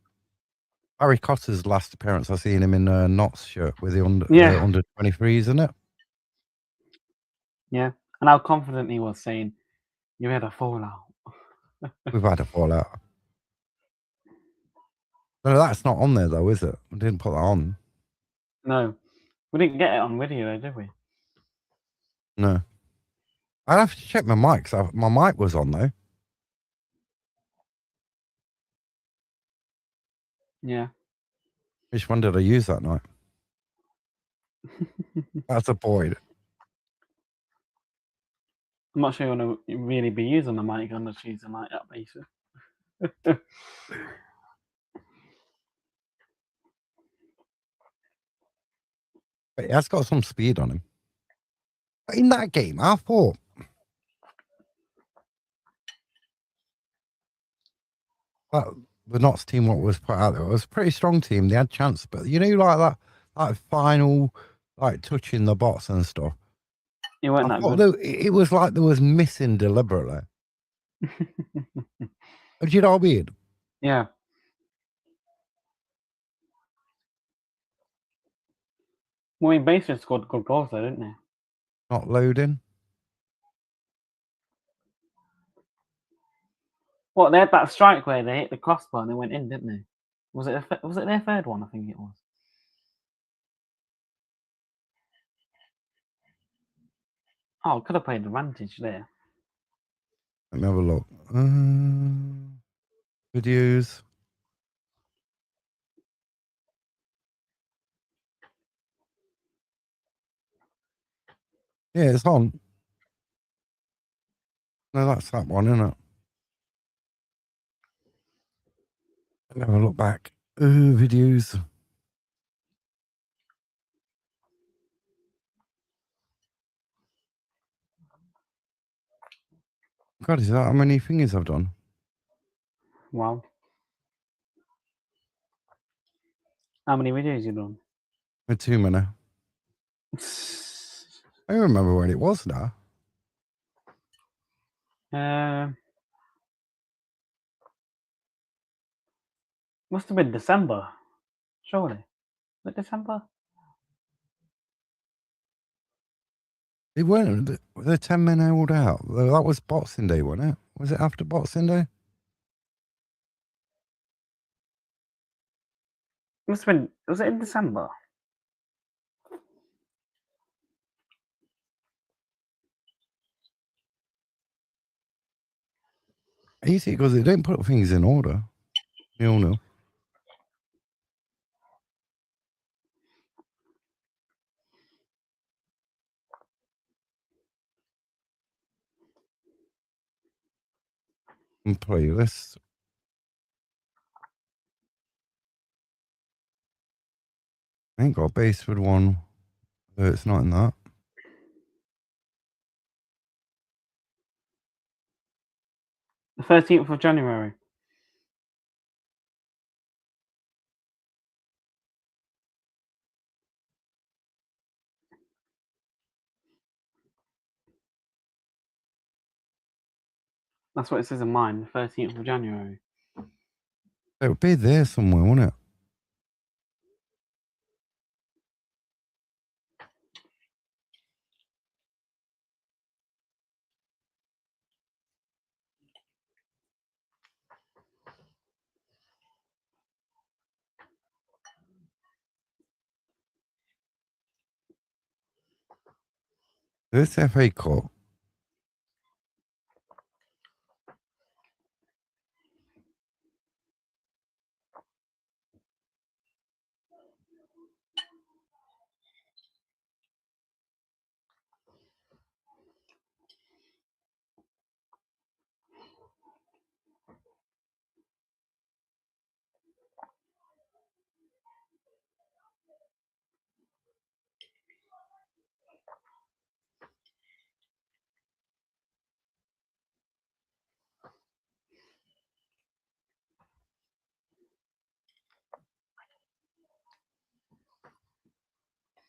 Harry Cotter's last appearance, I seen him in a Notts shirt with the under 23s, isn't it? Yeah. And how confident he was saying, you had a fallout. We've had a fallout. No, that's not on there though, is it? I didn't put that on. No. We didn't get it on video though, did we? No. I'd have to check my mic, 'cause my mic was on though. Yeah. Which one did I use that night? That's a point. I'm not sure you want to really be using the mic on the Tuesday night at basis. But he has got some speed on him. But in that game, I thought that the Notts team what was put out there, it was a pretty strong team. They had chance, but you know, like that final, like touching the box and stuff. It weren't I that thought good. it was like there was missing deliberately. Do you know what I mean? Yeah. Well, he basically scored good goals though, didn't he? Not loading. What, they had that strike where they hit the crossbar and they went in, didn't they? Was it their third one? I think it was. Oh, could have played advantage there. Let me have a look. Videos. Yeah, it's on. No, that's that one, isn't it? Let me have a look back. Videos. God, is that how many fingers I've done? Wow. How many videos you done? Too many. I don't remember when it was now. Must have been December. Surely. Was it December? They weren't. The 10 men held out. That was Boxing Day, wasn't it? Was it after Boxing Day? Must have been. Was it in December? Easy, because they don't put things in order. You all know. And playlist. I ain't got a Baseford one. It's not in that. The 13th of January. That's what it says in mine. The 13th of January. It would be there somewhere, wouldn't it? This FA Cup.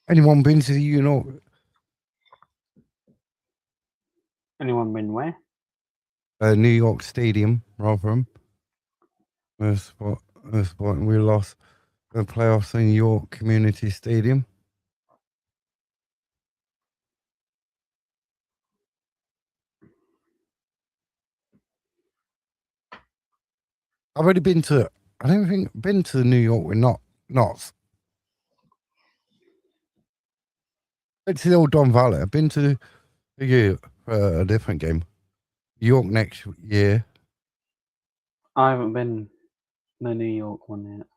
Anyone been to Anyone been where? New York Stadium, Rotherham? And we lost the playoffs in York Community Stadium. I've already been to. I don't think been to New York with Knots. Been to the old Don Valley. I've been to the year for a different game. York next year. I haven't been the New York one yet.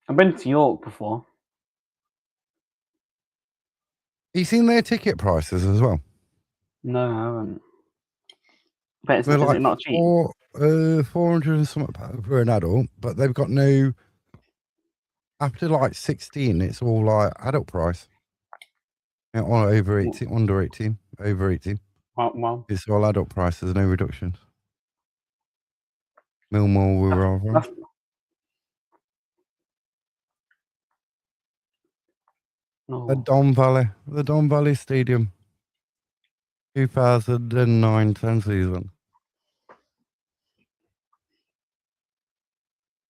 I've been to York before. Have you seen their ticket prices as well? No, I haven't. But is They're it not cheap? 400 and something for an adult, but they've got no. After like 16, it's all like adult price. Yeah, over 18, under 18, over 18. Well, It's all adult prices, no reductions. Millmore, we were over. The Don Valley Stadium, 2009-10 season.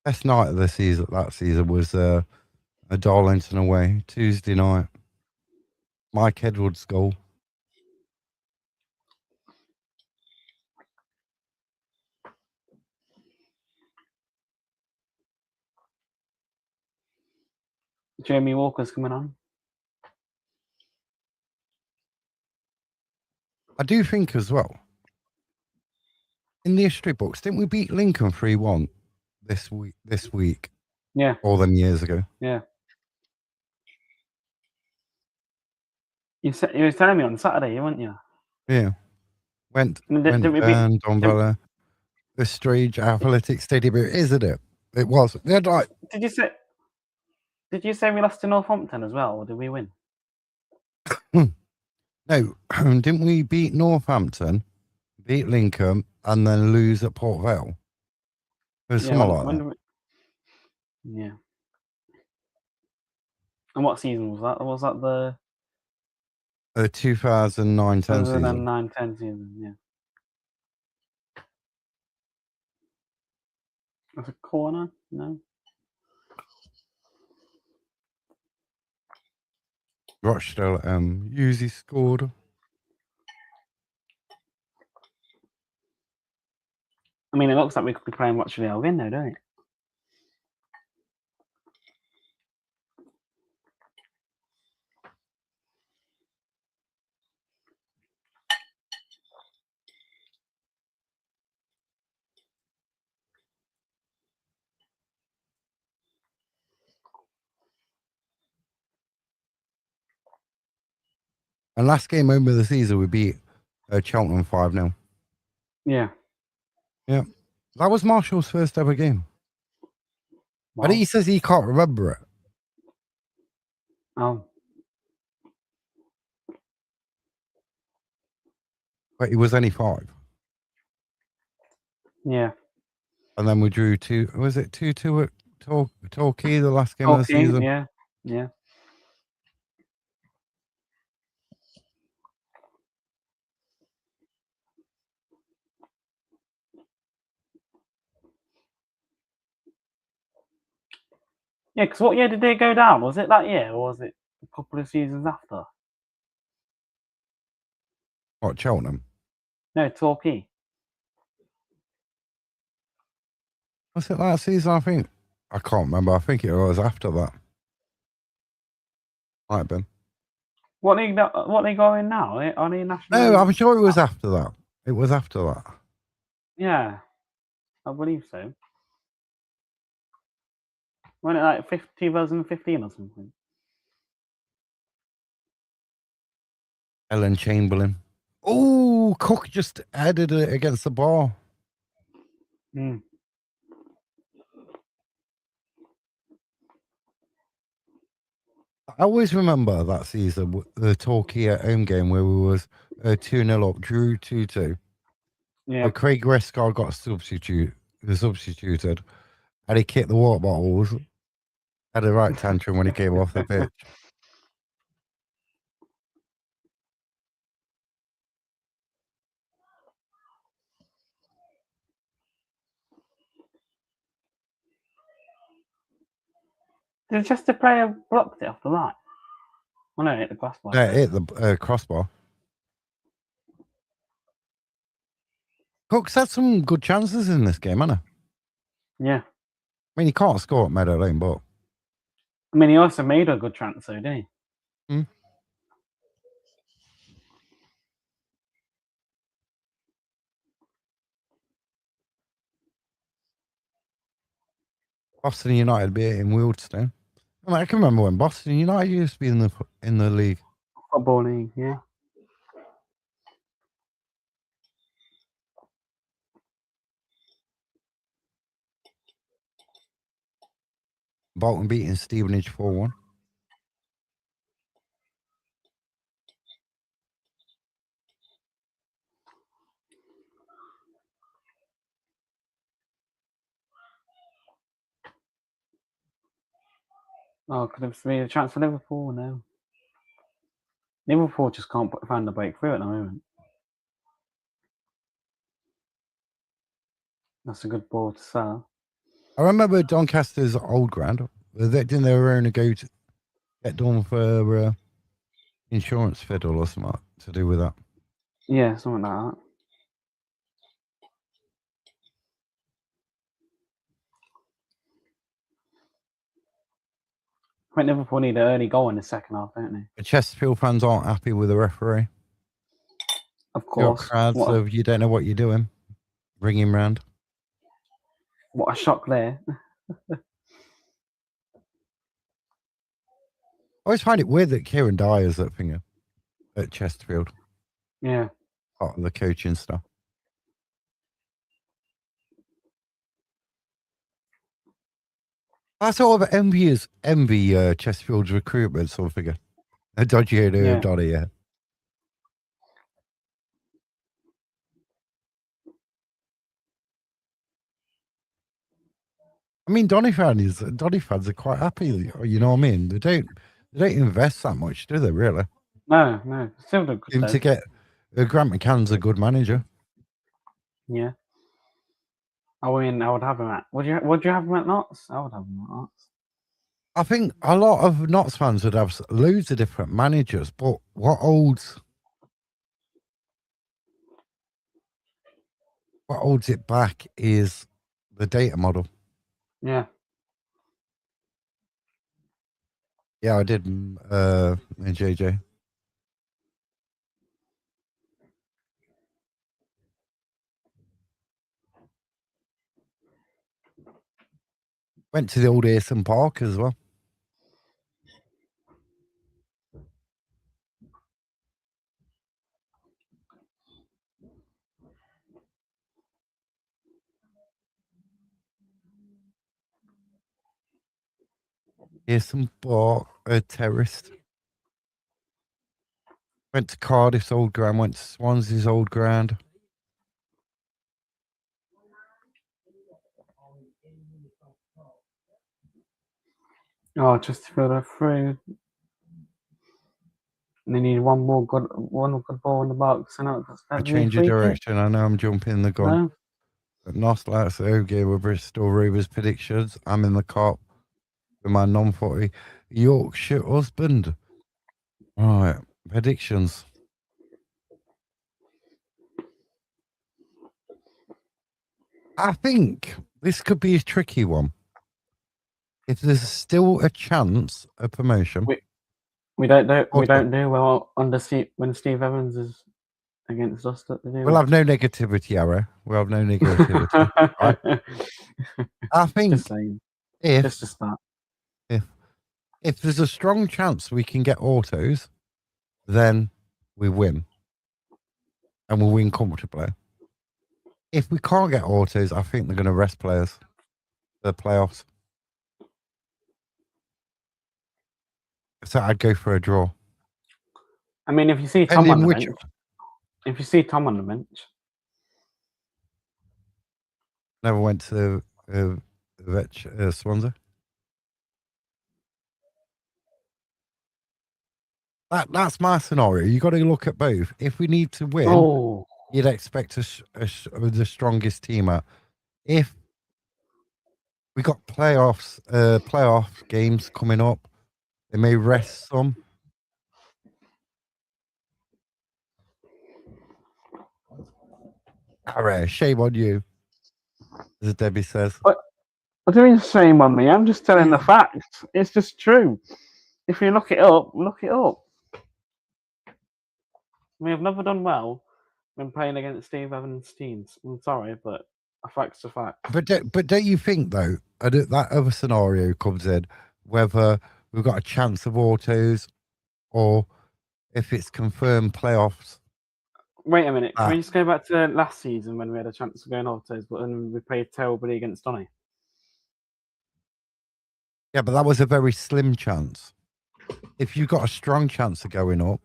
Best night of the season. That season was a Darlington away Tuesday night. Mike Edwards' goal. Jamie Walker's coming on. I do think as well. In the history books, didn't we beat Lincoln 3-1 this week? Yeah. All them years ago. Yeah. You was telling me on Saturday, weren't you? Yeah. Went down Don Valley. The strange athletic stadium, isn't it? It was. They had like. Did you say we lost to Northampton as well, or did we win? No, didn't we beat Northampton, beat Lincoln, and then lose at Port Vale? There's something like that. Yeah. And what season was that? Was that the 2009-10 season? 2009-10 season, yeah. Was it a corner? No. Rochdale Uzi scored. I mean, it looks like we could be playing Rochdale again now, don't it? And last game home of the season, we beat Cheltenham 5-0. Yeah. Yeah. That was Marshall's first ever game. Wow. But he says he can't remember it. Oh. But he was only 5. Yeah. And then we drew 2. Was it 2-2 at Torquay, the last game of the season? Yeah. Yeah. Yeah, because what year did they go down? Was it that year, or was it a couple of seasons after? What, Cheltenham? No, Torquay. Was it that season? I think. I can't remember. I think it was after that. Might have been. What they going now? Are they national? No, I'm sure it was after that. It was after that. Yeah, I believe so. Wasn't it like 2015 or something? Ellen Chamberlain. Oh, Cook just headed it against the bar. Hmm. I always remember that season, the Torquay at home game where we was 2-0 up, drew 2-2. Yeah. Craig Rescar got substituted, and And he kicked the water bottles. Had a right tantrum when he came off the pitch. Did just the player blocked it off the line? Oh no, it hit the crossbar. Yeah, it hit the crossbar. Cook's had some good chances in this game, hasn't he? Yeah. I mean, he can't score at Meadow Lane, but I mean, he also made a good transfer, didn't he? Boston United beating Wealdstone. I mean, I can remember when Boston United used to be in the league. Football league, yeah. Bolton beating Stevenage 4-1. Oh, could have been a chance for Liverpool now. Liverpool just can't find the breakthrough at the moment. That's a good ball to sell. I remember Doncaster's old ground. Didn't they were going to go to get done for insurance fiddle or something to do with that? Yeah, something like that. I think Liverpool need an early goal in the second half, don't they? The Chesterfield fans aren't happy with the referee. Of Got course. crowds of you don't know what you're doing. Bring him round. What a shock there. I always find it weird that Kieran Dyer's at finger at Chesterfield. Yeah. Part of the coaching stuff. I sort of envy Chesterfield's recruitment sort of figure. A dodgy Donny, yeah. I mean, Donny fans are quite happy. You know what I mean? They don't invest that much, do they? Really? No. Still a good To get Grant McCann's a good manager. Yeah. I mean, I would have him at. Would you have him at Notts? I would have him at Notts. I think a lot of Notts fans would have loads of different managers, but what holds it back is the data model. Yeah. Yeah, I did in JJ. Went to the old Earson Park as well. Earson Park, terraced. Went to Cardiff's old ground, went to Swansea's old ground. Oh, Chesterfield are through. They need one good ball in the box. I change of direction. I know I'm jumping the gun. No. But Nostlat's okay with Bristol Rovers predictions. I'm in the cop with my non-40 Yorkshire husband. All right, predictions. I think this could be a tricky one. If there's still a chance of promotion, we don't do well under when Steve Evans is against us. We'll have no negativity, Arrow. We'll have no negativity. Right? I think just saying. Just to start. If there's a strong chance we can get autos, then we win. And we'll win comfortably. If we can't get autos, I think they're going to rest players for the playoffs. So I'd go for a draw. I mean, if you see Tom on the bench, never went to Swansea. That's my scenario. You got to look at both. If we need to win, Oh, you'd expect the strongest team out. If we got playoff games coming up, they may rest some. Alright, shame on you, as Debbie says. what do you mean shame on me? I'm just telling the Yeah. facts. It's just true. If you look it up, look it up. We have never done well when playing against Steve Evans' teams. I'm sorry, but a fact's a fact. But don't you think though that other scenario comes in, whether we've got a chance of autos or if it's confirmed playoffs? Wait a minute. Can we just go back to last season when we had a chance of going autos, but then we played terribly against Donny? Yeah, but that was a very slim chance. If you've got a strong chance of going up,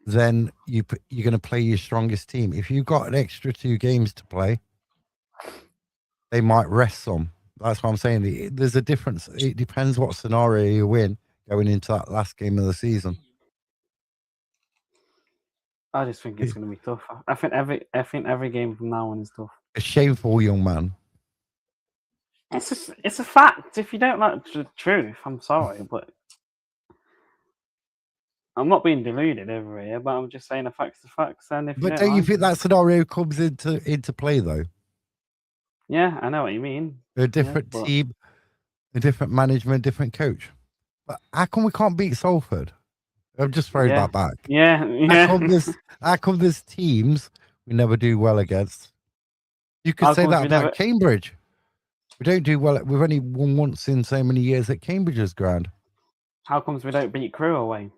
then you're going to play your strongest team. If you've got an extra 2 games to play, they might rest some. That's what I'm saying. There's a difference. It depends what scenario you win going into that last game of the season. I just think it's going to be tough. I think every game from now on is tough. A shameful young man. It's a fact. If you don't like the truth, I'm sorry, but I'm not being deluded over here. But I'm just saying the facts are facts. And if But you don't you like think that scenario comes into play though? yeah, I know what you mean. A different team, a different management, different coach. But how come we can't beat Salford? I'm just throwing that back. Yeah. How come there's teams we never do well against? You could say that about Cambridge. We don't do well. We've only won once in so many years at Cambridge's ground. How comes we don't beat Crewe away?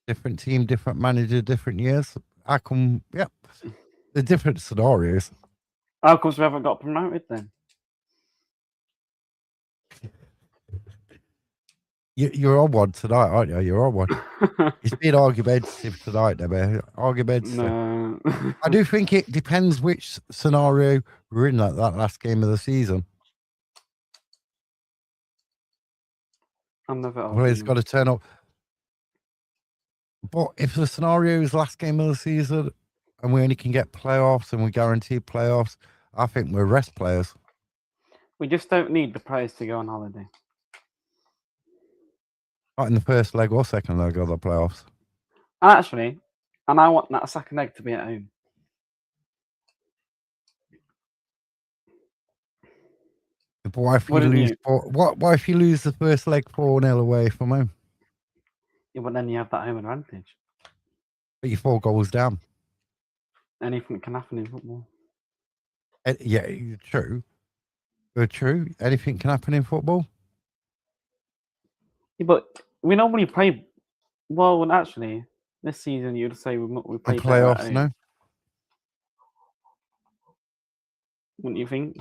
Different team, different manager, different years. How come? Yeah, the different scenarios. How comes we haven't got promoted then? You're on one tonight, aren't you? You're on one. It's been argumentative tonight, Debbie. Argumentative. No. I do think it depends which scenario we're in that last game of the season. I'm never Well, it's got to turn up. But if the scenario is last game of the season and we only can get playoffs and we guarantee playoffs, I think we're rest players. We just don't need the players to go on holiday. Not in the first leg or second leg of the playoffs. Actually, and I want that second leg to be at home. But what if you lose the first leg 4-0 away from home? Yeah, but then you have that home advantage. But you're 4 goals down. Anything can happen in football. Yeah, true. True. Anything can happen in football. Yeah, but we normally play well. Actually, this season you'd say we play playoffs. No. Wouldn't you think?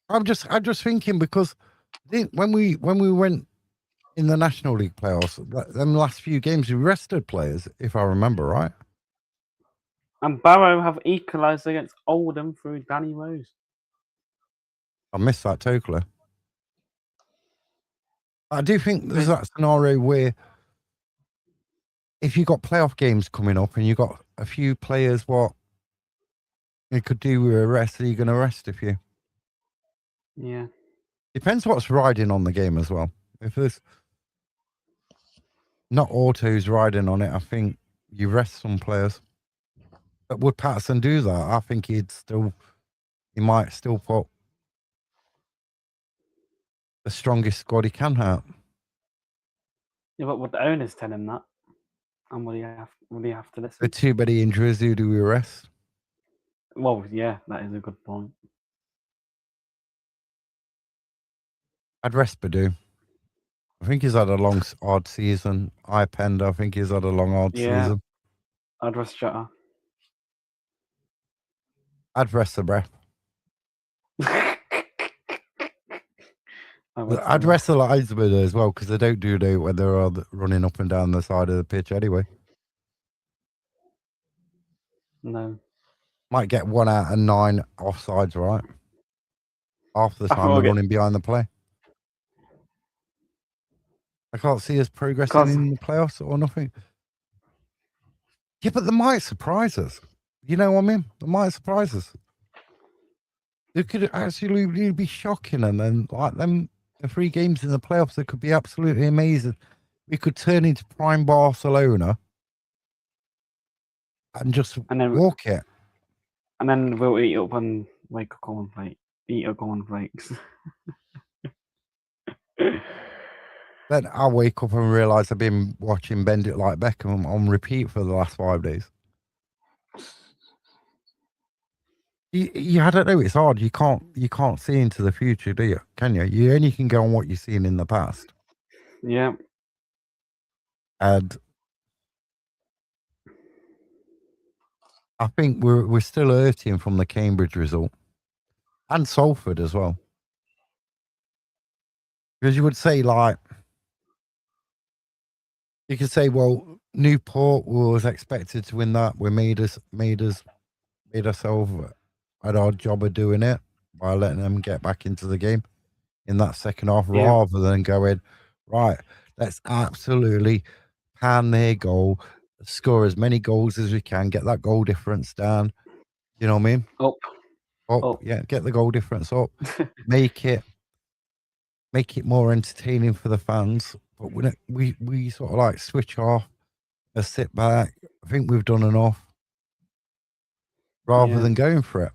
I'm just thinking because when we went in the National League playoffs, them last few games we rested players, if I remember right. And Barrow have equalised against Oldham through Danny Rose. I missed that totally. I do think there's that scenario where if you got playoff games coming up and you got a few players what you could do with a rest, are you going to rest a few? Yeah. Depends what's riding on the game as well. If there's not autos riding on it, I think you rest some players. But would Patterson do that? I think he might still put the strongest squad he can have. Yeah, but would the owners tell him that? And would he have to listen? With too many injuries, who do we rest? Well, yeah, that is a good point. I'd rest Badu. I think he's had a long, odd season. Penda, I think he's had a long, odd season. I'd rest Jota. I'd rest the breath. I'd rest the linesman as well because they don't do that when they're running up and down the side of the pitch anyway. No. Might get 1 out of 9 offsides, right? Half the I thought time we'll they're get running behind the play. I can't see us progressing because in the playoffs or nothing. Yeah, but they might surprise us. You know what I mean? They might surprise us. It could actually really be shocking, and then like them the 3 games in the playoffs, they could be absolutely amazing. We could turn into prime Barcelona and just and then walk it. we'll eat up on like a cornflake. Eat a cornflakes. Then I wake up and realize I've been watching Bend It Like Beckham on repeat for the last 5 days. I don't know. It's hard. You can't see into the future, do you? Can you? You only can go on what you've seen in the past. Yeah. And I think we're still hurting from the Cambridge result and Salford as well. Because you would say like you could say, well, Newport was expected to win that. We made ourselves at our job of doing it by letting them get back into the game in that second half, Yeah. rather than going, right, let's absolutely pan their goal, score as many goals as we can, get that goal difference down. You know what I mean? Up. Up, yeah, get the goal difference up, make it more entertaining for the fans. But we sort of like switch off, sit back. I think we've done enough rather Yeah. than going for it.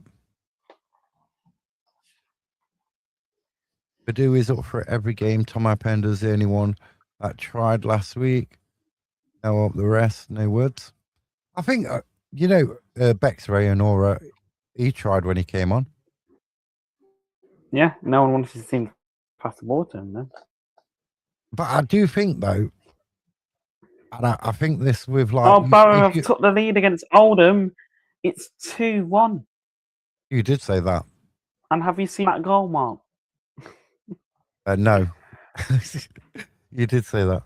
Purdue is up for it every game. Tom Appenda's the only one that tried last week. No up the rest, no words. I think, Bexray and Aura, he tried when he came on. Yeah. No one wanted to seem past the ball to him then. But I do think, though, and I think this with Oh, like, Barrow have took the lead against Oldham. It's 2-1. you did say that. And have you seen that goal, Mark? No. You did say that.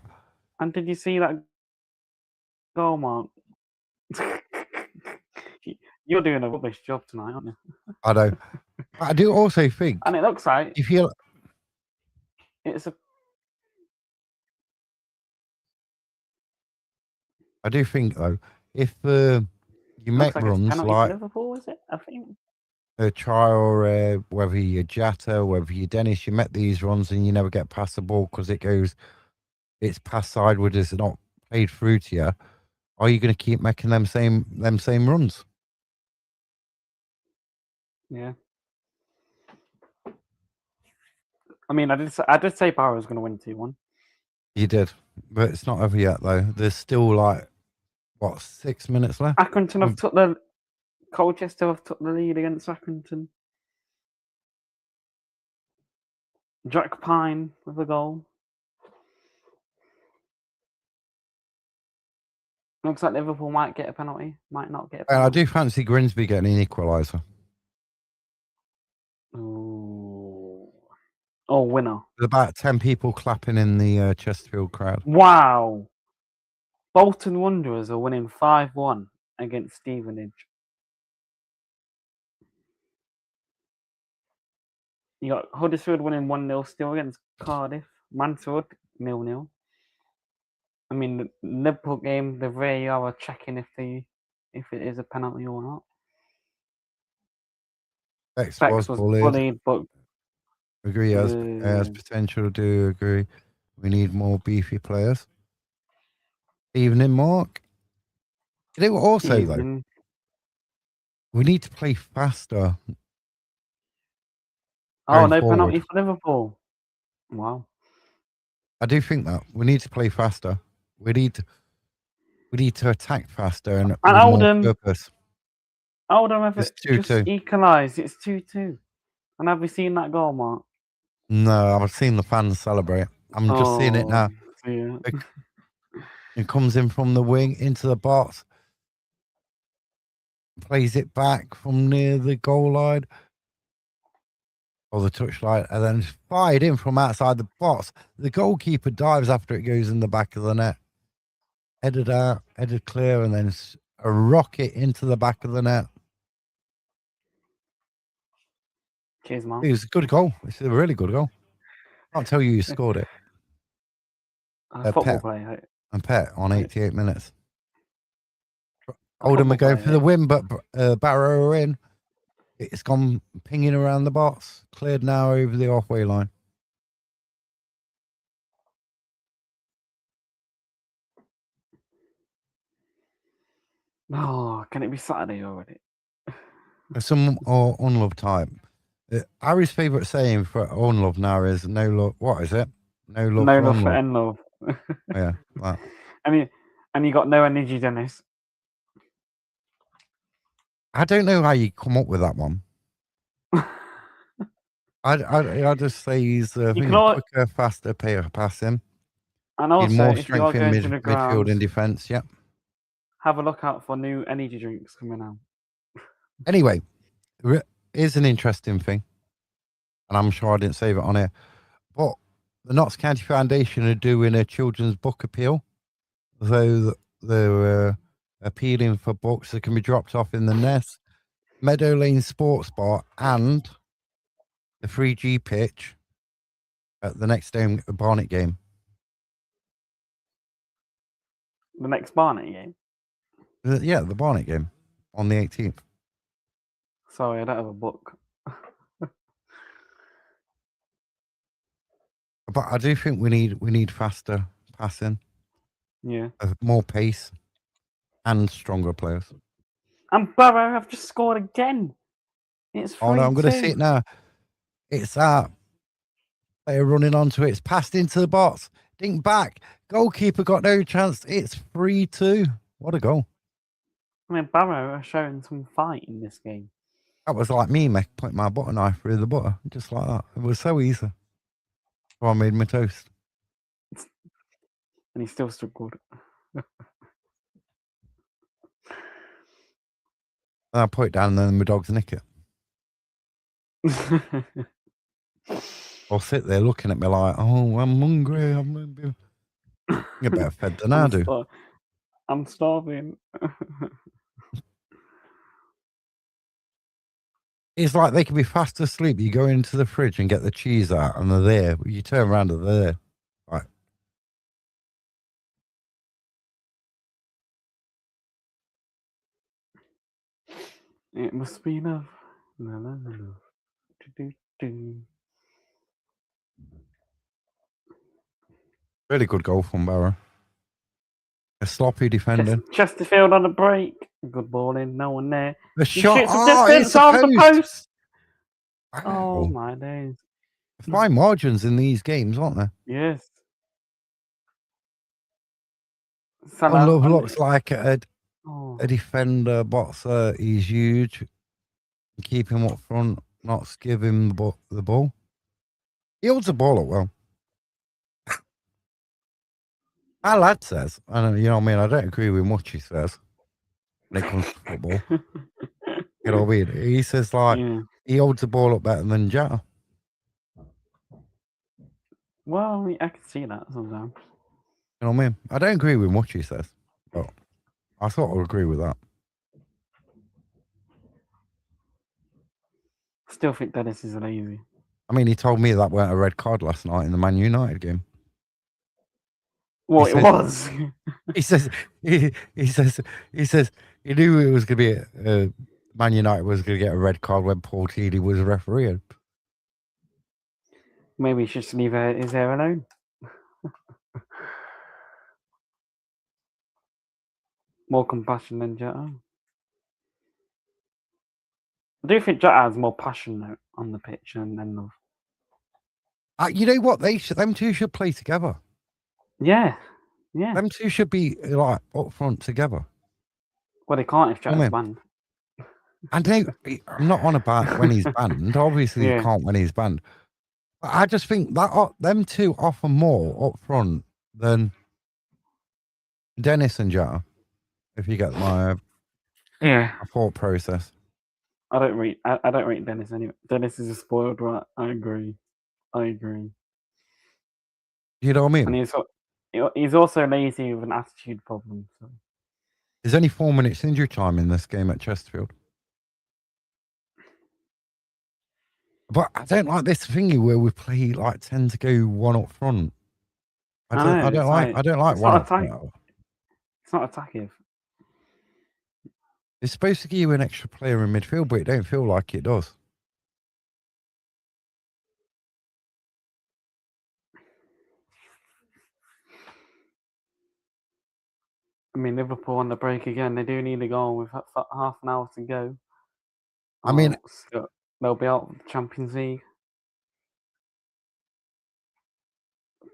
And did you see that goal, Mark? You're doing a rubbish job tonight, aren't you? I know. But I do also think, And it looks like if you, it's a. I do think though, if you make Looks like it's runs penalty for like Liverpool, is it? I think. a try or whether you're Jatta, whether you're Dennis, you met these runs and you never get past the ball because it's passed sideways, it's not played through to you. Are you going to keep making them same runs? Yeah. I mean, I did say Barrow was going to win 2-1. You did, but it's not over yet though. There's still like 6 minutes left. Accrington have took the. Colchester have took the lead against Accrington. Jack Pine with a goal. Looks like Liverpool might get a penalty, might not get a penalty. I do fancy Grimsby getting an equaliser. Oh, winner. There's about 10 people clapping in the Chesterfield crowd. Wow. Bolton Wanderers are winning 5-1 against Stevenage. You got Huddersfield winning 1-0 still against Cardiff. Mansfield 0-0. I mean, the Liverpool game, the VAR are checking if it is a penalty or not. Bex Bex was was bullied. bullied, but Agree, has potential. Do agree. We need more beefy players. Evening, Mark. You know what? Also, though, we need to play faster. Oh, no forward. penalty for Liverpool. Wow. I do think that we need to play faster. We need to attack faster and with Oldham, more purpose. Oldham have It's just 2-2. equalised. It's 2-2. And have you seen that goal, Mark? No, I've seen the fans celebrate. I'm just seeing it now. Yeah. It comes in from the wing into the box, plays it back from near the goal line or the touchline, and then it's fired in from outside the box. The goalkeeper dives after it goes in the back of the net. Headed out, headed clear, and then a rocket into the back of the net. Cheers, Mark. It was a good goal. It's a really good goal. Can't tell you who scored it. A football Pet player. and Pet on 88 minutes. A Oldham are football going for player. the win, but Barrow are in. It's gone pinging around the box. Cleared now over the halfway line. Oh, can it be Saturday already? There's some unloved type. Harry's favourite saying for unloved now is no love. What is it? No love No for love for unloved. unlove. Yeah, that. And you got no energy, Dennis. I don't know how you come up with that one. I just say he's I think he's quicker, faster, passing. And also, more if you're strength in going to the midfield grounds, and defence. Yep. have a look out for new energy drinks coming out. Anyway, here's an interesting thing, and I'm sure I didn't save it on here, but the Notts County Foundation are doing a children's book appeal. So they're appealing for books that can be dropped off in the Nest, Meadow Lane Sports Bar, and the 3G pitch at the next Barnet game. The next Barnet game? Yeah, the Barnet game on the 18th. Sorry, I don't have a book. But I do think we need faster passing. Yeah. More pace and stronger players. And Barrow have just scored again. It's 3-2. Oh no, I'm going to see it now. It's that player running onto it. It's passed into the box. Dink back. Goalkeeper got no chance. It's 3-2. What a goal. I mean, Barrow are showing some fight in this game. That was like me putting my butter knife through the butter. Just like that. It was so easy. So I made my toast. And he still struggled. And I put it down and then my dogs nick it. I'll sit there looking at me like, oh, I'm hungry. You're better fed than I do. I'm starving. It's like they can be fast asleep. You go into the fridge and get the cheese out and they're there. You turn around and they're there. Right. It must be enough. No, no, no, no. Do-do-do. Really good goal from Barrow. A sloppy defending. Chesterfield on the break. Good ball in. No one there. The shot. Distance off the post. Oh Wow. my days. Fine margins in these games, aren't there? Yes. Love looks like a defender, boxer. He's huge. Keep him up front, not give him the ball. He holds the ball up well. My lad says, and you know what I mean, I don't agree with much he says when it comes to football. You know what I mean? He says he holds the ball up better than Jata. Well, I can see that sometimes. You know what I mean? I don't agree with much he says, but I sort of agree with that. Still think Dennis is lazy. I mean, he told me that weren't a red card last night in the Man United game. Well, it was. He says he says he knew it was going to be Man United was going to get a red card when Paul Teedy was refereeing. Maybe he should just leave his hair alone. More compassion than Jota. I do think Jota has more passion though on the pitch than Love. You know what? Them two should play together. Yeah, yeah. Them two should be like up front together. Well, they can't if Jota's banned. I know. I'm not on about when he's banned. Obviously, you can't when he's banned. But I just think that them two offer more up front than Dennis and Jota. If you get my thought process. I don't rate Dennis anyway. Dennis is a spoiled rat. I agree. You know what I mean? And he's also lazy with an attitude problem. So. There's only 4 minutes injury time in this game at Chesterfield. But I don't like this thingy where we play like tend to go one up front. I know, don't it's like it's one not up front. It's not attacking. It's supposed to give you an extra player in midfield, but it don't feel like it does. I mean, Liverpool on the break again. They do need a goal with half an hour to go. I mean, so they'll be out of the Champions League.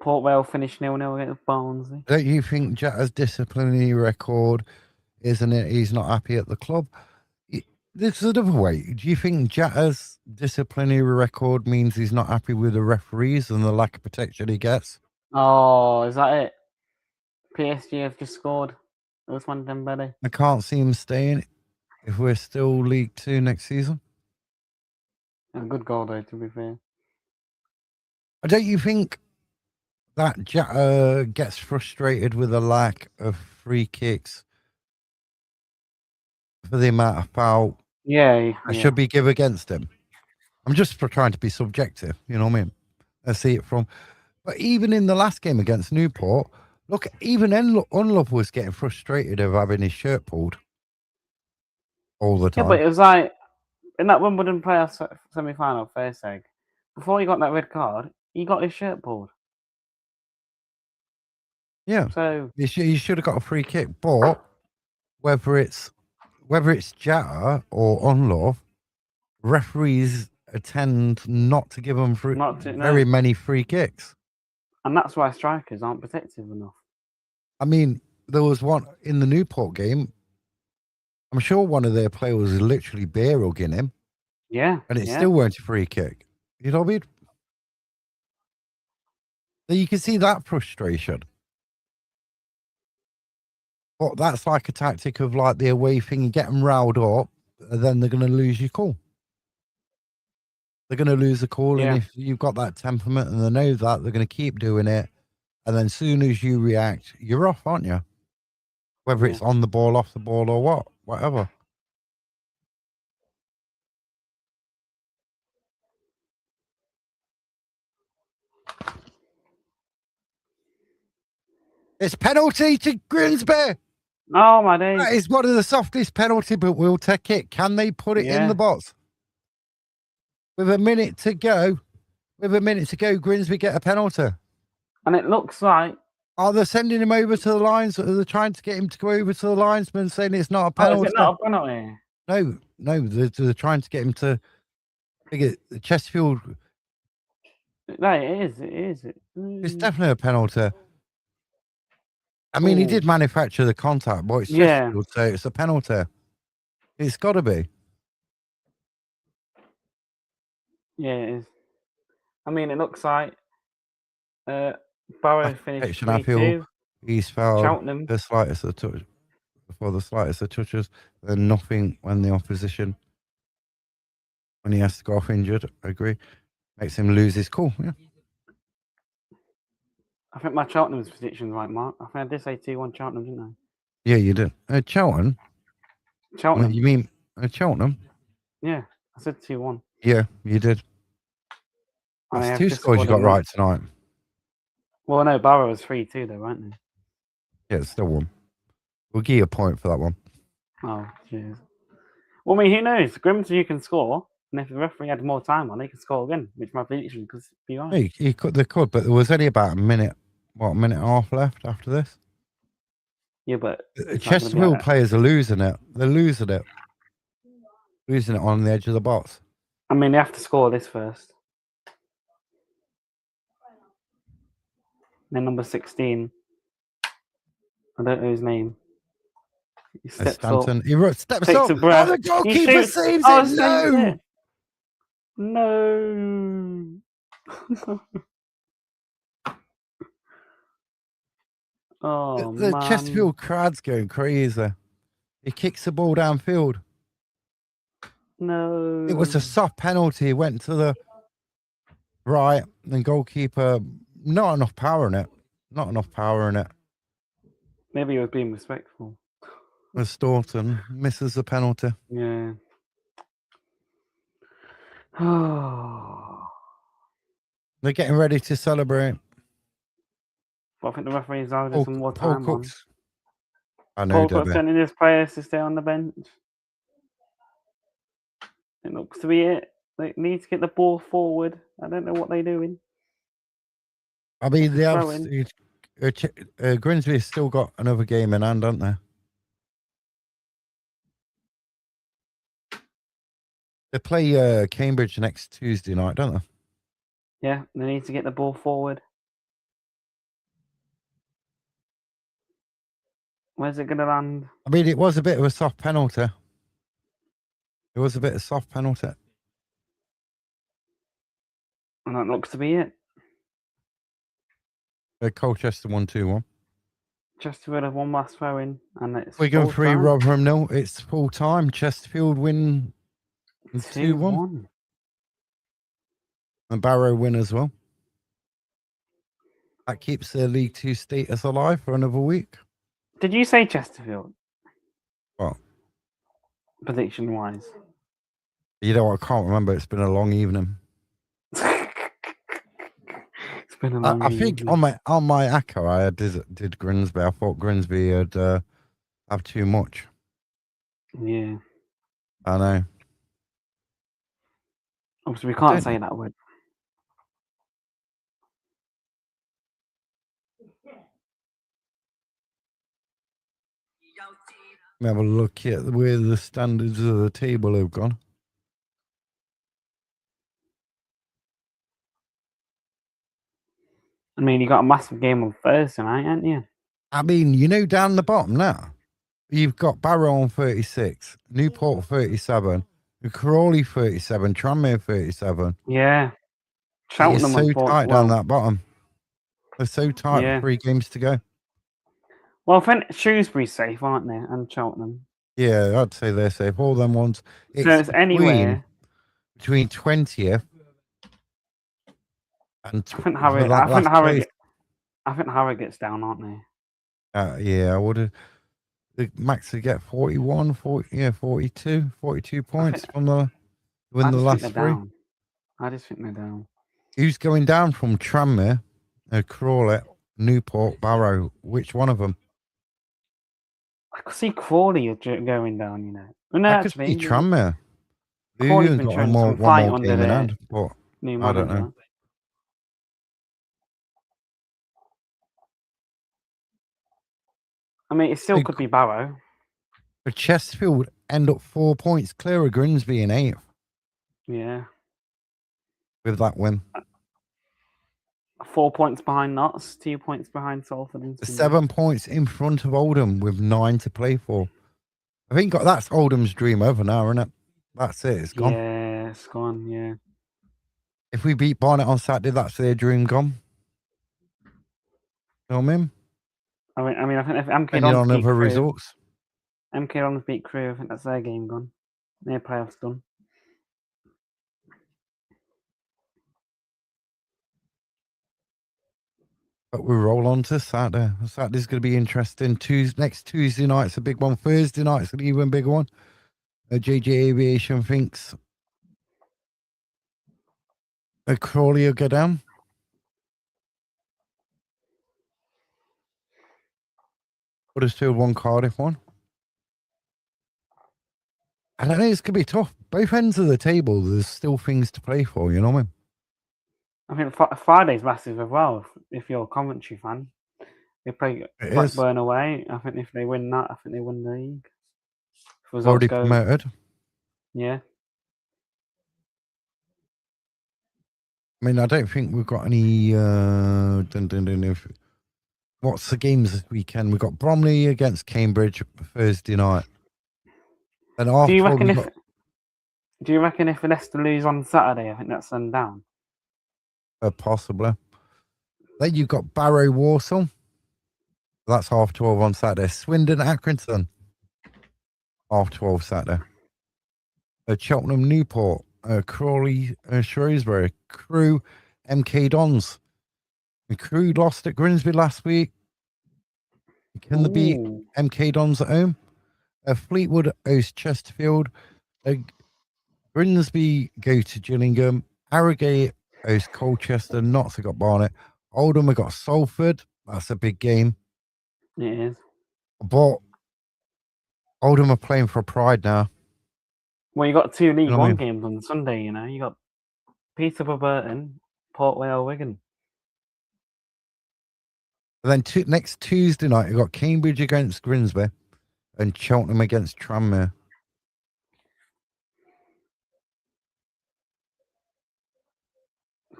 Port Vale finished 0-0 against Barnsley. don't you think Jetta's disciplinary record, isn't it? He's not happy at the club. This is another way. Do you think Jetta's disciplinary record means he's not happy with the referees and the lack of protection he gets? Oh, is that it? PSG have just scored. Usman Dembele. I can't see him staying if we're still League 2 next season. A good goal though, to be fair. Don't you think that Jetta gets frustrated with the lack of free kicks for the amount of foul Yeah. that should be given against him? I'm just trying to be subjective, you know what I mean? I see it from... But even in the last game against Newport, look, even Unlove was getting frustrated of having his shirt pulled all the time. Yeah, but it was like, in that Wimbledon playoff semi-final, first leg, before he got that red card, he got his shirt pulled. Yeah. So he should have got a free kick, but whether it's Jetta or Unlove, referees tend not to give them very many free kicks. And that's why strikers aren't protective enough. I mean, there was one in the Newport game. I'm sure one of their players was literally bear hugging him. Yeah. And it still weren't a free kick. You know what I mean? So you can see that frustration. But that's like a tactic of like the away thing. You get them riled up, and then they're going to lose your cool. They're going to lose the call. Yeah. And if you've got that temperament and they know that, they're going to keep doing it. And then as soon as you react, you're off, aren't you? Whether it's on the ball, off the ball, or whatever. It's penalty to Grimsby. Oh, my days. That is one of the softest penalty, but we'll take it. Can they put it in the box? With a minute to go, Grimsby get a penalty. And it looks like... Oh, they're sending him over to the lines. They're trying to get him to go over to the linesman, saying it's not a penalty. Oh, is it not a penalty? No, they're trying to get him to Chesterfield. No, it is. It's definitely a penalty. I mean, he did manufacture the contact, but it's Chesterfield, so it's a penalty. It's got to be. Yeah, it is. I mean, it looks like Barrow finished 3-2. He's fouled Cheltenham. the slightest of touch before the slightest of touches, then nothing when the opposition, when he has to go off injured. I agree. Makes him lose his cool. Yeah. I think my Cheltenham's prediction's right, Mark. I think I did say 2-1 Cheltenham, didn't I? Yeah, you did. Cheltenham? Cheltenham. You mean Cheltenham? Yeah, I said 2-1. Yeah, you did. That's 2 scores you got right tonight. Well, no, Barrow was 3-2 though, weren't they? Yeah, it's still 1. We'll give you a point for that one. Oh, cheers. Well, I mean, who knows? Grimsby can score, and if the referee had more time on, they could score again, which my prediction could be right. Hey, they could, but there was only about a minute and a half left after this. Yeah, but Chesterfield players are losing it. They're losing it. Losing it on the edge of the box. I mean, they have to score this first. Then number 16. I don't know his name. He steps Stanton. up. He steps takes up. A breath. Oh, the goalkeeper saves it. No. Oh, the man. Chesterfield crowd's going crazy. He kicks the ball downfield. No. It was a soft penalty. It went to the right. And goalkeeper, not enough power in it. Maybe he was being respectful. Staunton misses the penalty. Yeah. But They're getting ready to celebrate. I think the referees are just some more Paul time on. Cook's. I know, Paul Cook's Debbie. telling his players to stay on the bench. It looks to be it. They need to get the ball forward. I don't know what they're doing. I mean, they have. Throwing. Grimsby's still got another game in hand, haven't they? They play Cambridge next Tuesday night, don't they? Yeah, they need to get the ball forward. Where's it going to land? I mean, it was a bit of a soft penalty. It was a bit of a soft penalty. And that looks to be it. Colchester 1-2-1. Chesterfield have one last throw in, and it's Wigan 3, time. Rotherham 0. It's full time. Chesterfield win 2-1. And Barrow win as well. That keeps their League 2 status alive for another week. Did you say Chesterfield? What? Prediction wise. You know what? I can't remember. It's been a long evening. It's been a long I think evening. on my Acca, I did Grimsby. I thought Grimsby had have too much. Yeah. I know. Obviously, we can't say that word. Let me have a look at where the standards of the table have gone. I mean, you got a massive game on Thursday night, haven't you? I mean, you know, down the bottom now, you've got Barrow on 36, Newport 37, Crawley 37, Tranmere 37. Yeah. It's Cheltenham so tight down that bottom. They're so tight with 3 games to go. Well, I think Shrewsbury's safe, aren't they? And Cheltenham. Yeah, I'd say they're safe. All them ones. So it's anywhere between 20th and I think Harrogate's down, aren't they? yeah, I would have. The max to get 41, 42 points from the last 3. Down. I just think they're down. Who's going down from Tranmere, Crawley, Newport, Barrow? Which one of them? I could see Crawley going down, you know. Well, no, I could see Tranmere. Crawley's been showing some fight under game in their hand, but new I don't manager. know. I mean, it still could be Barrow. But Chesterfield end up 4 points clear of Grimsby in 8th. Yeah. With that win. 4 points behind Notts, 2 points behind Salford. And 7 points in front of Oldham with 9 to play for. I think that's Oldham's dream over now, isn't it? That's it. It's gone. Yeah, it's gone. Yeah. If we beat Barnet on Saturday, that's their dream gone. You know what I mean? I mean, I think if MK Dons beat Crewe, MK Dons beat Crewe, I think that's their game gone. Their playoffs done. But we roll on to Saturday. Saturday's going to be interesting. Next Tuesday night's a big one. Thursday night's an even bigger one. JJ Aviation thinks Crawley will go down. Huddersfield 1, Cardiff 1. I don't know, it's going to be tough. Both ends of the table, there's still things to play for, you know what I mean? I think Friday's massive as well, if you're a Coventry fan. They play Blackburn away. I think if they win that, I think they win the league. Already promoted. Yeah. I mean, I don't think we've got any... What's the games this weekend? We've got Bromley against Cambridge Thursday night. And after do you reckon if Leicester lose on Saturday, I think that's them down? Possibly. Then you've got Barrow Walsall. That's 12:30 on Saturday. Swindon Accrington. 12:30 Saturday. Cheltenham Newport. Crawley Shrewsbury. Crewe MK Dons. Crewe lost at Grimsby last week. Can they beat MK Dons at home? Fleetwood host Chesterfield. Grimsby go to Gillingham. Harrogate host Colchester. Notts have got Barnet. Oldham have got Salford. That's a big game. It is. But Oldham are playing for Pride now. Well, you got 2 League You know what I One mean? games on Sunday. You know, you got Peterborough, Burton, Port Vale, Wigan. And then next Tuesday night, you've got Cambridge against Grimsby and Cheltenham against Tranmere.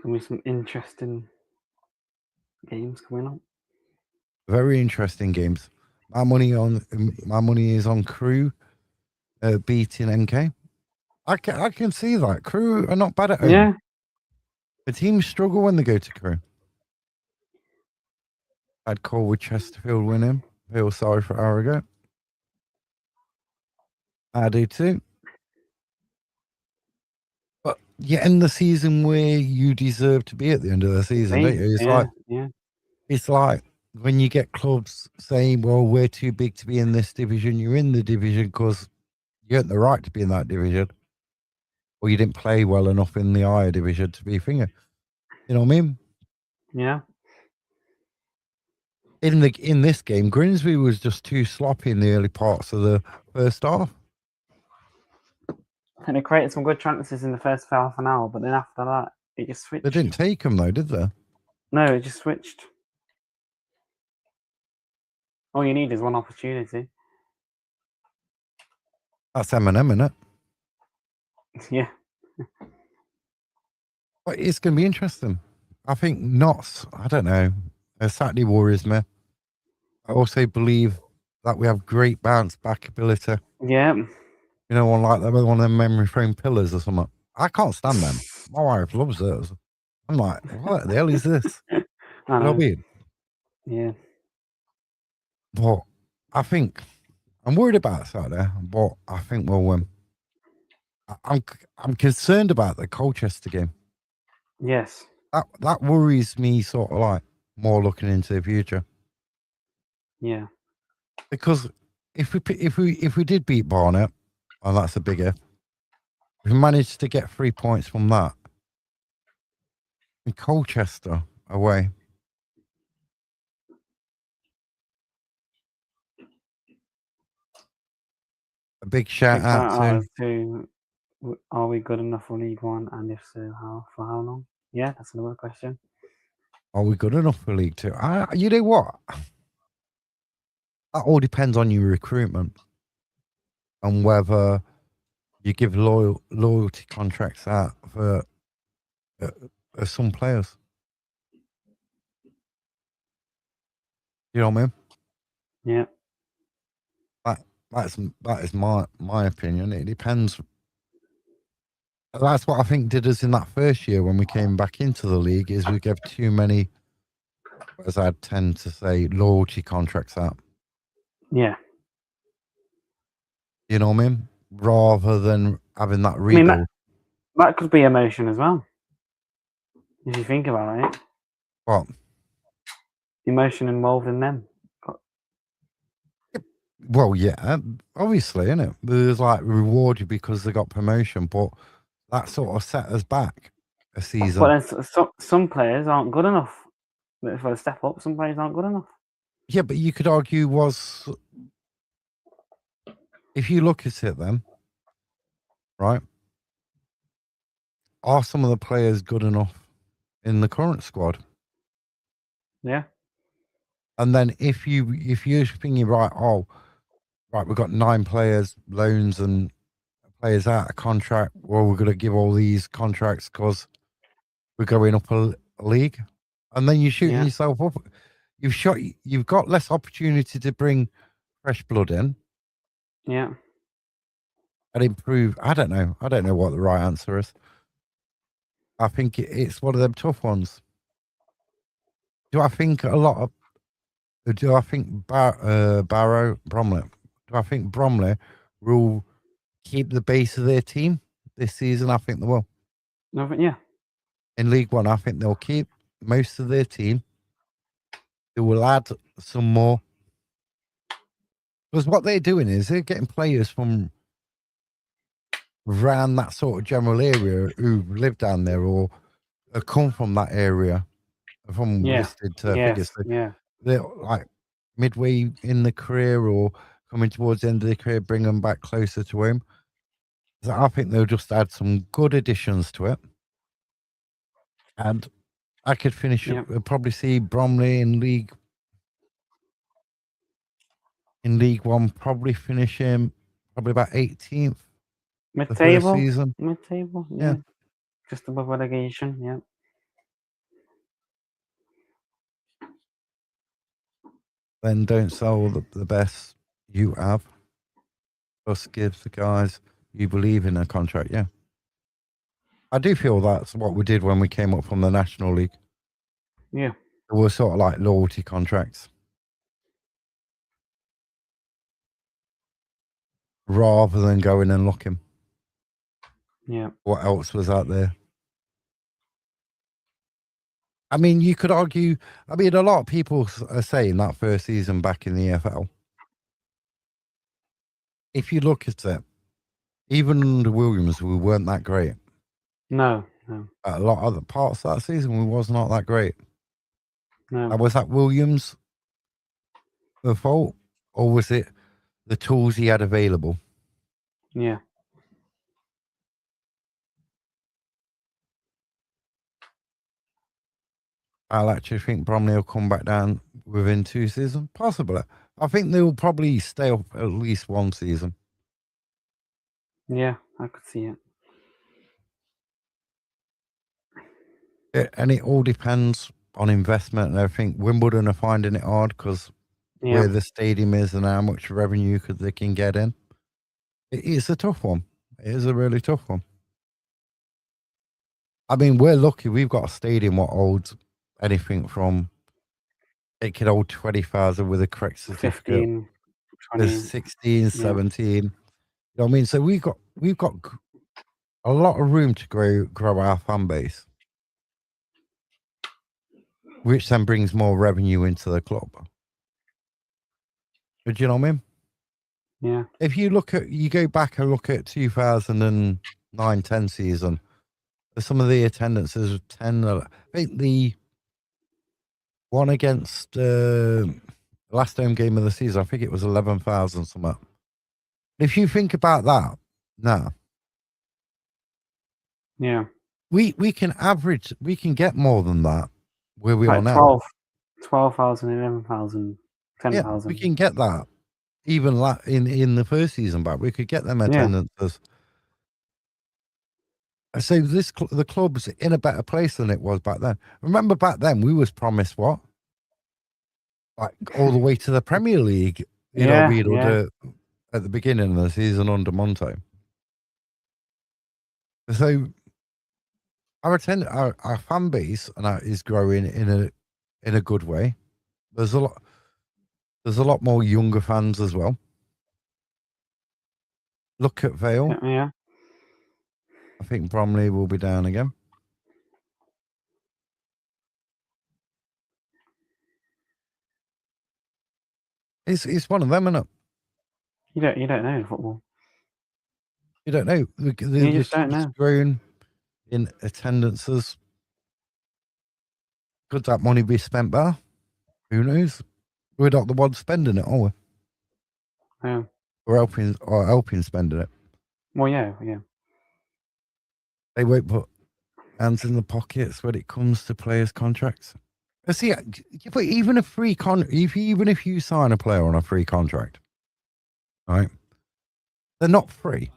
There'll be some interesting games coming up. Very interesting games. My money is on Crew beating MK. I can see that. Crew are not bad at home. Yeah. The teams struggle when they go to Crew. I'd call with Chesterfield winning. Feel sorry for Harrogate. I do too. But you end the season where you deserve to be at the end of the season, don't you? It's like when you get clubs saying, well, we're too big to be in this division. You're in the division because you earned the right to be in that division. Or you didn't play well enough in the higher division to be finger. You know what I mean? Yeah. In this game, Grimsby was just too sloppy in the early parts of the first half. And they created some good chances in the first half an hour, but then after that, it just switched. They didn't take them though, did they? No, it just switched. All you need is one opportunity. That's Eminem, isn't it? Yeah. But it's going to be interesting. I think Notts, I don't know. Saturday worries me. I also believe that we have great bounce back ability. Yeah. You know, one of them memory foam pillars or something. I can't stand them. My wife loves those. I'm like, what the hell is this? I You know know. what I mean? Yeah. But I think I'm worried about Saturday, but I think we'll win. I'm concerned about the Colchester game. Yes. That worries me sort of like more looking into the future. Yeah. Because if we did beat Barnet, and that's a bigger, if we managed to get 3 points from that, in Colchester away. A big shout out to are we good enough for League One, and if so, for how long? Yeah, that's another question. Are we good enough for League Two? You know what? That all depends on your recruitment and whether you give loyalty contracts out for some players. You know what I mean? Yeah. That is my opinion. It depends. That's what I think did us in that first year when we came back into the league. Is we gave too many, as I tend to say, loyalty contracts out. Yeah. You know what I mean? Rather than having that rebuild. I mean, that could be emotion as well. If you think about it. What? Emotion involved in them. Well, yeah, obviously, innit? There's like reward you because they got promotion, but that sort of set us back a season. But then some players aren't good enough for the step up. Some players aren't good enough. Yeah, but you could argue if you look at it then, right? Are some of the players good enough in the current squad? Yeah. And then if you're thinking, right, we've got 9 players, loans and players out of contract, well, we're going to give all these contracts because we're going up a league. And then you're shooting yourself up. You've got less opportunity to bring fresh blood in. Yeah. And improve. I don't know what the right answer is. I think it's one of them tough ones. Do I think Barrow, Bromley? Do I think Bromley will keep the base of their team this season? I think they will. Yeah. In League One, I think they'll keep most of their team. They will add some more. Because what they're doing is they're getting players from around that sort of general area who live down there or come from that area from Yeah. listed Yes. figures. So Yeah. they're like midway in the career or coming towards the end of the career, bring them back closer to him. So I think they'll just add some good additions to it. And I could finish Yeah. probably see Bromley in League One, probably finish him probably about 18th the first Mid-table. season. Mid-table. Yeah. Yeah. Just above relegation. Yeah. Then don't sell the best you have. Just give the guys you believe in a contract. Yeah. I do feel that's what we did when we came up from the National League. Yeah. It was sort of like loyalty contracts rather than going and looking Yeah. what else was out there. I mean, you could argue, a lot of people are saying that first season back in the EFL, if you look at it, even under Williams, we weren't that great. No. No. A lot of other parts of that season, we was not that great. No. Was that Williams' fault, or was it the tools he had available? Yeah. I actually think Bromley will come back down within 2 seasons, possibly. I think they'll probably stay up at least 1 season. Yeah. I could see it. And it all depends on investment and everything. Wimbledon are finding it hard because Yeah. where the stadium is and how much revenue they can get in. It's a tough one. It is a really tough one. I mean, we're lucky. We've got a stadium that holds anything from, it could hold 20,000 with a correct certificate. 15, 20. There's 16, 17. You know what I mean? So we've got a lot of room to grow our fan base, which then brings more revenue into the club. Do you know what I mean? Yeah. If you go back and look at 2009-10 season, some of the attendances of 10. I think the one against last home game of the season, I think it was 11,000 something. If you think about that, now Yeah. we can average, we can get more than that where we are Like now. 12,000, 11,000, 10,000. Yeah, we can get that even in the first season back. We could get them attendances. So the club's in a better place than it was back then. Remember back then we was promised what? Like all the way to the Premier League, Yeah. At the beginning of the season under Monte. So our fan base is growing in a good way. There's a lot more younger fans as well. Look at Vale. Yeah. I think Bromley will be down again. It's one of them, isn't it? You don't know football. You don't know. You just don't know. Grown in attendances. Could that money be spent better? Who knows? We're not the ones spending it, are we? Yeah. We're helping spending it. Well, yeah. They won't put hands in the pockets when it comes to players' contracts. See, but even a free even if you sign a player on a free contract, right? They're not free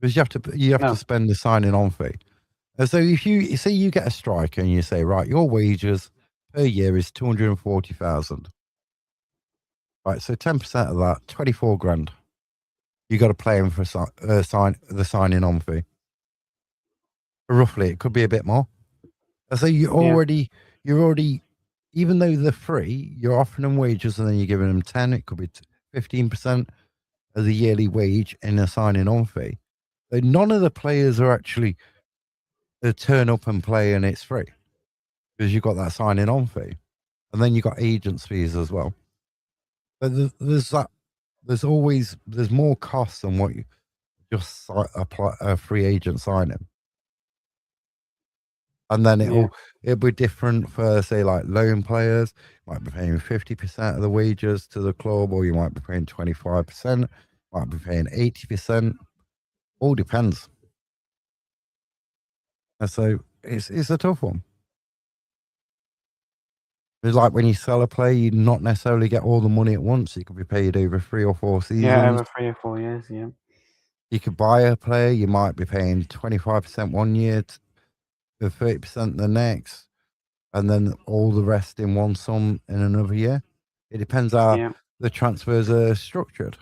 because you have to spend the signing on fee. And so if you say you get a striker and you say, right, your wages per year is 240,000, right? So 10% of that, 24 grand. You got to play him for the signing on fee. Roughly, it could be a bit more. So you're already, even though they're free, you're offering them wages and then you're giving them 10. It could be 15% of the yearly wage in a signing on fee. But none of the players are actually turn up and play and it's free because you've got that signing on fee, and then you got agents fees as well. But there's more costs than what just apply a free agent signing. And then Yeah. it'll be different for, say, like loan players. You might be paying 50% of the wages to the club, or you might be paying 25%, might be paying 80%. All depends. And so it's a tough one. It's like when you sell a player, you not necessarily get all the money at once. It could be paid over 3 or 4 Yeah, seasons. over 3 or 4 years. Yeah. You could buy a player, you might be paying 25% one year, 30% the next, and then all the rest in one sum in another year. It depends how Yeah. the transfers are structured.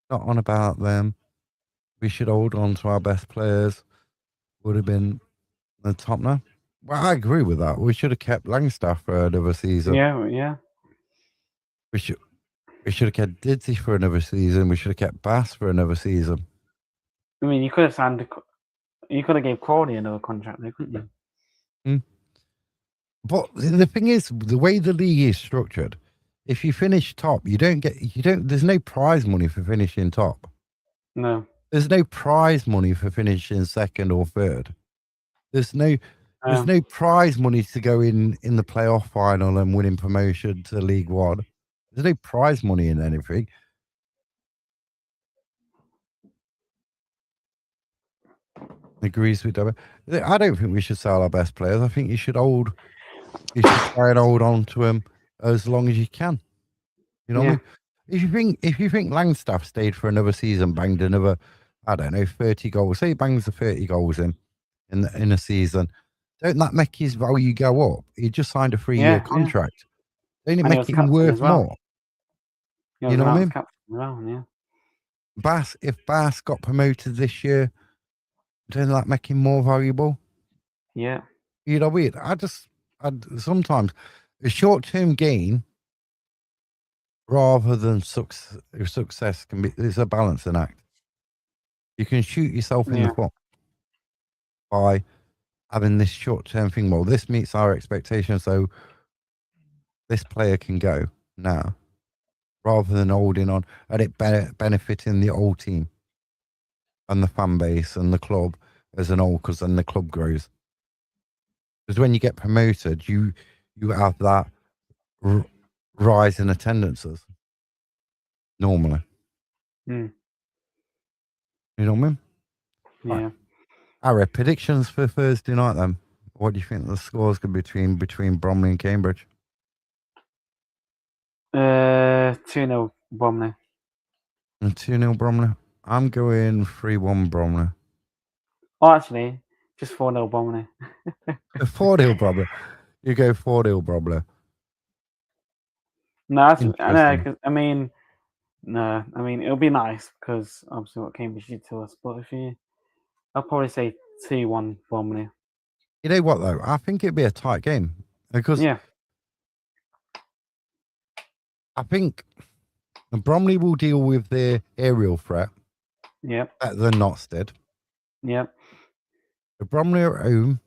Not on about them. We should hold on to our best players. Would have been the top now. Well, I agree with that. We should have kept Langstaff for another season. Yeah. Yeah. We should have kept Didsey for another season. We should have kept Bass for another season. I mean, you could have signed. You could have gave Crawley another contract, though, couldn't you? But the thing is, the way the league is structured, if you finish top, there's no prize money for finishing top. No. There's no prize money for finishing second or third. There's no prize money to go in the playoff final and winning promotion to League One. There's no prize money in anything. Agrees with David. I don't think we should sell our best players. I think you should try and hold on to them as long as you can. You know what I mean? If you think Langstaff stayed for another season, banged another, I don't know, 30 goals. Say he bangs the 30 goals in a season. Don't that make his value go up? He just signed a 3-year contract. Don't it And he make was him captain worth as well. more? He You was know what I announced mean? captain as well. Yeah. If Bass got promoted this year, don't that make him more valuable? Yeah. You know what I mean? Sometimes a short-term gain rather than success it's a balancing act. You can shoot yourself in the foot by having this short-term thing. Well, this meets our expectations, so this player can go now, rather than holding on and it benefiting the old team and the fan base and the club as an whole, because then the club grows. Because when you get promoted, you have that rise in attendances normally. Mm. You know what I mean? Yeah. Right. Our predictions for Thursday night then. What do you think the scores could be between Bromley and Cambridge? 2-0 Bromley. And 2-0 Bromley. I'm going 3-1 Bromley. Oh, actually, just 4-0 Bromley. 4-0 Bromley. You go 4-0 Bromley. No, I know. Interesting. Cause, I mean, no. I mean, it'll be nice because obviously what Cambridge did to us. But I'll probably say 2-1 Bromley. You know what though? I think it'd be a tight game because Yeah. I think Bromley will deal with their aerial threat Yep. better than Notts did. Yep. The Bromley are at home.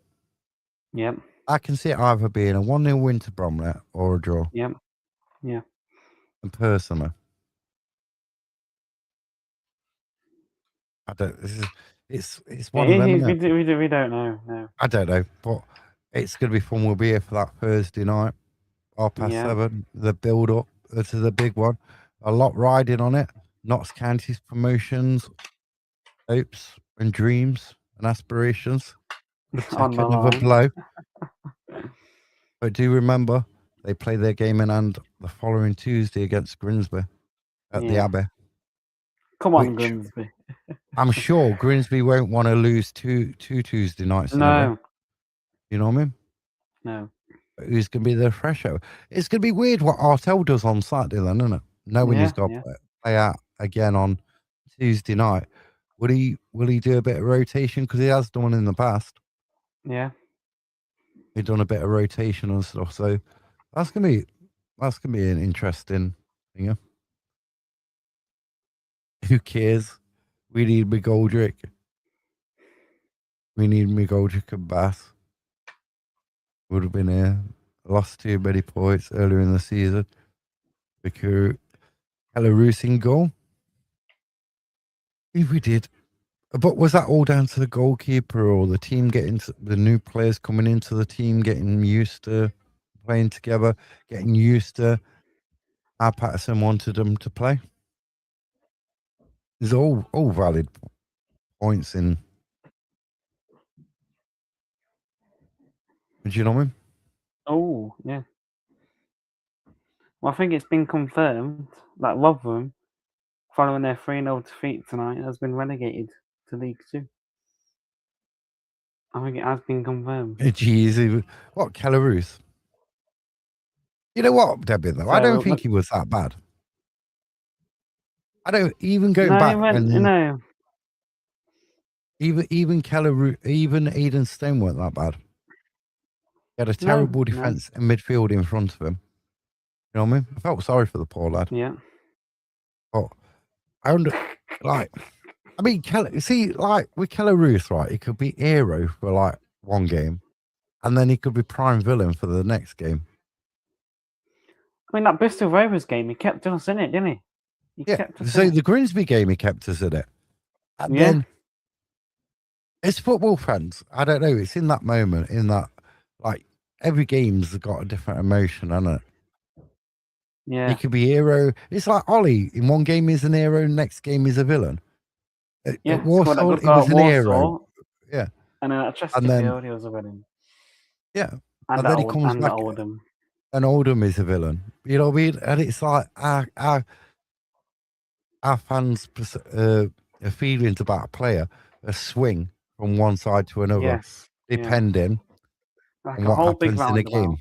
Yep. I can see it either being a 1-0 win to Bromley or a draw. Yep. Yeah. And personally, I don't. It's one of them. Isn't it? We don't know. No. I don't know, but it's going to be fun. We'll be here for that Thursday night, 7:30. The build up to the big one. A lot riding on it. Notts County's promotions, hopes and dreams and aspirations could take On the another line. blow. But do remember, they play their game in hand the following Tuesday against Grimsby at the Abbey. Come on, Grimsby. I'm sure Grimsby won't want to lose two Tuesday nights in a row. You know what I mean? No. But who's going to be the fresher? It's going to be weird what Artel does on Saturday then, isn't it? Knowing he's got to play out again on Tuesday night. Will he do a bit of rotation? Because he has done in the past. Yeah. He's done a bit of rotation and stuff. So that's gonna be an interesting thing. Yeah. Who cares? We need McGoldrick. We need McGoldrick and Bass. Would have been here. Lost too many points earlier in the season. Because Belarus in goal. If we did. But was that all down to the goalkeeper or the team the new players coming into the team, getting used to playing together, getting used to how Patterson wanted them to play? These are all valid points in. Do you know what I mean? Oh, yeah. Well, I think it's been confirmed that Rotherham, following their 3-0 defeat tonight, has been relegated to League Two. I think it has been confirmed. Jeez, what Belarus? You know what, Debbie? Though I don't think he was that bad. I don't even going back when even Keller, even Aiden Stone weren't that bad. He had a terrible defense and midfield in front of him. You know what I mean? I felt sorry for the poor lad. Yeah. But I mean, with Keller Ruth, right? He could be hero for like one game, and then he could be prime villain for the next game. I mean, that Bristol Rovers game, he kept us in it, didn't he? The Grimsby game, he kept us in it. And then, as football fans, I don't know, it's in that moment, like, every game's got a different emotion, hasn't it? Yeah. He could be hero. It's like Ollie. In one game, he's an hero, next game, he's a villain. At Warsaw, he was an hero. Yeah. And then at Chesterfield, he was a villain. Yeah. And then he comes back. Oldham. And Oldham is a villain. You know what I mean? And it's like our fans' feelings about a player, a swing from one side to another, depending on what happens in a game.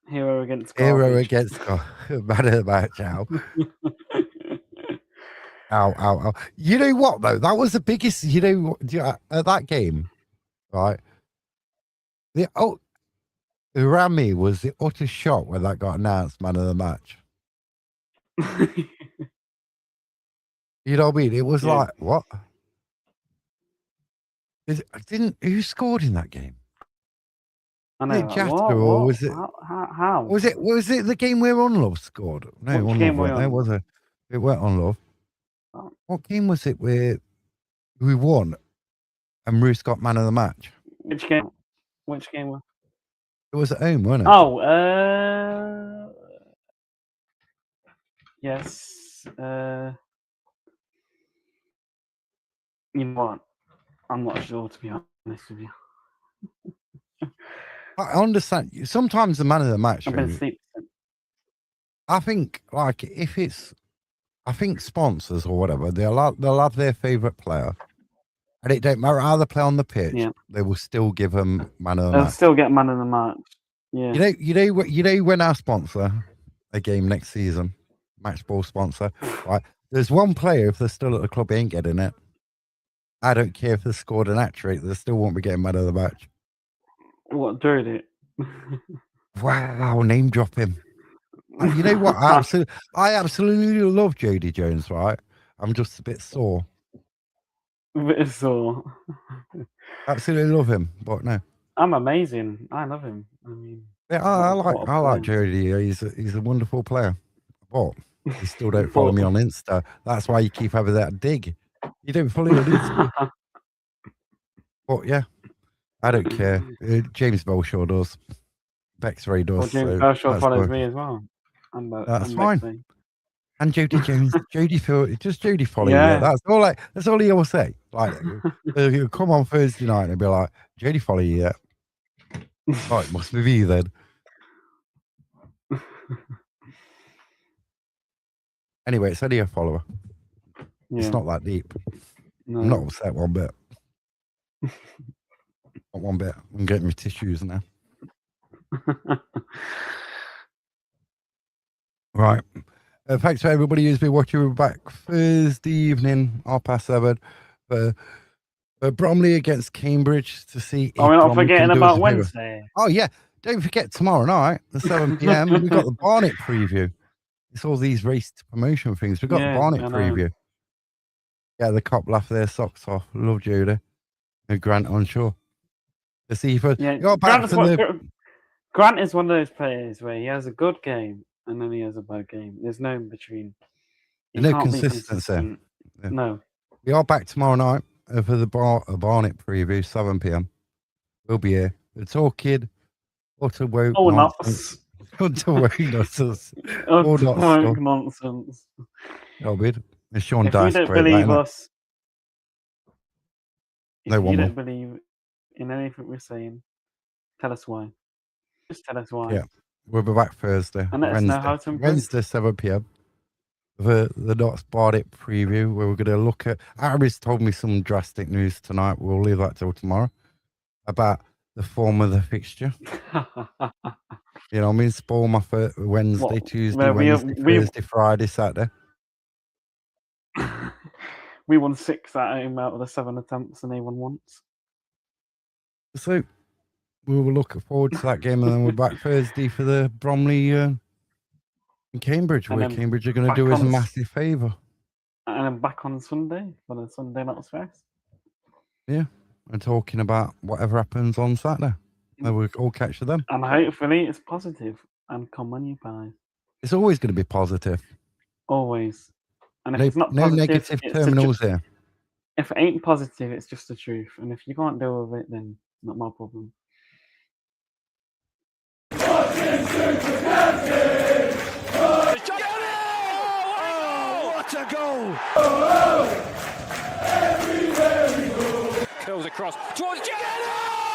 Hero against garbage. Hero against man of the match. Ow. You know what, though? That was the biggest, at that game, right? Rami was the utter shock when that got announced man of the match. You know what I mean? It was like, what? Who scored in that game? I know. Was it Jatta or was it? How? Was it the game where Unlove scored? No, Unlove weren't there, was it? It weren't Unlove. Oh. What game was it where we won and Roos got man of the match? Which game? Which game was? It was at home, wasn't it? Oh, yes. You know what? I'm not sure, to be honest with you. I understand. Sometimes the man of the match. I think, like, I think sponsors or whatever, they'll have their favourite player, and it don't matter how they play on the pitch. Yeah. They will still give them man of the match. They'll still get man of the match. Yeah. You know when our sponsor a game next season, match ball sponsor, right? There's one player, if they're still at the club, ain't getting it. I don't care if they scored an hat trick, they still won't be getting man of the match. What, doing it? Wow, name drop him. You know what? I absolutely love Jody Jones, right? I'm just a bit sore. Absolutely love him, but no. I'm amazing. I love him. I mean, yeah, I like Jody. He's a wonderful player, but you still don't follow me on Insta. That's why you keep having that dig. You don't follow me on Insta. But yeah, I don't care. James Belshaw does. Bexray does. Well, James Belshaw follows me as well. That's fine. Bexray. And Jody Jones, Jody follow you. Yeah. That's all he will say. Like, he'll come on Thursday night and be like, Jody follow you yet? Oh, it must be me then. Anyway, it's only a follower. Yeah. It's not that deep. No. I'm not upset one bit. Not one bit. I'm getting my tissues now. Right. Thanks for everybody who's been watching. We're back Thursday evening, 7:30, for Bromley against Cambridge to see. We're not forgetting about Wednesday. Oh yeah, don't forget tomorrow night at 7 p.m. We've got the Barnet preview. It's all these race promotion things. We've got the Barnet preview. Yeah, the cop laughed their socks off. Love Judah. And Grant on shore. to see if Yeah, you're back for the. Grant is one of those players where he has a good game and then he has a bad game. There's no in between. You No can't be consistency. consistent. Yeah. No. We are back tomorrow night for the Barnet preview, 7 p.m. We'll be here. We're talking utter woke Oh, nonsense. Utter woke nonsense. All Utter that woke stuff. nonsense. Robin, it's Sean If you Dice don't great, believe that, us, if no you one will. don't believe in anything we're saying, tell us why. Just tell us why. Yeah, we'll be back Thursday, And let us know how to improve. Wednesday, 7 p.m. The Dots Barnet preview, where we're going to look at. Harry's told me some drastic news tonight. We'll leave that till tomorrow about the form of the fixture. You know what I mean? Spoil my Wednesday, What? Tuesday, Wednesday, Thursday, Friday, Saturday. We won 6 at home out of the 7 attempts, and they won once. So we will look forward to that game, and then we're back Thursday for the Bromley in Cambridge, where Cambridge are going to do us a massive favour. And I'm back on Sunday for the Sunday Knots Fest. Yeah, and talking about whatever happens on Saturday. And we'll all catch them. And hopefully it's positive and come on you pie. It's always going to be positive. Always. And if No, it's not no positive, negative terminals here. If it ain't positive, it's just the truth. And if you can't deal with it, then it's not my problem. What a goal! Curls across towards Jenner!